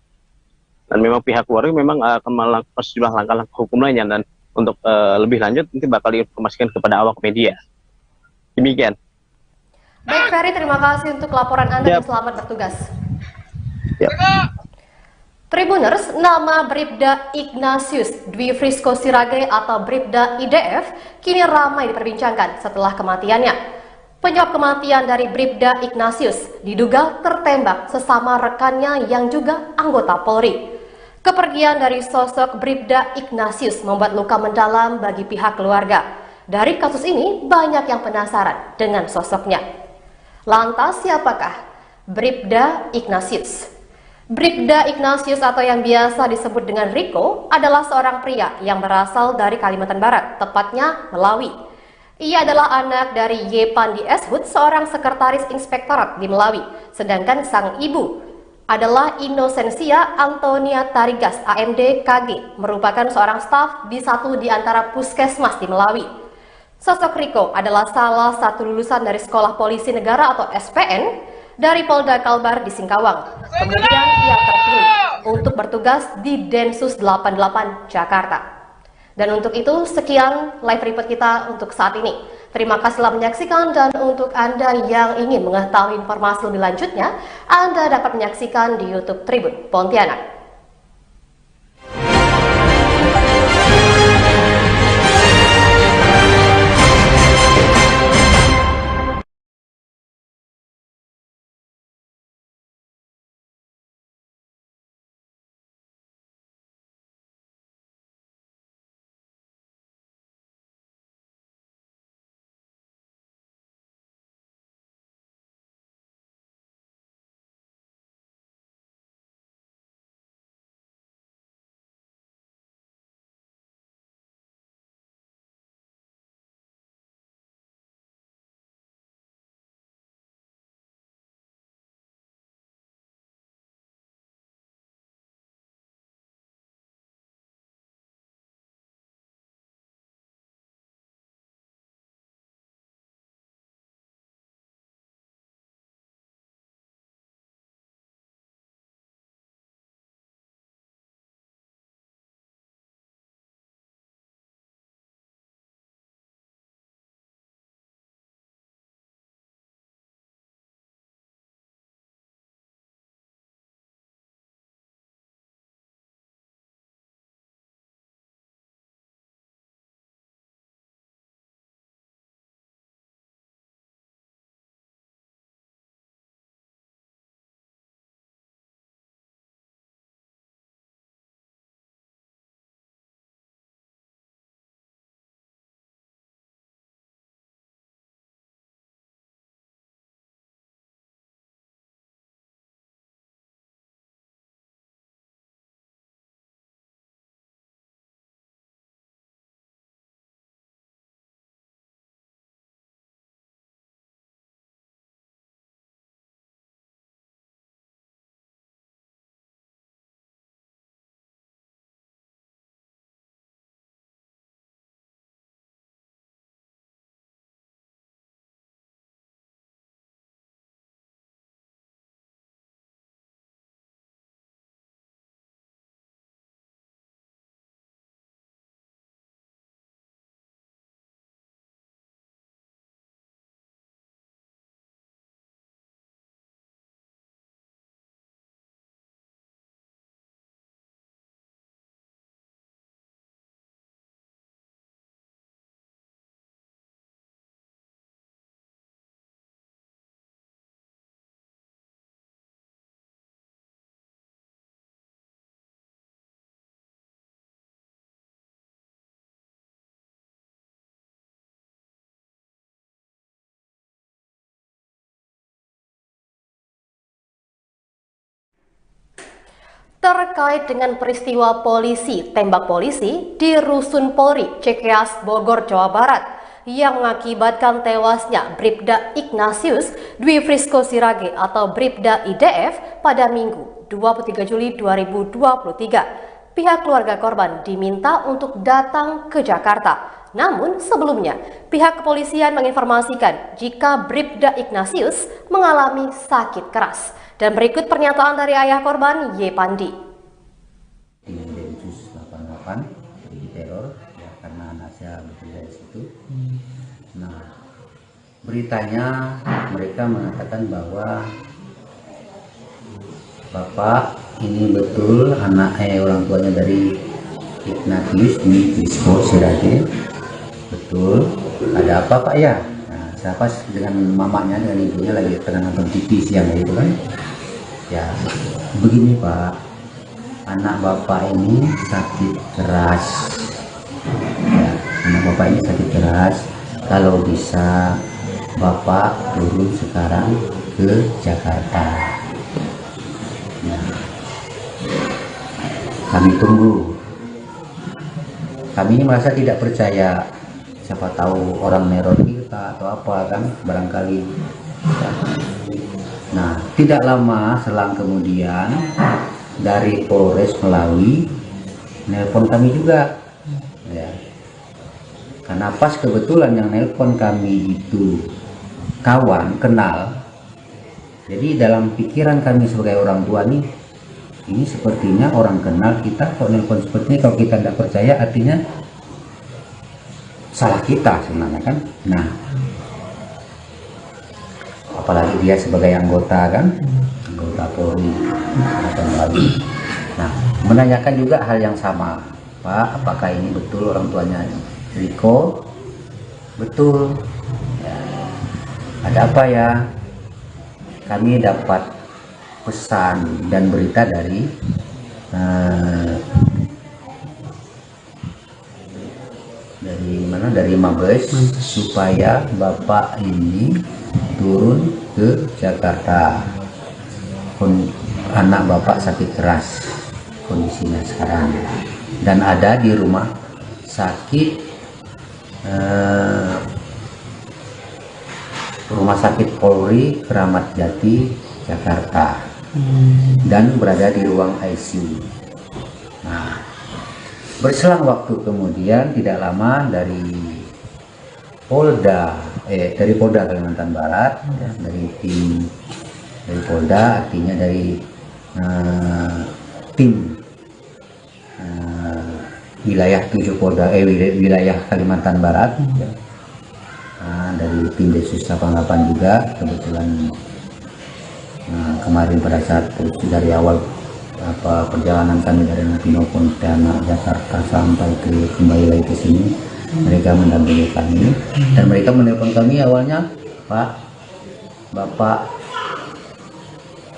Dan memang pihak keluarga memang akan melakukan sejumlah langkah-langkah hukum lainnya, dan untuk lebih lanjut nanti bakal diinformasikan kepada awak media. Demikian. Baik, Ferry, terima kasih untuk laporan Anda dan selamat bertugas. Yep. Tribuners, nama Bribda Ignatius Dwi Frisco Sirage atau Bribda IDF kini ramai diperbincangkan setelah kematiannya. Penyebab kematian dari Bribda Ignatius diduga tertembak sesama rekannya yang juga anggota Polri. Kepergian dari sosok Bribda Ignatius membuat luka mendalam bagi pihak keluarga. Dari kasus ini banyak yang penasaran dengan sosoknya. Lantas siapakah Bribda Ignatius? Bribda Ignatius atau yang biasa disebut dengan Riko adalah seorang pria yang berasal dari Kalimantan Barat, tepatnya Melawi. Ia adalah anak dari Yepandi Eshut, seorang sekretaris inspektorat di Melawi, sedangkan sang ibu adalah Inosensia Antonia Tarigas, AMD KG, merupakan seorang staf di satu di antara puskesmas di Melawi. Sosok Riko adalah salah satu lulusan dari Sekolah Polisi Negara atau SPN dari Polda Kalbar di Singkawang. Kemudian ia terpilih untuk bertugas di Densus 88 Jakarta. Dan untuk itu, sekian live report kita untuk saat ini. Terima kasih telah menyaksikan, dan untuk Anda yang ingin mengetahui informasi lebih lanjutnya, Anda dapat menyaksikan di YouTube Tribun Pontianak. Terkait dengan peristiwa polisi tembak polisi di Rusun Polri, Cikeas, Bogor, Jawa Barat yang mengakibatkan tewasnya Bribda Ignatius Dwi Frisco Sirage atau Bribda IDF pada Minggu 23 Juli 2023. Pihak keluarga korban diminta untuk datang ke Jakarta. Namun sebelumnya, pihak kepolisian menginformasikan jika Bribda Ignatius mengalami sakit keras. Dan berikut pernyataan dari ayah korban, Y. Pandi. Di Densus 88 di teror ya, karena anak saya bekerja di situ. Nah, beritanya mereka mengatakan bahwa bapak ini betul anak orang tuanya dari Ignatius Dwi Frisco Sirage. Betul. Ada apa Pak ya? Nah, saya pas dengan mamanya dengan ibunya lagi tengah nonton TV siang itu kan. Ya, begini Pak, anak bapak ini sakit keras. Ya, anak bapak ini sakit keras. Kalau bisa bapak turun sekarang ke Jakarta. Nah, kami tunggu. Kami ini merasa tidak percaya. Siapa tahu orang neror kita atau apa kan, barangkali. Ya. Nah, tidak lama selang kemudian dari Polres Melawi nelpon kami juga, ya. Karena pas kebetulan yang nelpon kami itu kawan kenal, jadi dalam pikiran kami sebagai orang tua nih, ini sepertinya orang kenal kita. Kalau nelpon seperti ini, kalau kita tidak percaya artinya salah kita sebenarnya kan. Nah, apalagi dia sebagai anggota kan, anggota Polri atau Melawi. Nah, menanyakan juga hal yang sama, Pak, apakah ini betul orang tuanya Riko? Betul. Ya. Ada apa ya? Kami dapat pesan dan berita dari dari Mabes supaya bapak ini turun ke Jakarta. Anak bapak sakit keras kondisinya sekarang dan ada di rumah sakit Polri Kramat Jati Jakarta dan berada di ruang ICU. Nah, berselang waktu kemudian tidak lama dari Polda Kalimantan Barat, ya, dari tim dari Polda, artinya dari tim wilayah 7 Polda wilayah Kalimantan Barat, ya. Dari tim Densus 88 juga kebetulan kemarin pada saat dari awal perjalanan kami dari Pino Pontianak Jakarta sampai kembali lagi ke sini, mereka mendampingi kami dan mereka menelpon kami awalnya, Pak, bapak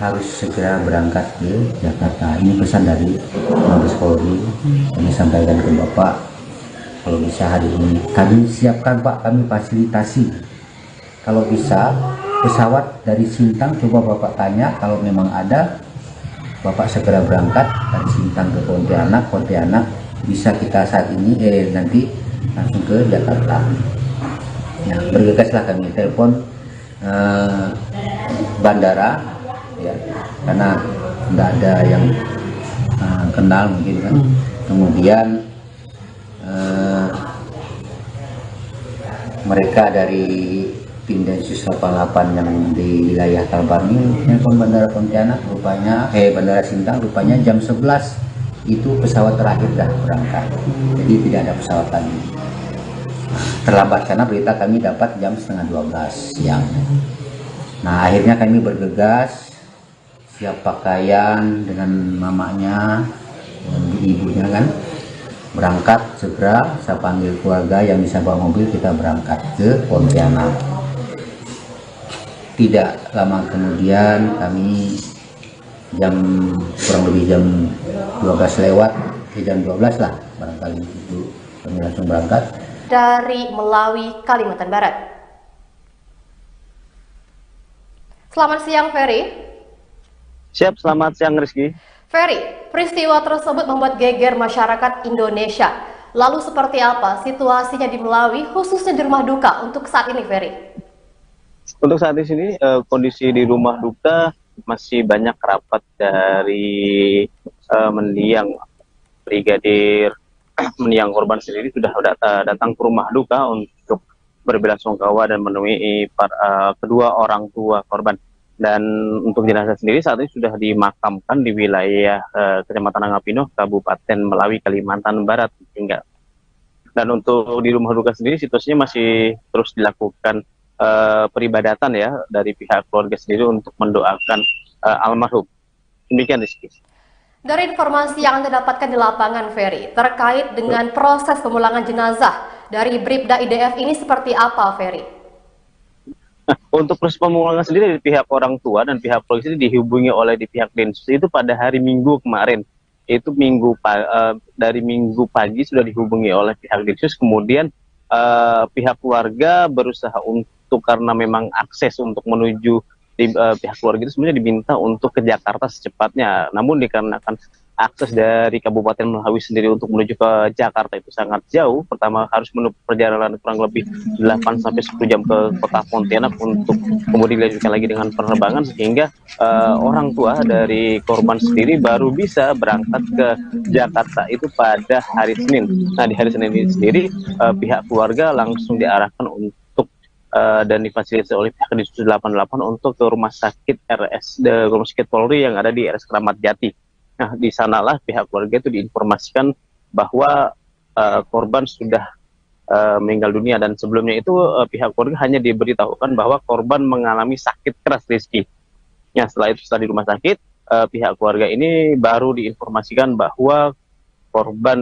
harus segera berangkat ke Jakarta. Ini pesan dari Mabes Polri. Kami sampaikan ke bapak, kalau bisa hari ini kami siapkan Pak, kami fasilitasi. Kalau bisa pesawat dari Sintang, coba bapak tanya, kalau memang ada bapak segera berangkat dari Sintang ke Pontianak bisa kita saat ini nanti langsung ke Jakarta. Nah, bergegaslah kami telepon bandara, ya, karena tidak ada yang kenal mungkin kan. Kemudian mereka dari tim Densus 88 yang di wilayah Kalbar ini telepon bandara Pontianak, rupanya bandara Sintang rupanya jam 11 itu pesawat terakhir dah berangkat, jadi tidak ada pesawat lagi. Terlambat karena berita kami dapat jam setengah 12 siang. Nah, akhirnya kami bergegas, siap pakaian dengan mamanya dan ibunya kan, berangkat segera. Saya panggil keluarga yang bisa bawa mobil, kita berangkat ke Pontianak. Tidak lama kemudian kami kurang lebih jam 12 lewat, jam 12 lah barangkali itu kami langsung berangkat dari Melawi, Kalimantan Barat. Selamat siang, Ferry. Siap, selamat siang Rizky. Ferry, peristiwa tersebut membuat geger masyarakat Indonesia. Lalu seperti apa situasinya di Melawi, khususnya di rumah duka untuk saat ini, Ferry? Untuk saat ini kondisi di rumah duka masih banyak kerabat dari mendiang Brigadir mendiang korban sendiri sudah datang ke rumah duka untuk berbelasungkawa dan menemui kedua orang tua korban. Dan untuk jenazah sendiri saat ini sudah dimakamkan di wilayah Kecamatan Angapino, Kabupaten Melawi, Kalimantan Barat hingga. Dan untuk di rumah duka sendiri situasinya masih terus dilakukan peribadatan ya dari pihak keluarga sendiri untuk mendoakan almarhum. Demikian, Rizky. Dari informasi yang Anda dapatkan di lapangan, Ferry, terkait dengan proses pemulangan jenazah dari Bribda IDF ini seperti apa, Ferry? Untuk proses pemulangan sendiri dari pihak orang tua dan pihak polisi dihubungi oleh di pihak Densus itu pada hari Minggu kemarin. Itu dari Minggu pagi sudah dihubungi oleh pihak Densus, kemudian pihak keluarga berusaha untuk karena memang akses untuk menuju pihak keluarga itu sebenarnya diminta untuk ke Jakarta secepatnya. Namun dikarenakan akses dari Kabupaten Melawi sendiri untuk menuju ke Jakarta itu sangat jauh. Pertama harus menempuh perjalanan kurang lebih 8 sampai 10 jam ke kota Pontianak untuk kemudian dilanjutkan lagi dengan penerbangan, sehingga orang tua dari korban sendiri baru bisa berangkat ke Jakarta itu pada hari Senin. Nah, di hari Senin ini sendiri pihak keluarga langsung diarahkan untuk dan difasilitasi oleh pihak Densus 88 untuk ke rumah sakit rumah sakit Polri yang ada di RS Kramat Jati. Nah, di sanalah pihak keluarga itu diinformasikan bahwa korban sudah meninggal dunia, dan sebelumnya itu pihak keluarga hanya diberitahukan bahwa korban mengalami sakit keras, Rizky. Nah, setelah itu setelah di rumah sakit, pihak keluarga ini baru diinformasikan bahwa korban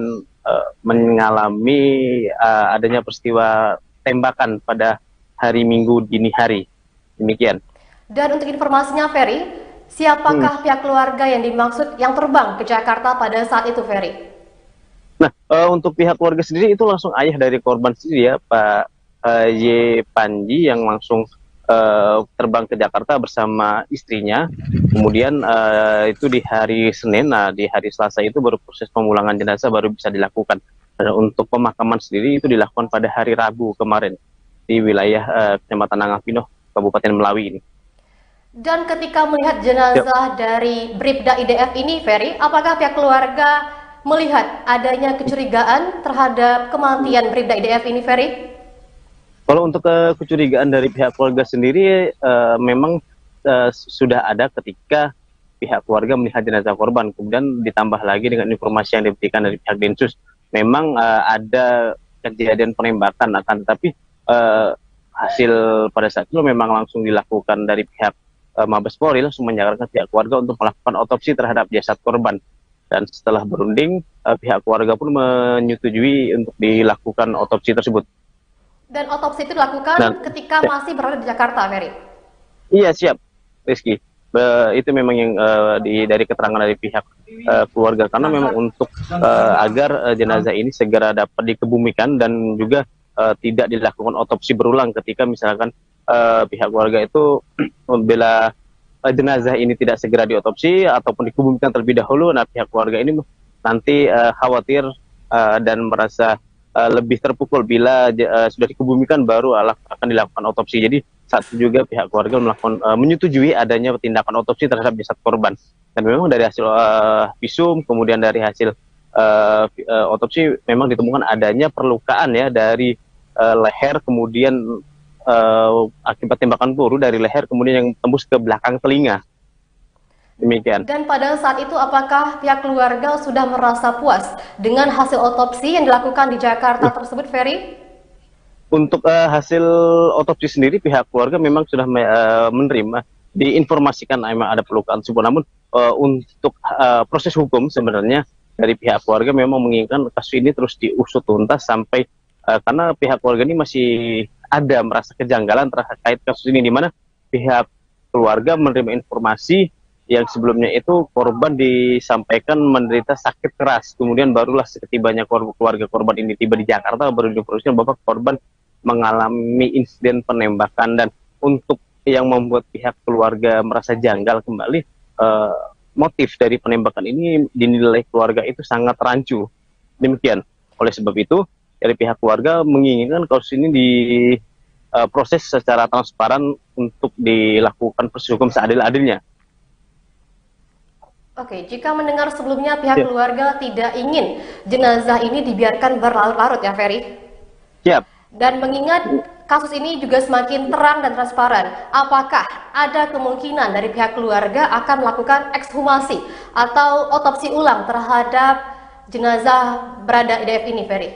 mengalami adanya peristiwa tembakan pada hari Minggu dini hari. Demikian. Dan untuk informasinya, Ferry, siapakah pihak keluarga yang dimaksud yang terbang ke Jakarta pada saat itu, Ferry? Nah, untuk pihak keluarga sendiri itu langsung ayah dari korban sendiri ya, Pak Y. Panji, yang langsung terbang ke Jakarta bersama istrinya. Kemudian itu di hari Senin, nah di hari Selasa itu baru proses pemulangan jenazah baru bisa dilakukan. Dan untuk pemakaman sendiri itu dilakukan pada hari Rabu kemarin di wilayah Kecamatan Angapino, Kabupaten Melawi ini. Dan ketika melihat jenazah dari Bribda IDF ini, Ferry, apakah pihak keluarga melihat adanya kecurigaan terhadap kematian Bribda IDF ini, Ferry? Kalau untuk kecurigaan dari pihak keluarga sendiri memang sudah ada ketika pihak keluarga melihat jenazah korban, kemudian ditambah lagi dengan informasi yang diberikan dari pihak Densus, memang ada kejadian penembakan, akan tetapi hasil pada saat itu memang langsung dilakukan dari pihak Mabes Polri, langsung menyarankan pihak keluarga untuk melakukan otopsi terhadap jasad korban. Dan setelah berunding, pihak keluarga pun menyetujui untuk dilakukan otopsi tersebut. Dan otopsi itu dilakukan ketika masih berada di Jakarta, Ferry? Iya, siap, Rizky. Itu memang yang dari keterangan dari pihak keluarga, karena memang untuk agar jenazah ini segera dapat dikebumikan dan juga tidak dilakukan otopsi berulang ketika misalkan pihak keluarga itu membela jenazah ini tidak segera diotopsi ataupun dikebumikan terlebih dahulu. Nah, pihak keluarga ini nanti khawatir dan merasa lebih terpukul bila sudah dikebumikan baru akan dilakukan otopsi. Jadi saat itu juga pihak keluarga menyetujui adanya tindakan otopsi terhadap jasad korban. Dan memang dari hasil visum, kemudian dari hasil otopsi memang ditemukan adanya perlukaan ya dari leher, kemudian akibat tembakan peluru dari leher kemudian yang tembus ke belakang telinga. Demikian. Dan pada saat itu apakah pihak keluarga sudah merasa puas dengan hasil otopsi yang dilakukan di Jakarta tersebut, Ferry? Untuk hasil otopsi sendiri pihak keluarga memang sudah menerima, diinformasikan memang ada pelukaan tersebut. Namun untuk proses hukum sebenarnya dari pihak keluarga memang menginginkan kasus ini terus diusut tuntas sampai karena pihak keluarga ini masih ada merasa kejanggalan terkait kasus ini, di mana pihak keluarga menerima informasi yang sebelumnya itu korban disampaikan menderita sakit keras, kemudian barulah setibanya keluarga korban ini tiba di Jakarta baru diinformasikan bahwa korban mengalami insiden penembakan. Dan untuk yang membuat pihak keluarga merasa janggal kembali, motif dari penembakan ini dinilai keluarga itu sangat rancu. Demikian. Oleh sebab itu, dari pihak keluarga menginginkan kasus ini diproses secara transparan untuk dilakukan proses hukum seadil-adilnya. Oke, jika mendengar sebelumnya pihak Ya, keluarga tidak ingin jenazah ini dibiarkan berlarut-larut ya Ferry. siap. Dan mengingat kasus ini juga semakin terang dan transparan, apakah ada kemungkinan dari pihak keluarga akan melakukan ekshumasi atau otopsi ulang terhadap jenazah berada IDF ini, Ferry?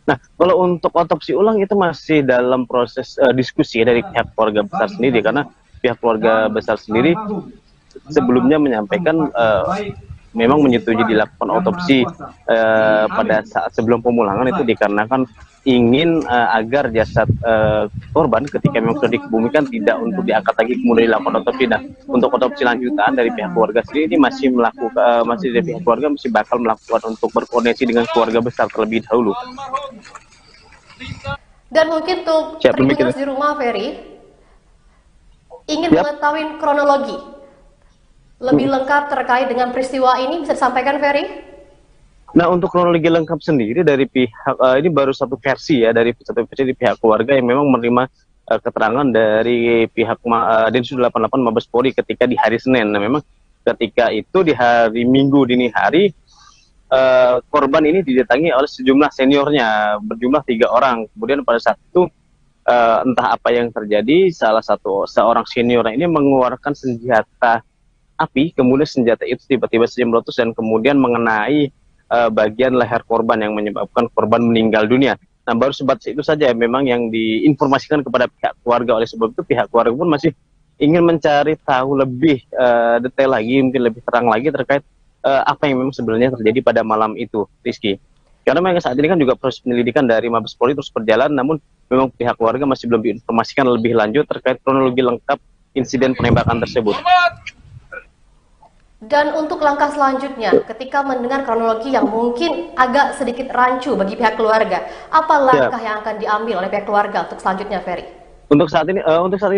Nah, kalau untuk otopsi ulang itu masih dalam proses diskusi dari pihak keluarga besar sendiri, karena pihak keluarga besar sendiri sebelumnya menyampaikan memang menyetujui dilakukan otopsi pada saat sebelum pemulangan itu dikarenakan ingin agar jasad korban ketika memang sudah dikebumikan tidak untuk diangkat lagi kemudian dilakukan otopsi. Nah, untuk otopsi lanjutan dari pihak keluarga sendiri ini masih melakukan masih dari pihak keluarga masih bakal melakukan untuk berkoordinasi dengan keluarga besar terlebih dahulu. Dan mungkin untuk Siap, demikian. Tribuners di rumah, Ferry, ingin Siap. mengetahui kronologi lebih lengkap terkait dengan peristiwa ini, bisa disampaikan, Ferry? Nah, untuk kronologi lengkap sendiri dari pihak ini baru satu versi ya, dari satu versi di pihak keluarga yang memang menerima keterangan dari pihak Densus 88 Mabes Polri ketika di hari Senin. Nah, memang ketika itu di hari Minggu dini hari korban ini didatangi oleh sejumlah seniornya berjumlah 3 orang. Kemudian pada saat itu entah apa yang terjadi, seorang seniornya ini mengeluarkan senjata api, kemudian senjata itu tiba-tiba saja meletus dan kemudian mengenai bagian leher korban yang menyebabkan korban meninggal dunia. Nah, baru sebatas itu saja memang yang diinformasikan kepada pihak keluarga. Oleh sebab itu pihak keluarga pun masih ingin mencari tahu lebih detail lagi, mungkin lebih terang lagi terkait apa yang memang sebenarnya terjadi pada malam itu, Rizky. Karena memang saat ini kan juga proses penyelidikan dari Mabes Polri terus berjalan, namun memang pihak keluarga masih belum diinformasikan lebih lanjut terkait kronologi lengkap insiden penembakan tersebut. Dan untuk langkah selanjutnya, ketika mendengar kronologi yang mungkin agak sedikit rancu bagi pihak keluarga, apa langkah yang akan diambil oleh pihak keluarga untuk selanjutnya, Ferry? Untuk saat ini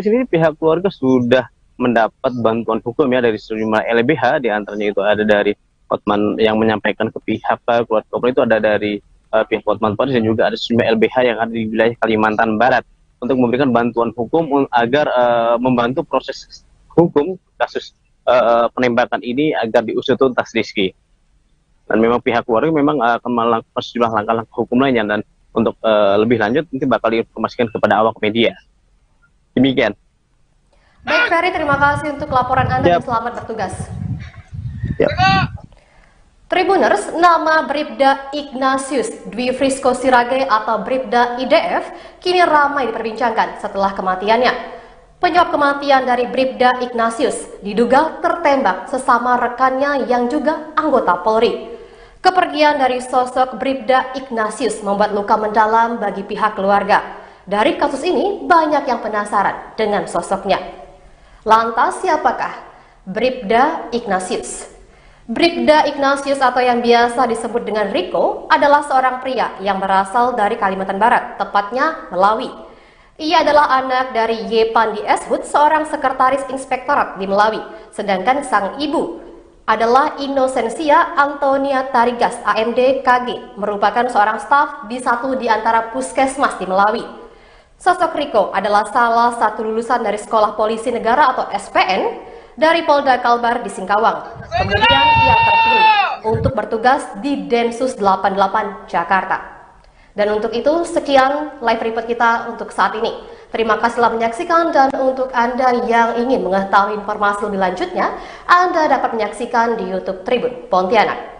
sendiri pihak keluarga sudah mendapat bantuan hukum ya dari sejumlah LBH, di antaranya itu ada dari Hotman yang menyampaikan ke pihak keluarga korban, itu ada dari pihak Hotman Paris, dan juga ada sejumlah LBH yang ada di wilayah Kalimantan Barat untuk memberikan bantuan hukum agar membantu proses hukum kasus penembakan ini agar diusut tuntas, Rizky. Dan memang pihak keluarga memang akan melakukan sejumlah langkah-langkah hukum lainnya, dan untuk lebih lanjut nanti bakal diinformasikan kepada awak media. Demikian. Baik, Ferry, terima kasih untuk laporan Anda dan selamat bertugas. Yep. Tribuners, nama Bribda Ignatius Dwi Frisco Sirage atau Bribda IDF kini ramai diperbincangkan setelah kematiannya. Penyebab kematian dari Bribda Ignatius diduga tertembak sesama rekannya yang juga anggota Polri. Kepergian dari sosok Bribda Ignatius membuat luka mendalam bagi pihak keluarga. Dari kasus ini banyak yang penasaran dengan sosoknya. Lantas siapakah Bribda Ignatius? Bribda Ignatius atau yang biasa disebut dengan Riko adalah seorang pria yang berasal dari Kalimantan Barat, tepatnya Melawi. Ia adalah anak dari Yepandi Eshut, seorang sekretaris inspektorat di Melawi, sedangkan sang ibu adalah Inosensia Antonia Tarigas, AMD KG, merupakan seorang staf di satu di antara puskesmas di Melawi. Sosok Riko adalah salah satu lulusan dari Sekolah Polisi Negara atau SPN dari Polda Kalbar di Singkawang. Kemudian ia terpilih untuk bertugas di Densus 88 Jakarta. Dan untuk itu, sekian live report kita untuk saat ini. Terima kasih telah menyaksikan, dan untuk Anda yang ingin mengetahui informasi lebih lanjutnya, Anda dapat menyaksikan di YouTube Tribun Pontianak.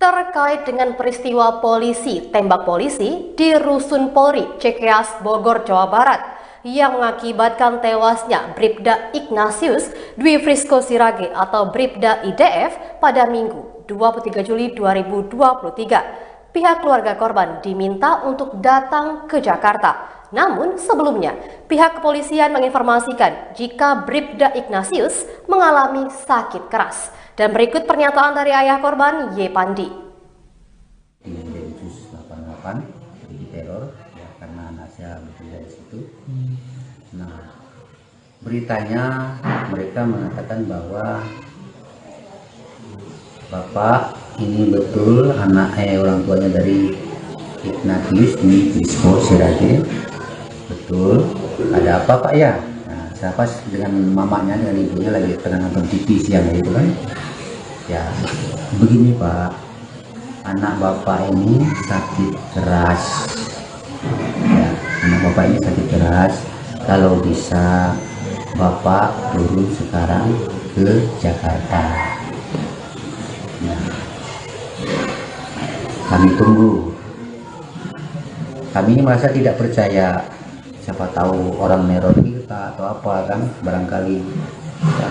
terkait dengan peristiwa polisi tembak polisi di Rusun Polri, Cikeas, Bogor, Jawa Barat yang mengakibatkan tewasnya Bribda Ignatius Dwi Frisco Sirage atau Bribda IDF pada Minggu 23 Juli 2023. Pihak keluarga korban diminta untuk datang ke Jakarta. Namun sebelumnya, pihak kepolisian menginformasikan jika Bribda Ignatius mengalami sakit keras. Dan berikut pernyataan dari ayah korban, Y. Pandi. Di Densus 88 di teror ya, karena anak saya bekerja di situ. Nah, beritanya mereka mengatakan bahwa bapak ini betul anak orang tuanya dari Ignatius Dwi Frisco Sirage. Betul. Ada apa Pak ya? Nah, saya pas dengan mamanya dengan ibunya lagi tengah nonton TV siang itu kan. Ya, begini Pak, anak bapak ini sakit keras. Ya, anak bapak ini sakit keras. Kalau bisa bapak turun sekarang ke Jakarta. Nah, kami tunggu. Kami ini merasa tidak percaya. Siapa tahu orang neror kita atau apa kan, barangkali. Ya.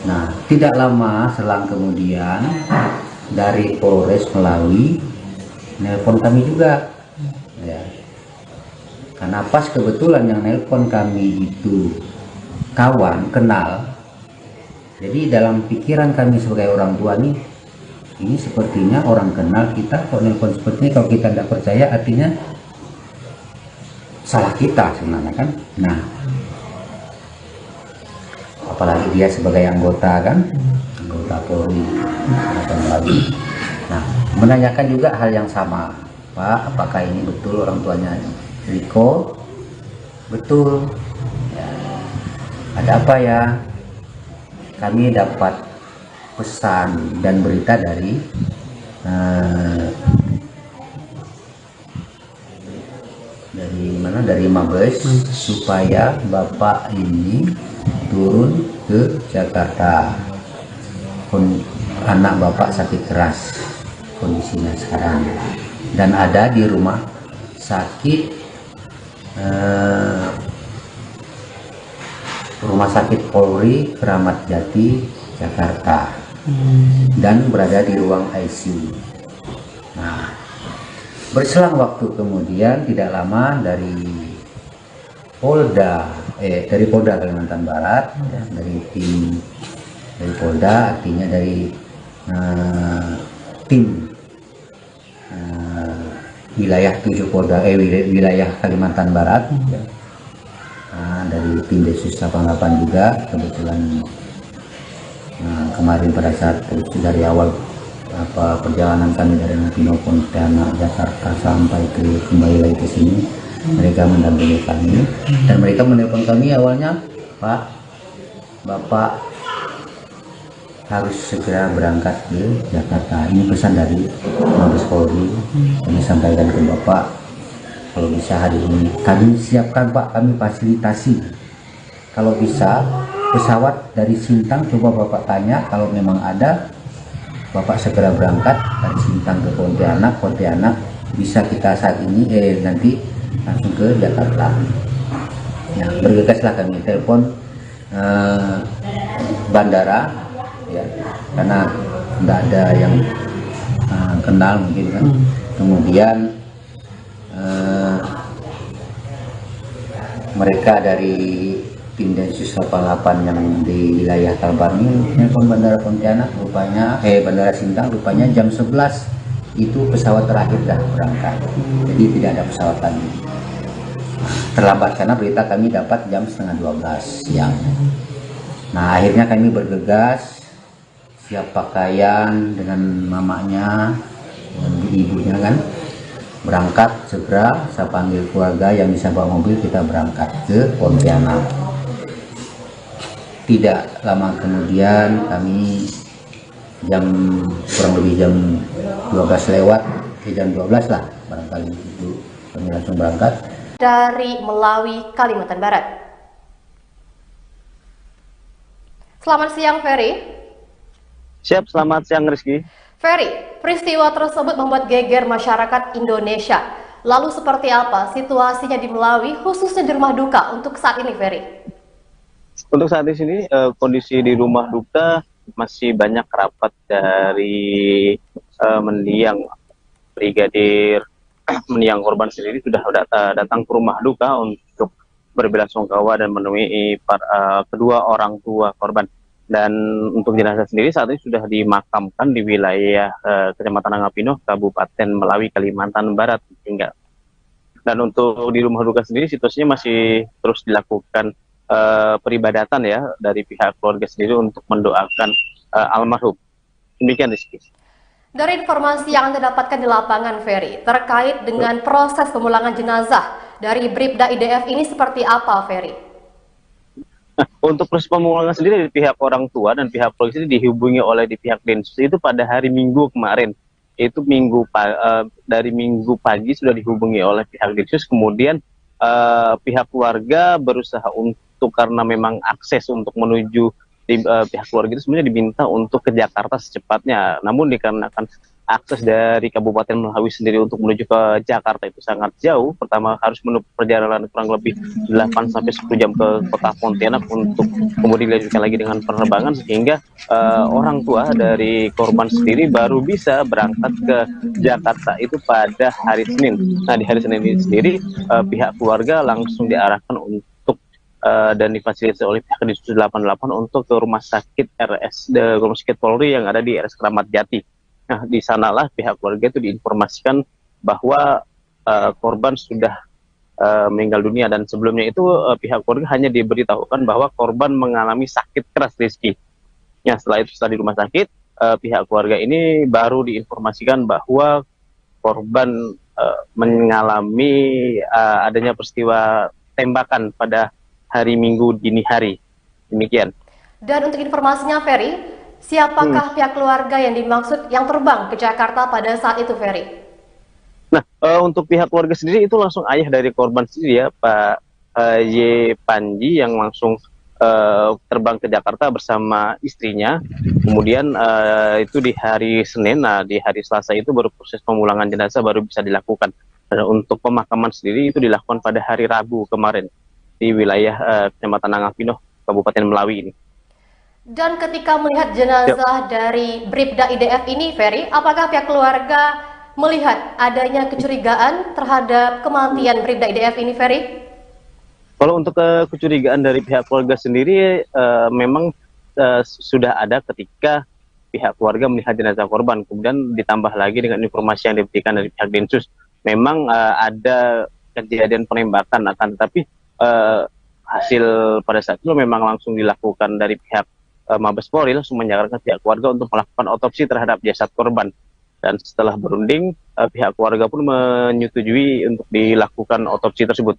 Nah, tidak lama selang kemudian dari Polres Melawi nelpon kami juga. Ya. Karena pas kebetulan yang nelpon kami itu kawan, kenal. Jadi dalam pikiran kami sebagai orang tua nih, ini sepertinya orang kenal kita kok nelpon seperti ini. Kalau kita tidak percaya artinya salah kita sebenarnya kan. Nah, apalagi dia sebagai anggota kan, anggota Polri atau Melawi. Nah, menanyakan juga hal yang sama, Pak, apakah ini betul orang tuanya Riko? Betul. Ya. Ada apa ya? Kami dapat pesan dan berita dari dari Mabes supaya bapak ini turun ke Jakarta. Anak bapak sakit keras kondisinya sekarang dan ada di rumah sakit Polri Kramat Jati Jakarta dan berada di ruang ICU. Nah, berselang waktu kemudian tidak lama dari Polda Kalimantan Barat, ya, dari Polda, artinya dari tim wilayah 7 Polda wilayah Kalimantan Barat, ya. Dari tim Densus 88 juga kebetulan kemarin pada saat dari awal perjalanan kami dari Pino Pontianak Jakarta sampai kembali lagi ke sini, mereka mendampingi kami dan mereka menelpon kami awalnya, Pak, bapak harus segera berangkat ke Jakarta. Ini pesan dari Mabes Polri, kami sampaikan ke bapak kalau bisa hari ini. Kami siapkan Pak, kami fasilitasi. Kalau bisa pesawat dari Sintang, coba bapak tanya, kalau memang ada bapak segera berangkat dari Sintang ke Pontianak bisa kita saat ini nanti langsung ke Jakarta. Ya, bergegaslah kami telepon bandara, ya, karena tidak ada yang kenal mungkin kan. Kemudian mereka dari tim Densus 88 yang di wilayah Kalbar ini telepon bandara Pontianak rupanya bandara Sintang rupanya jam 11 itu pesawat terakhir dah berangkat, jadi tidak ada pesawat lagi. Terlambat karena berita kami dapat jam 11:30 siang. Nah, akhirnya kami bergegas, siap pakaian dengan mamanya dan ibunya kan, berangkat segera. Saya panggil keluarga yang bisa bawa mobil, kita berangkat ke Pontianak. Tidak lama kemudian kami kurang lebih jam 12 lewat ke jam 12 lah barangkali itu kami langsung berangkat dari Melawi, Kalimantan Barat. Selamat siang Ferry. Siap, selamat siang Rizky. Ferry, peristiwa tersebut membuat geger masyarakat Indonesia. Lalu seperti apa situasinya di Melawi, khususnya di rumah duka untuk saat ini, Ferry? Untuk saat ini kondisi di rumah duka masih banyak kerabat dari mendiang Brigadir mendiang korban sendiri sudah datang ke rumah duka untuk berbelasungkawa dan menemui kedua orang tua korban. Dan untuk jenazah sendiri saat ini sudah dimakamkan di wilayah Kecamatan Angapino, Kabupaten Melawi, Kalimantan Barat tinggal. Dan untuk di rumah duka sendiri situasinya masih terus dilakukan peribadatan ya dari pihak keluarga sendiri untuk mendoakan almarhum. Demikian, Rizky. Dari informasi yang Anda dapatkan di lapangan, Ferry, terkait dengan proses pemulangan jenazah dari Bribda IDF ini seperti apa, Ferry? Untuk proses pemulangan sendiri dari pihak orang tua dan pihak polisi dihubungi oleh di pihak Densus itu pada hari Minggu kemarin. Itu dari Minggu pagi sudah dihubungi oleh pihak Densus, kemudian pihak keluarga berusaha untuk, karena memang akses untuk menuju pihak keluarga itu sebenarnya diminta untuk ke Jakarta secepatnya. Namun dikarenakan akses dari Kabupaten Melawi sendiri untuk menuju ke Jakarta itu sangat jauh. Pertama harus menempuh perjalanan kurang lebih 8 sampai 10 jam ke kota Pontianak untuk kemudian dilanjutkan lagi dengan penerbangan, sehingga orang tua dari korban sendiri baru bisa berangkat ke Jakarta itu pada hari Senin. Nah, di hari Senin ini sendiri pihak keluarga langsung diarahkan untuk dan difasilitasi oleh pihak Densus 88 untuk ke rumah sakit rumah sakit Polri yang ada di RS Kramat Jati. Nah, di sanalah pihak keluarga itu diinformasikan bahwa korban sudah meninggal dunia, dan sebelumnya itu pihak keluarga hanya diberitahukan bahwa korban mengalami sakit keras, Rizky. Ya, setelah itu setelah di rumah sakit, pihak keluarga ini baru diinformasikan bahwa korban mengalami adanya peristiwa tembakan pada hari Minggu dini hari. Demikian. Dan untuk informasinya, Ferry, siapakah pihak keluarga yang dimaksud yang terbang ke Jakarta pada saat itu, Ferry? Nah, untuk pihak keluarga sendiri itu langsung ayah dari korban sendiri ya, Pak Y. Panji, yang langsung terbang ke Jakarta bersama istrinya. Kemudian itu di hari Senin, nah di hari Selasa itu baru proses pemulangan jenazah baru bisa dilakukan. Dan untuk pemakaman sendiri itu dilakukan pada hari Rabu kemarin di wilayah Kecamatan Angapino, Kabupaten Melawi ini. Dan ketika melihat jenazah dari Bribda IDF ini, Ferry, apakah pihak keluarga melihat adanya kecurigaan terhadap kematian Bribda IDF ini, Ferry? Kalau untuk kecurigaan dari pihak keluarga sendiri memang sudah ada ketika pihak keluarga melihat jenazah korban, kemudian ditambah lagi dengan informasi yang diberikan dari pihak Densus. Memang ada kejadian penembakan, akan tetapi hasil pada saat itu memang langsung dilakukan dari pihak Mabes Polri, langsung menyarankan pihak keluarga untuk melakukan otopsi terhadap jasad korban. Dan setelah berunding, pihak keluarga pun menyetujui untuk dilakukan otopsi tersebut.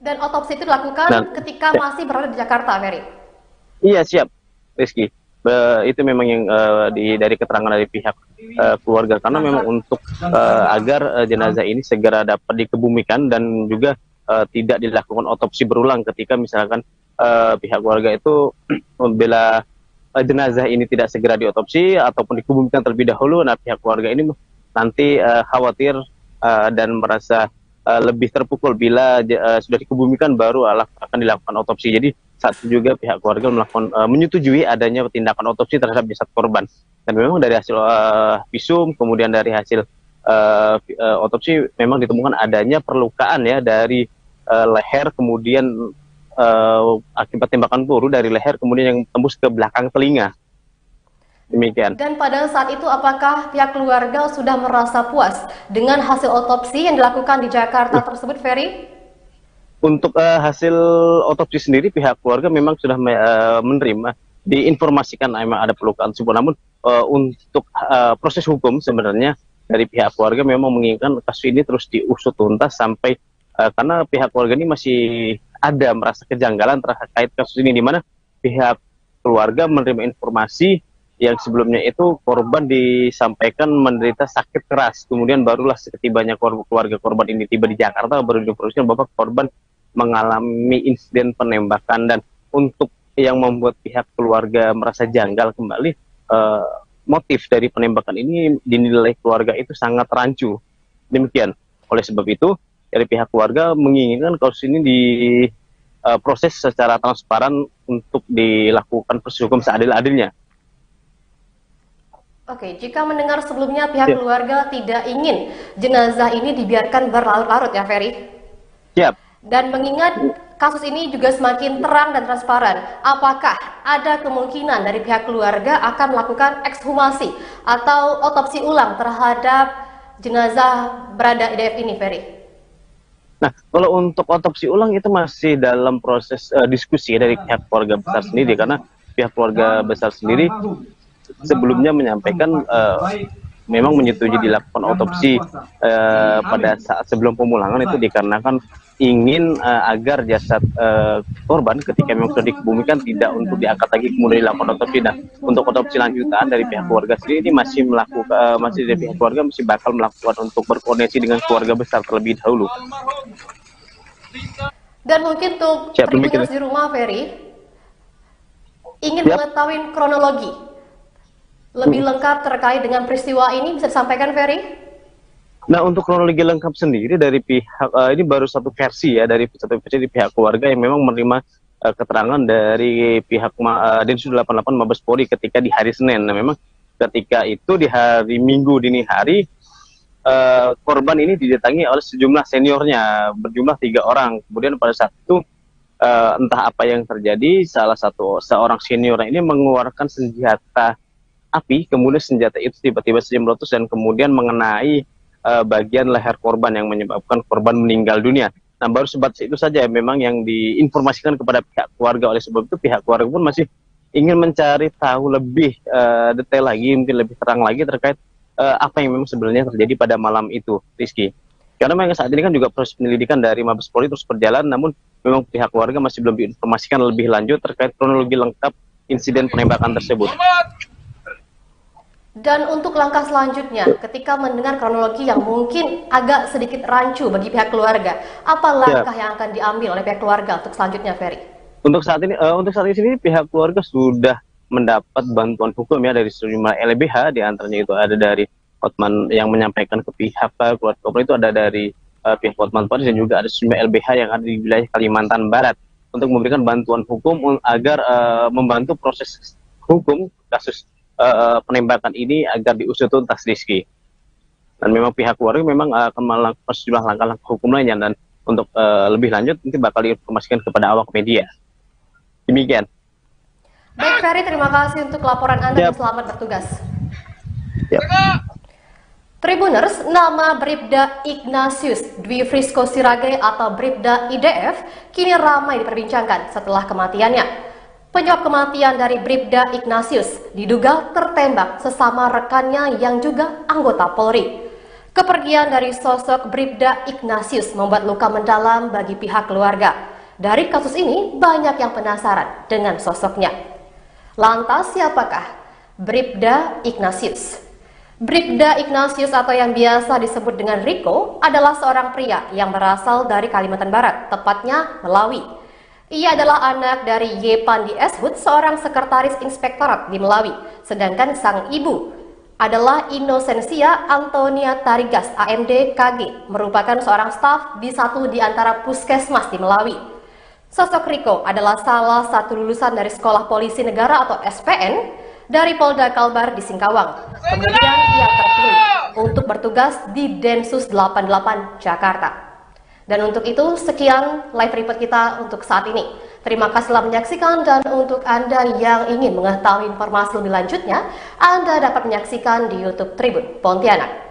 Dan otopsi itu dilakukan ketika masih berada di Jakarta, Ferry? Iya, siap, Rizky. Itu memang yang dari keterangan dari pihak keluarga, karena memang untuk agar jenazah ini segera dapat dikebumikan dan juga tidak dilakukan otopsi berulang ketika misalkan pihak keluarga itu membela jenazah ini tidak segera diotopsi ataupun dikebumikan terlebih dahulu. Nah, pihak keluarga ini nanti khawatir dan merasa lebih terpukul bila sudah dikebumikan baru akan dilakukan otopsi. Jadi saat itu juga pihak keluarga menyetujui adanya tindakan otopsi terhadap jasad korban. Dan memang dari hasil visum, kemudian dari hasil otopsi memang ditemukan adanya perlukaan ya dari leher, kemudian akibat tembakan peluru dari leher kemudian yang tembus ke belakang telinga. Demikian. Dan pada saat itu apakah pihak keluarga sudah merasa puas dengan hasil otopsi yang dilakukan di Jakarta tersebut, Ferry? Untuk hasil otopsi sendiri pihak keluarga memang sudah menerima, diinformasikan memang ada perlukaan tersebut. Namun untuk proses hukum sebenarnya dari pihak keluarga memang menginginkan kasus ini terus diusut tuntas sampai karena pihak keluarga ini masih ada merasa kejanggalan terkait kasus ini, di mana pihak keluarga menerima informasi yang sebelumnya itu korban disampaikan menderita sakit keras, kemudian barulah setibanya keluarga korban ini tiba di Jakarta baru diinformasikan bahwa korban mengalami insiden penembakan. Dan untuk yang membuat pihak keluarga merasa janggal kembali, motif dari penembakan ini dinilai keluarga itu sangat rancu. Demikian. Oleh sebab itu, dari pihak keluarga menginginkan kasus ini diproses secara transparan untuk dilakukan proses hukum seadil-adilnya. Oke, jika mendengar sebelumnya pihak keluarga tidak ingin jenazah ini dibiarkan berlarut-larut ya, Ferry? Siap. Dan mengingat kasus ini juga semakin terang dan transparan, apakah ada kemungkinan dari pihak keluarga akan melakukan ekshumasi atau otopsi ulang terhadap jenazah berada IDF ini, Ferry? Nah, kalau untuk otopsi ulang itu masih dalam proses diskusi dari pihak keluarga besar sendiri, karena pihak keluarga besar sendiri sebelumnya menyampaikan memang menyetujui dilakukan otopsi pada saat sebelum pemulangan itu dikarenakan ingin agar jasad korban ketika memang sudah dikebumikan tidak untuk diangkat lagi kemudian dilakukan otopsi. Nah, untuk otopsi lanjutan dari pihak keluarga sendiri ini masih dari pihak keluarga masih bakal melakukan untuk berkoordinasi dengan keluarga besar terlebih dahulu. Dan mungkin untuk Tribuners di rumah, Ferry, ingin mengetahui kronologi lebih lengkap terkait dengan peristiwa ini, bisa disampaikan, Ferry? Nah, untuk kronologi lengkap sendiri dari pihak ini baru satu versi ya, dari pihak keluarga yang memang menerima keterangan dari pihak Densus 88 Mabes Polri ketika di hari Senin. Nah, memang ketika itu di hari Minggu dini hari korban ini didatangi oleh sejumlah seniornya berjumlah 3 orang. Kemudian pada saat itu entah apa yang terjadi, seorang seniornya ini mengeluarkan senjata api, kemudian senjata itu tiba-tiba saja meletus dan kemudian mengenai bagian leher korban yang menyebabkan korban meninggal dunia. Nah, baru sebatas itu saja memang yang diinformasikan kepada pihak keluarga. Oleh sebab itu pihak keluarga pun masih ingin mencari tahu lebih detail lagi, mungkin lebih terang lagi terkait apa yang memang sebenarnya terjadi pada malam itu, Rizky. Karena memang saat ini kan juga proses penyelidikan dari Mabes Polri terus berjalan, namun memang pihak keluarga masih belum diinformasikan lebih lanjut terkait kronologi lengkap insiden penembakan tersebut. Dan untuk langkah selanjutnya, ketika mendengar kronologi yang mungkin agak sedikit rancu bagi pihak keluarga, apa langkah yang akan diambil oleh pihak keluarga untuk selanjutnya, Ferry? Untuk saat ini sendiri pihak keluarga sudah mendapat bantuan hukum ya dari sejumlah LBH, diantaranya itu ada dari Hotman yang menyampaikan ke pihak keluarga itu ada dari pihak Hotman Paris dan juga ada sejumlah LBH yang ada di wilayah Kalimantan Barat untuk memberikan bantuan hukum agar membantu proses hukum kasus penembakan ini agar diusut tuntas, Rizky. Dan memang pihak keluarga memang akan melakukan sejumlah langkah-langkah hukum lainnya, dan untuk lebih lanjut nanti bakal diinformasikan kepada awak media. Demikian. Baik, Ferry, terima kasih untuk laporan Anda dan selamat bertugas. Tribuners, nama Bribda Ignatius Dwi Frisco Sirage atau Bribda IDF kini ramai diperbincangkan setelah kematiannya. Penyebab kematian dari Bribda Ignatius diduga tertembak sesama rekannya yang juga anggota Polri. Kepergian dari sosok Bribda Ignatius membuat luka mendalam bagi pihak keluarga. Dari kasus ini banyak yang penasaran dengan sosoknya. Lantas siapakah Bribda Ignatius? Bribda Ignatius atau yang biasa disebut dengan Riko adalah seorang pria yang berasal dari Kalimantan Barat, tepatnya Melawi. Ia adalah anak dari Yepandi Eshut, seorang sekretaris inspektorat di Melawi. Sedangkan sang ibu adalah Inosensia Antonia Tarigas, AMD KG, merupakan seorang staf di satu di antara puskesmas di Melawi. Sosok Riko adalah salah satu lulusan dari Sekolah Polisi Negara atau SPN dari Polda Kalbar di Singkawang. Kemudian ia terpilih untuk bertugas di Densus 88 Jakarta. Dan untuk itu, sekian live report kita untuk saat ini. Terima kasih telah menyaksikan, dan untuk Anda yang ingin mengetahui informasi lebih lanjutnya, Anda dapat menyaksikan di YouTube Tribun Pontianak.